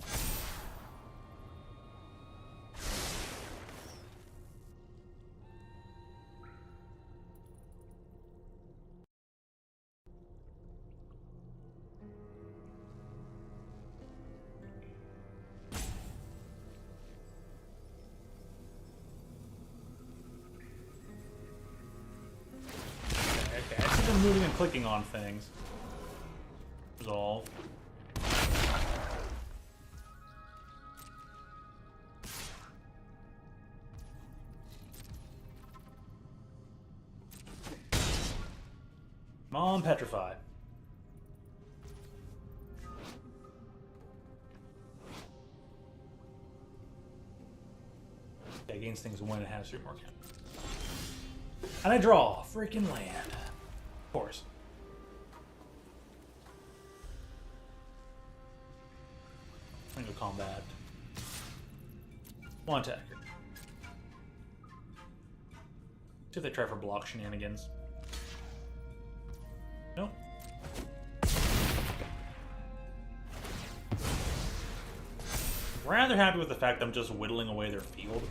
Moving and clicking on things. Resolve. Come on, petrify. Yeah, gains things when it has 3 more count. And I draw freaking land. Of course. I'm gonna go combat. One attacker. See if they try for block shenanigans. Nope. Rather happy with the fact that I'm just whittling away their field.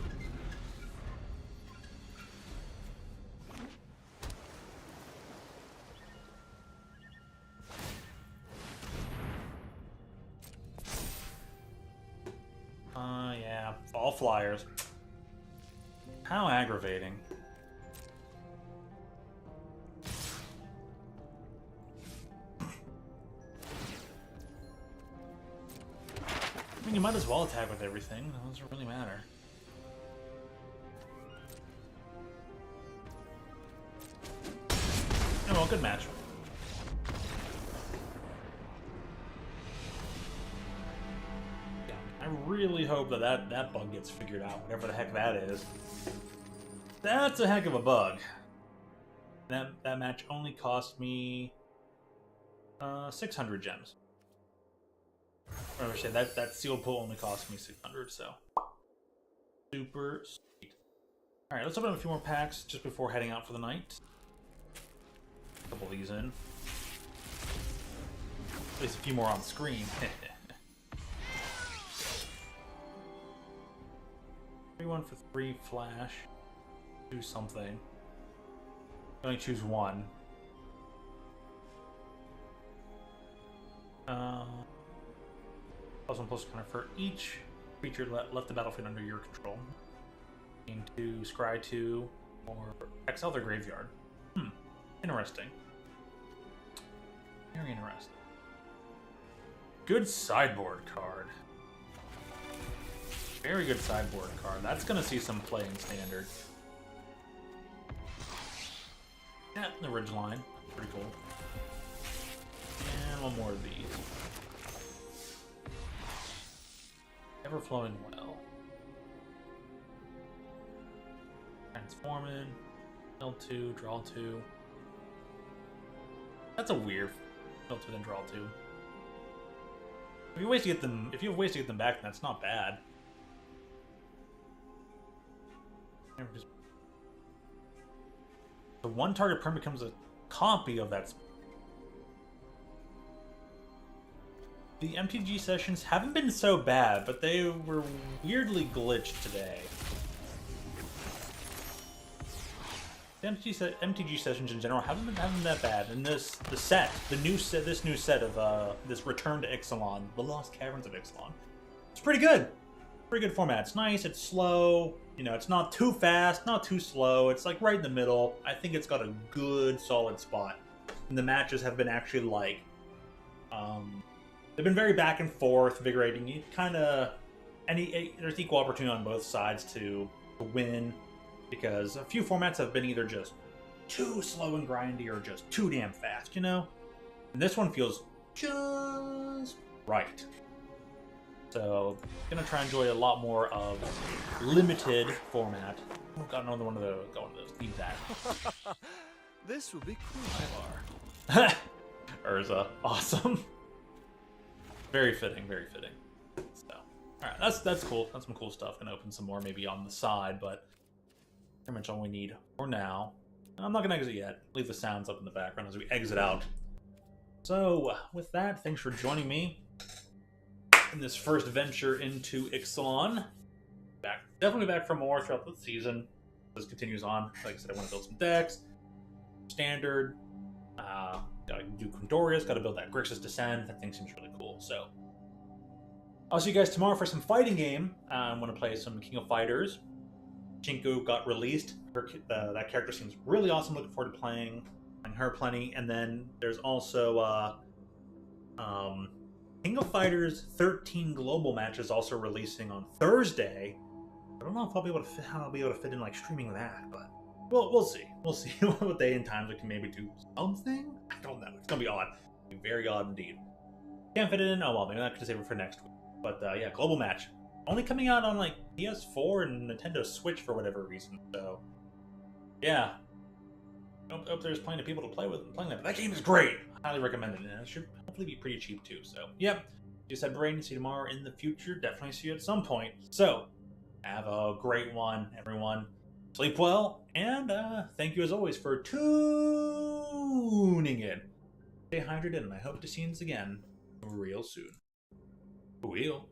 Yeah, all flyers. How aggravating. I mean, you might as well attack with everything. It doesn't really matter. Oh, well, good match. I really hope that that bug gets figured out, whatever the heck that is. That's a heck of a bug. That match only cost me 600 gems. Remember, that sealed pull only cost me 600, so super sweet. All right, let's open up a few more packs just before heading out for the night. A couple of these in. At least a few more on screen. 3-1 for 3 flash. Do something. Only choose one. +1/+1 counter for each creature left the battlefield under your control. Into scry 2 or exile their graveyard. Interesting. Very interesting. Good sideboard card. Very good sideboard card. That's gonna see some play in standard. Yeah, the ridge line. Pretty cool. And one more of these. Ever-flowing well. Transforming. L2, draw 2. That's a weird L2 then draw 2. If you have ways to get them back, that's not bad. The one target perm becomes a copy of that. The MTG sessions haven't been so bad, but they were weirdly glitched today. The MTG sessions in general haven't been that bad, and this new set of this Return to Ixalan, the Lost Caverns of Ixalan, it's pretty good. Pretty good format. It's nice. It's slow. You know, it's not too fast, not too slow. It's like right in the middle. I think it's got a good, solid spot. And the matches have been actually like, they've been very back and forth, invigorating. You kind of there's equal opportunity on both sides to win, because a few formats have been either just too slow and grindy or just too damn fast, you know. And this one feels just right. So, gonna try and enjoy a lot more of limited format. Oh, got another one of those. Got one of those. Need that. This will be cool. Urza, awesome. Very fitting. Very fitting. So, all right, that's cool. That's some cool stuff. Gonna open some more maybe on the side, but pretty much all we need for now. I'm not gonna exit yet. Leave the sounds up in the background as we exit out. So, with that, thanks for joining me in this first venture into Ixalan. Definitely back for more throughout the season. This continues on. Like I said, I want to build some decks. Standard. Gotta do Condorius. Gotta build that Grixis Descent. That thing seems really cool. So, I'll see you guys tomorrow for some fighting game. I'm going to play some King of Fighters. Chinko got released. That character seems really awesome. Looking forward to playing her plenty. And then there's also King of Fighters 13 global matches also releasing on Thursday. I don't know if I'll be able to fit in like streaming that, but we'll see. We'll see what day and times we can maybe do something. I don't know. It's gonna be odd. It'll be very odd indeed. Can't fit it in. Oh well, maybe I'm gonna save it for next week. But yeah, global match only coming out on like PS4 and Nintendo Switch for whatever reason. So yeah, hope there's plenty of people to play with and playing that. But that game is great. I highly recommend it, and it should hopefully be pretty cheap too. So yep, just had brain. See you tomorrow in the future. Definitely see you at some point. So have a great one, everyone. Sleep well, and thank you as always for tuning in. Stay hydrated, and I hope to see you again real soon. We'll.